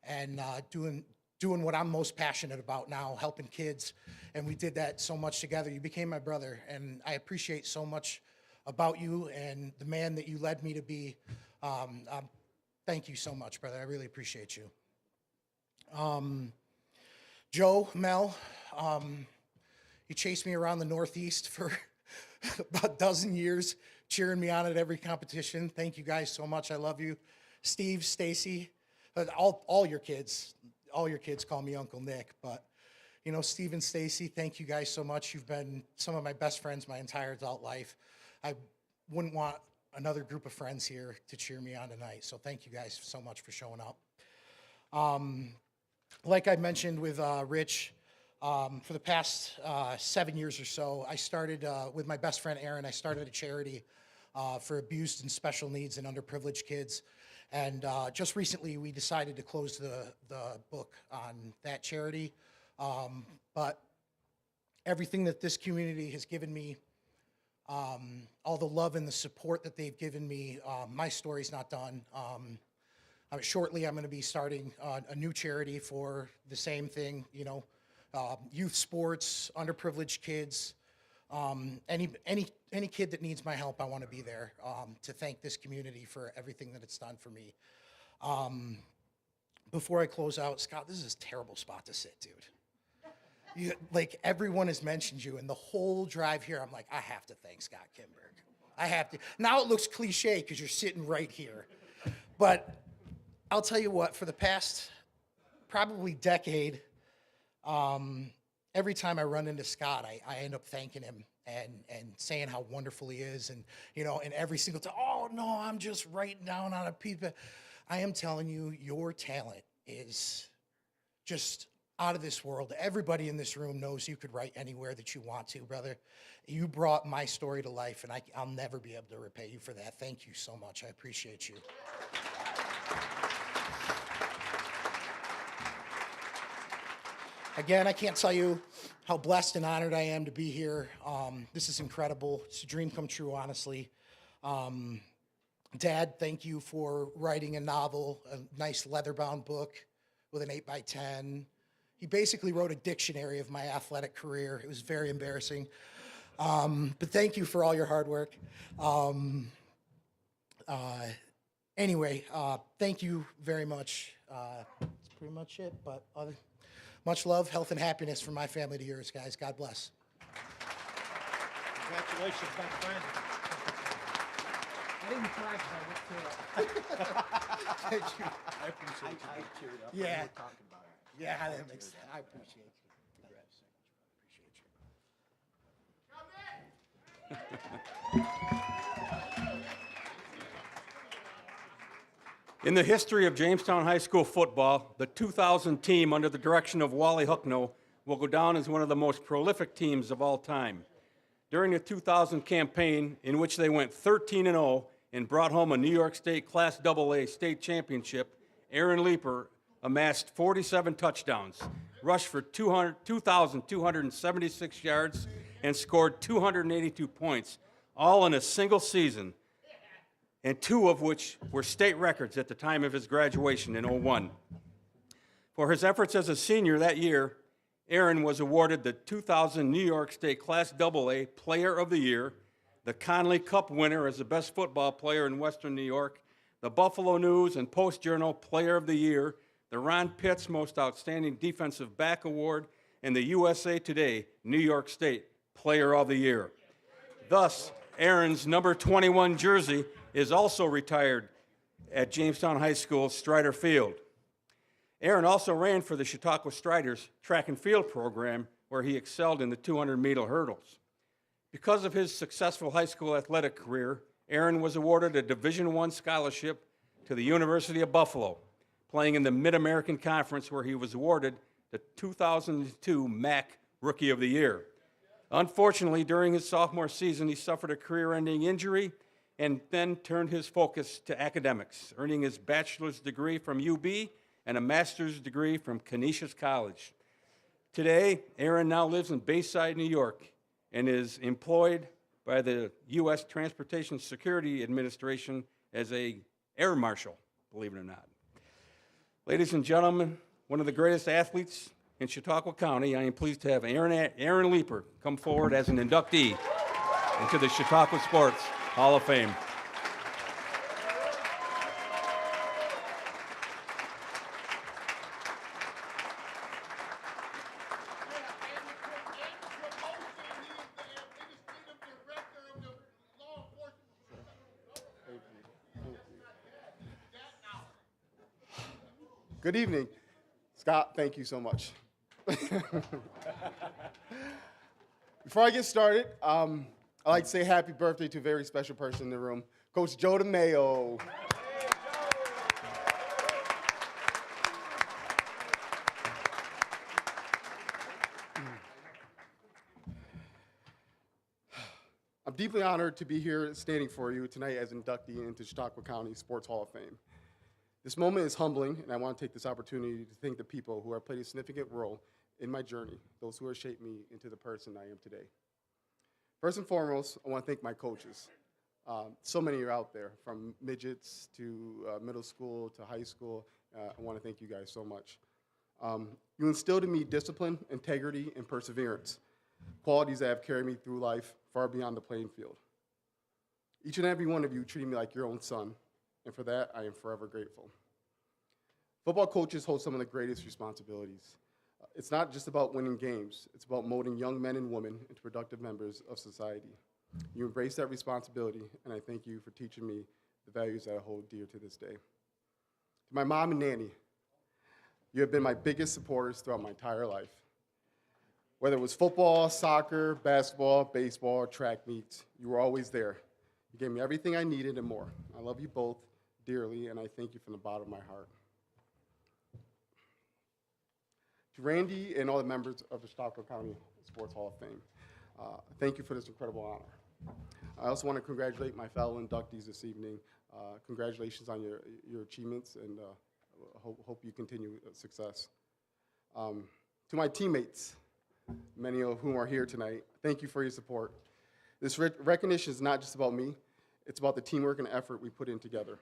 and doing what I'm most passionate about now, helping kids. And we did that so much together. You became my brother, and I appreciate so much about you and the man that you led me to be. Thank you so much, brother. I really appreciate you. Joe, Mel, you chased me around the Northeast for about a dozen years, cheering me on at every competition. Thank you guys so much. I love you. Steve, Stacy, all your kids call me Uncle Nick, but Steve and Stacy, thank you guys so much. You've been some of my best friends my entire adult life. I wouldn't want another group of friends here to cheer me on tonight, so thank you guys so much for showing up. Like I mentioned with Rich, for the past 7 years or so, I started with my best friend Aaron. I started a charity for abused and special needs and underprivileged kids. And just recently, we decided to close the book on that charity. But everything that this community has given me, all the love and the support that they've given me, my story's not done. Shortly, I'm going to be starting a new charity for the same thing, youth sports, underprivileged kids, any kid that needs my help. I want to be there to thank this community for everything that it's done for me. Before I close out, Scott, this is a terrible spot to sit, dude. Everyone has mentioned you, and the whole drive here, I'm like, I have to thank Scott Kimberg. I have to. Now it looks cliche because you're sitting right here, but I'll tell you what, for the past probably decade, every time I run into Scott, I end up thanking him and saying how wonderful he is. And, and every single time, oh, no, I'm just writing down on a piece of, I am telling you, your talent is just out of this world. Everybody in this room knows you could write anywhere that you want to, brother. You brought my story to life, and I'll never be able to repay you for that. Thank you so much. I appreciate you. Again, I can't tell you how blessed and honored I am to be here. This is incredible. It's a dream come true, honestly. Dad, thank you for writing a novel, a nice leather-bound book with an 8x10. He basically wrote a dictionary of my athletic career. It was very embarrassing. But thank you for all your hard work. Anyway, thank you very much. That's pretty much it, but much love, health, and happiness from my family to yours, guys. God bless.
Congratulations, my friend.
I didn't cry because I looked through it. Thank you.
I appreciate you. I cheered up.
Yeah.
We were talking about it.
Yeah, that makes sense. I appreciate you. Congrats.
In the history of Jamestown High School football, the 2000 team under the direction of Wally Hucknall will go down as one of the most prolific teams of all time. During the 2000 campaign, in which they went 13-0 and brought home a New York State Class AA state championship, Aaron Leeper amassed 47 touchdowns, rushed for 2,276 yards, and scored 282 points, all in a single season, and 2 of which were state records at the time of his graduation in '01. For his efforts as a senior that year, Aaron was awarded the 2000 New York State Class AA Player of the Year, the Conley Cup winner as the best football player in Western New York, the Buffalo News and Post-Journal Player of the Year, the Ron Pitts Most Outstanding Defensive Back Award, and the USA Today New York State Player of the Year. Thus, Aaron's number 21 jersey is also retired at Jamestown High School Strider Field. Aaron also ran for the Chautauqua Striders track and field program, where he excelled in the 200-meter hurdles. Because of his successful high school athletic career, Aaron was awarded a Division I scholarship to the University of Buffalo, playing in the Mid-American Conference, where he was awarded the 2002 MAC Rookie of the Year. Unfortunately, during his sophomore season, he suffered a career-ending injury and then turned his focus to academics, earning his bachelor's degree from UB and a master's degree from Canisius College. Today, Aaron now lives in Bayside, New York, and is employed by the U.S. Transportation Security Administration as an air marshal, believe it or not. Ladies and gentlemen, one of the greatest athletes in Chautauqua County, I am pleased to have Aaron Leeper come forward as an inductee into the Chautauqua Sports Hall of Fame.
Good evening. Scott, thank you so much. Before I get started, I'd like to say happy birthday to a very special person in the room, Coach Joe DeMayo. I'm deeply honored to be here standing for you tonight as inductee into Chautauqua County Sports Hall of Fame. This moment is humbling, and I want to take this opportunity to thank the people who have played a significant role in my journey, those who have shaped me into the person I am today. First and foremost, I want to thank my coaches. So many are out there, from midgets to middle school to high school. I want to thank you guys so much. You instilled in me discipline, integrity, and perseverance, qualities that have carried me through life far beyond the playing field. Each and every one of you treated me like your own son, and for that, I am forever grateful. Football coaches hold some of the greatest responsibilities. It's not just about winning games. It's about molding young men and women into productive members of society. You embrace that responsibility, and I thank you for teaching me the values that I hold dear to this day. To my mom and nanny, you have been my biggest supporters throughout my entire life. Whether it was football, soccer, basketball, baseball, track meets, you were always there. You gave me everything I needed and more. I love you both dearly, and I thank you from the bottom of my heart. To Randy and all the members of the Chautauqua County Sports Hall of Fame, thank you for this incredible honor. I also want to congratulate my fellow inductees this evening. Congratulations on your achievements, and hope you continue success. To my teammates, many of whom are here tonight, thank you for your support. This recognition is not just about me, it's about the teamwork and effort we put in together.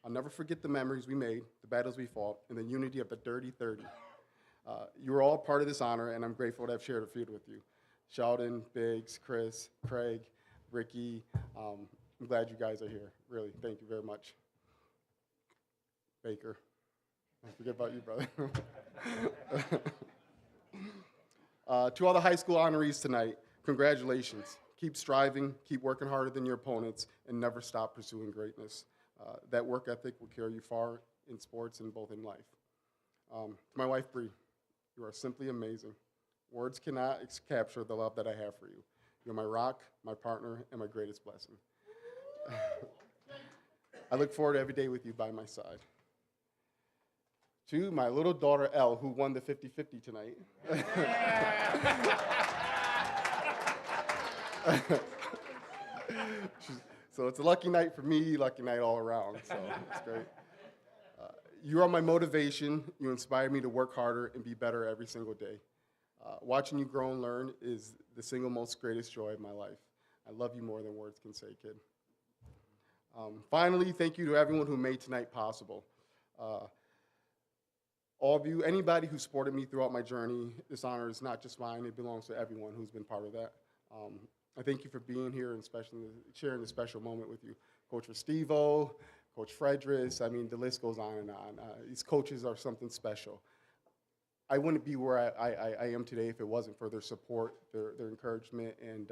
I'll never forget the memories we made, the battles we fought, and the unity of the Dirty 30. You were all part of this honor, and I'm grateful to have shared a field with you. Sheldon, Biggs, Chris, Craig, Ricky, I'm glad you guys are here. Really, thank you very much. Baker, I forget about you, brother. To all the high school honorees tonight, congratulations. Keep striving, keep working harder than your opponents, and never stop pursuing greatness. That work ethic will carry you far in sports and both in life. To my wife, Bree, you are simply amazing. Words cannot capture the love that I have for you. You're my rock, my partner, and my greatest blessing. I look forward to every day with you by my side. To my little daughter, Elle, who won the 50-50 tonight. So it's a lucky night for me, lucky night all around, so it's great. You are my motivation. You inspire me to work harder and be better every single day. Watching you grow and learn is the single most greatest joy of my life. I love you more than words can say, kid. Finally, thank you to everyone who made tonight possible. All of you, anybody who supported me throughout my journey, this honor is not just mine, it belongs to everyone who's been part of that. I thank you for being here and especially sharing this special moment with you. Coach Restivo, Coach Fredris, I mean, the list goes on and on. These coaches are something special. I wouldn't be where I am today if it wasn't for their support, their encouragement, and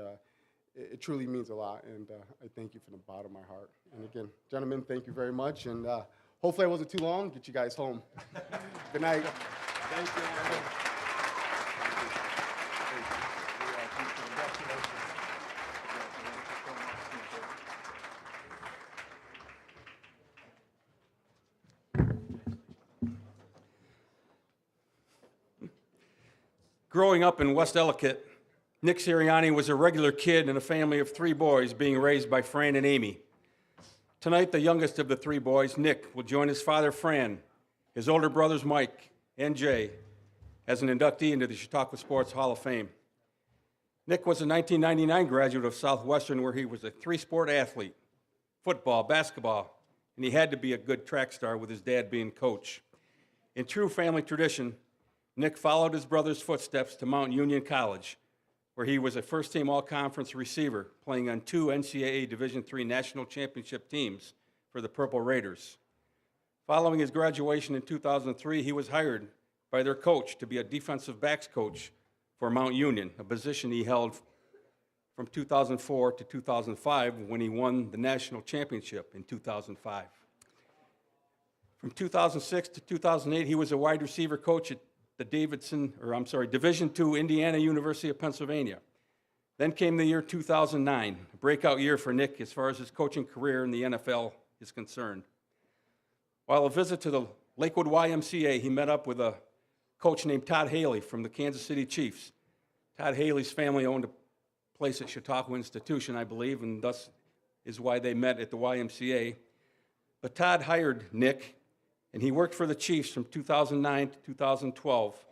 it truly means a lot, and I thank you from the bottom of my heart. And again, gentlemen, thank you very much, and hopefully I wasn't too long. Get you guys home. Good night.
Thank you.
Growing up in West Ellicott, Nick Sirianni was a regular kid in a family of 3 boys being raised by Fran and Amy. Tonight, the youngest of the 3 boys, Nick, will join his father, Fran, his older brothers, Mike and Jay, as an inductee into the Chautauqua Sports Hall of Fame. Nick was a 1999 graduate of Southwestern, where he was a 3-sport athlete, football, basketball, and he had to be a good track star with his dad being coach. In true family tradition, Nick followed his brother's footsteps to Mount Union College, where he was a first-team all-conference receiver, playing on 2 NCAA Division III national championship teams for the Purple Raiders. Following his graduation in 2003, he was hired by their coach to be a defensive backs coach for Mount Union, a position he held from 2004 to 2005 when he won the national championship in 2005. From 2006 to 2008, he was a wide receiver coach at the Division II Indiana University of Pennsylvania. Then came the year 2009, a breakout year for Nick as far as his coaching career in the NFL is concerned. While a visit to the Lakewood YMCA, he met up with a coach named Todd Haley from the Kansas City Chiefs. Todd Haley's family owned a place at Chautauqua Institution, I believe, and thus is why they met at the YMCA. But Todd hired Nick, and he worked for the Chiefs from 2009 to 2012.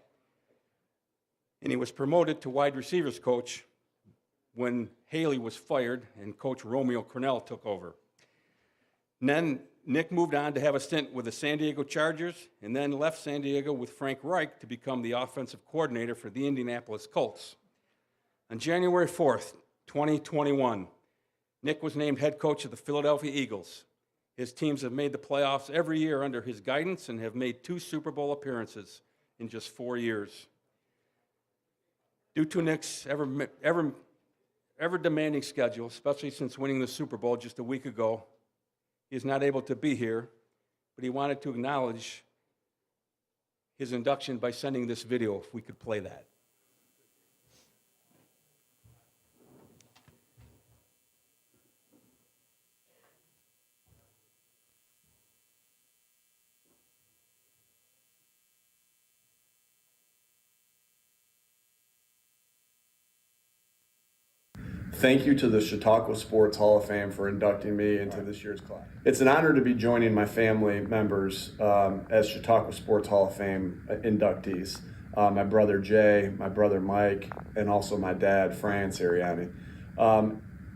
And he was promoted to wide receivers coach when Haley was fired and Coach Romeo Cornell took over. And then Nick moved on to have a stint with the San Diego Chargers, and then left San Diego with Frank Reich to become the offensive coordinator for the Indianapolis Colts. On January 4th, 2021, Nick was named head coach of the Philadelphia Eagles. His teams have made the playoffs every year under his guidance and have made 2 Super Bowl appearances in just 4 years. Due to Nick's ever demanding schedule, especially since winning the Super Bowl just a week ago, he is not able to be here, but he wanted to acknowledge his induction by sending this video, if we could play that.
Thank you to the Chautauqua Sports Hall of Fame for inducting me into this year's class. It's an honor to be joining my family members as Chautauqua Sports Hall of Fame inductees. My brother Jay, my brother Mike, and also my dad, Fran Sirianni.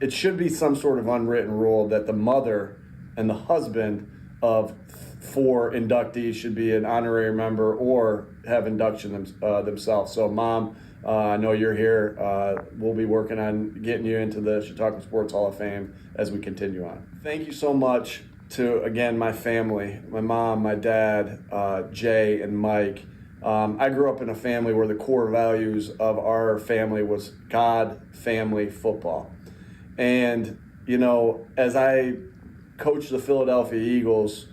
It should be some sort of unwritten rule that the mother and the husband of 4 inductees should be an honorary member or have induction themselves. So Mom, I know you're here. We'll be working on getting you into the Chautauqua Sports Hall of Fame as we continue on. Thank you so much to, again, my family, my mom, my dad, Jay, and Mike. I grew up in a family where the core values of our family was God, family, football. And, you know, as I coach the Philadelphia Eagles,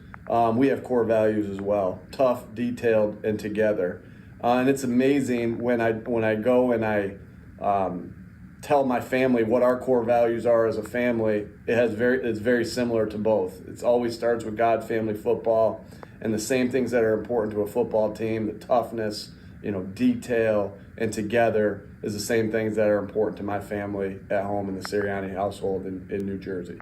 we have core values as well: tough, detailed, and together. And it's amazing when I go and I tell my family what our core values are as a family. It's very similar to both. It always starts with God, family, football, and the same things that are important to a football team: the toughness, detail, and together is the same things that are important to my family at home in the Sirianni household in New Jersey.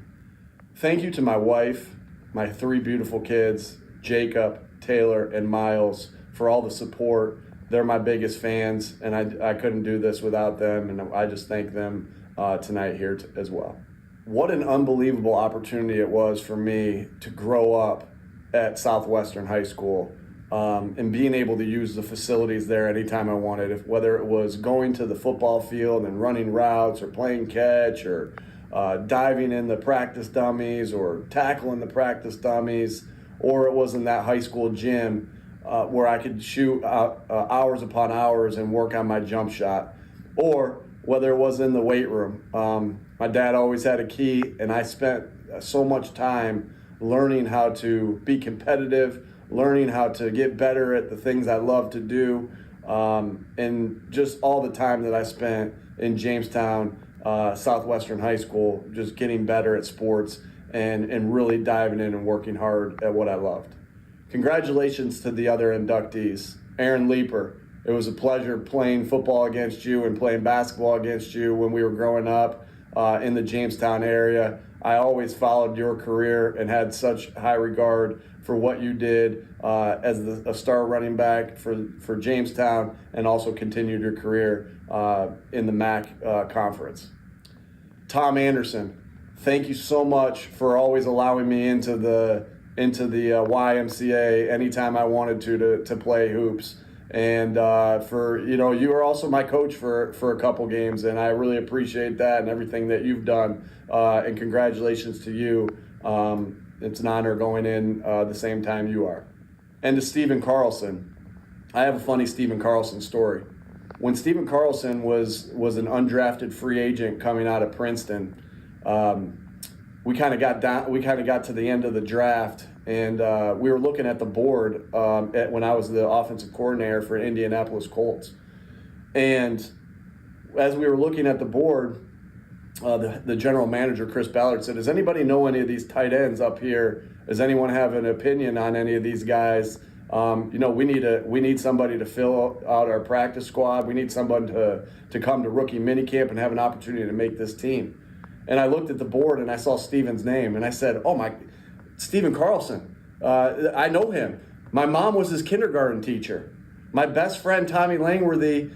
Thank you to my wife, my 3 beautiful kids, Jacob, Taylor, and Miles, for all the support. They're my biggest fans, and I couldn't do this without them, and I just thank them tonight here as well. What an unbelievable opportunity it was for me to grow up at Southwestern High School and being able to use the facilities there anytime I wanted, whether it was going to the football field and running routes or playing catch or diving in the practice dummies or tackling the practice dummies, or it was in that high school gym where I could shoot hours upon hours and work on my jump shot, or whether it was in the weight room. My dad always had a key, and I spent so much time learning how to be competitive, learning how to get better at the things I love to do, and just all the time that I spent in Jamestown Southwestern High School, just getting better at sports and really diving in and working hard at what I loved. Congratulations to the other inductees. Aaron Leeper, it was a pleasure playing football against you and playing basketball against you when we were growing up in the Jamestown area. I always followed your career and had such high regard for what you did as a star running back for Jamestown, and also continued your career in the MAC conference. Tom Anderson, thank you so much for always allowing me into the YMCA anytime I wanted to play hoops. And you were also my coach for a couple games, and I really appreciate that and everything that you've done. And congratulations to you. It's an honor going in the same time you are. And to Stephen Carlson, I have a funny Stephen Carlson story. When Stephen Carlson was an undrafted free agent coming out of Princeton, we kind of got to the end of the draft, and we were looking at the board when I was the offensive coordinator for Indianapolis Colts. And as we were looking at the board, the general manager, Chris Ballard, said, "Does anybody know any of these tight ends up here? Does anyone have an opinion on any of these guys? We need somebody to fill out our practice squad. We need someone to come to rookie minicamp and have an opportunity to make this team." And I looked at the board and I saw Steven's name, and I said, "Oh my, Stephen Carlson, I know him. My mom was his kindergarten teacher. My best friend, Tommy Langworthy,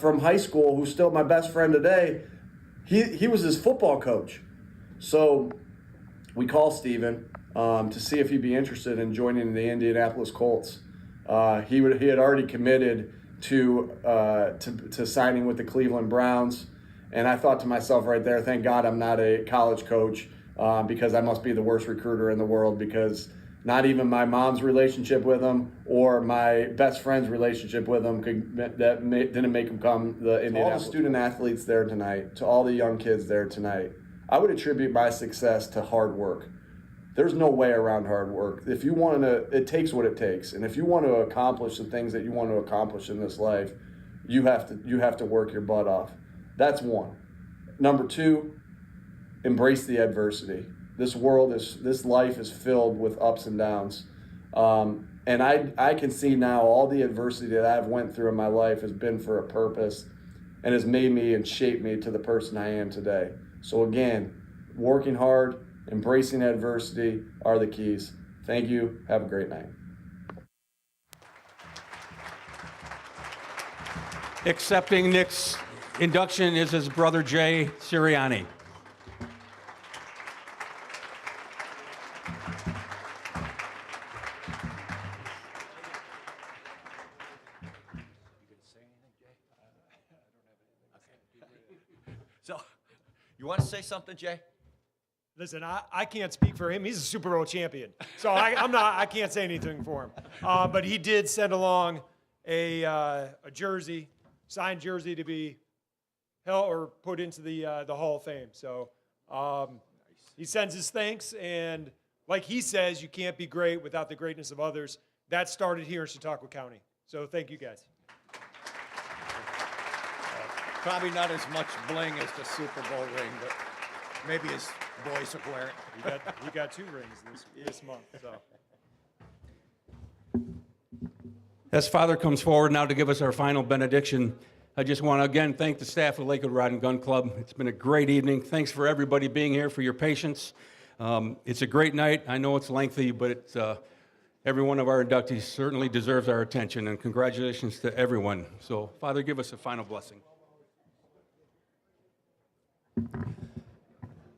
from high school, who's still my best friend today, he was his football coach." So we call Stephen to see if he'd be interested in joining the Indianapolis Colts. He had already committed to signing with the Cleveland Browns. And I thought to myself right there, thank God I'm not a college coach, because I must be the worst recruiter in the world, because not even my mom's relationship with him or my best friend's relationship with him didn't make him come the Indianapolis. To all the student athletes there tonight, to all the young kids there tonight, I would attribute my success to hard work. There's no way around hard work. If you want to, it takes what it takes. And if you want to accomplish the things that you want to accomplish in this life, you have to work your butt off. That's one. Number two, embrace the adversity. This life is filled with ups and downs. And I can see now all the adversity that I've went through in my life has been for a purpose and has made me and shaped me to the person I am today. So again, working hard, embracing adversity are the keys. Thank you. Have a great night.
Accepting Nick's induction is his brother Jay Sirianni.
So, you want to say something, Jay?
Listen, I can't speak for him. He's a Super Bowl champion, so I can't say anything for him. But he did send along a jersey, signed jersey, to be held or put into the Hall of Fame. So he sends his thanks, and like he says, you can't be great without the greatness of others. That started here in Chautauqua County. So thank you guys.
Probably not as much bling as the Super Bowl ring, but maybe his boys will wear it.
He got 2 rings this month. So.
As Father comes forward now to give us our final benediction, I just want to again thank the staff of Lakewood Rod Gun Club. It's been a great evening. Thanks for everybody being here, for your patience. It's a great night. I know it's lengthy, but every one of our inductees certainly deserves our attention, and congratulations to everyone. So, Father, give us a final blessing.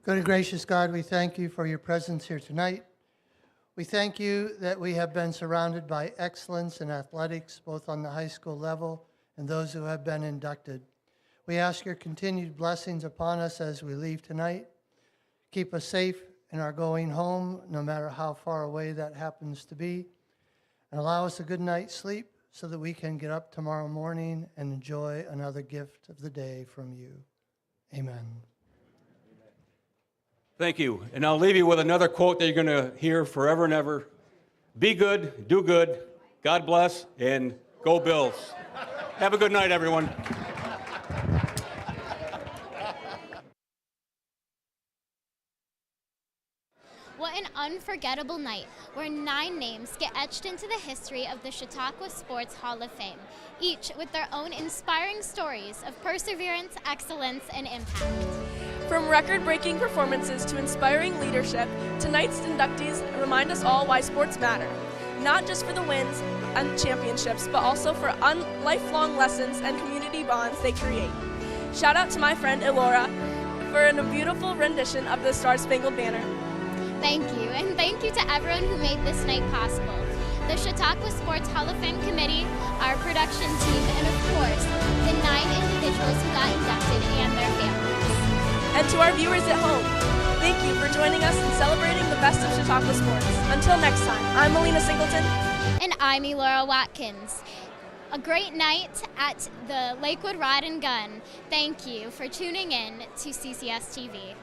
Good and gracious God, we thank you for your presence here tonight. We thank you that we have been surrounded by excellence in athletics, both on the high school level and those who have been inducted. We ask your continued blessings upon us as we leave tonight. Keep us safe in our going home, no matter how far away that happens to be. And allow us a good night's sleep so that we can get up tomorrow morning and enjoy another gift of the day from you. Amen.
Thank you. And I'll leave you with another quote that you're going to hear forever and ever. Be good, do good, God bless, and go Bills. Have a good night, everyone.
What an unforgettable night, where 9 names get etched into the history of the Chautauqua Sports Hall of Fame, each with their own inspiring stories of perseverance, excellence, and impact.
From record-breaking performances to inspiring leadership, tonight's inductees remind us all why sports matter, not just for the wins and championships, but also for lifelong lessons and community bonds they create. Shout out to my friend Elora for a beautiful rendition of the Star-Spangled Banner.
Thank you, and thank you to everyone who made this night possible. The Chautauqua Sports Hall of Fame Committee, our production team, and of course, the 9 individuals who got inducted and their families.
And to our viewers at home, thank you for joining us in celebrating the best of Chautauqua sports. Until next time, I'm Melina Singleton.
And I'm Elora Watkins. A great night at the Lakewood Rod Gun. Thank you for tuning in to CCS-TV.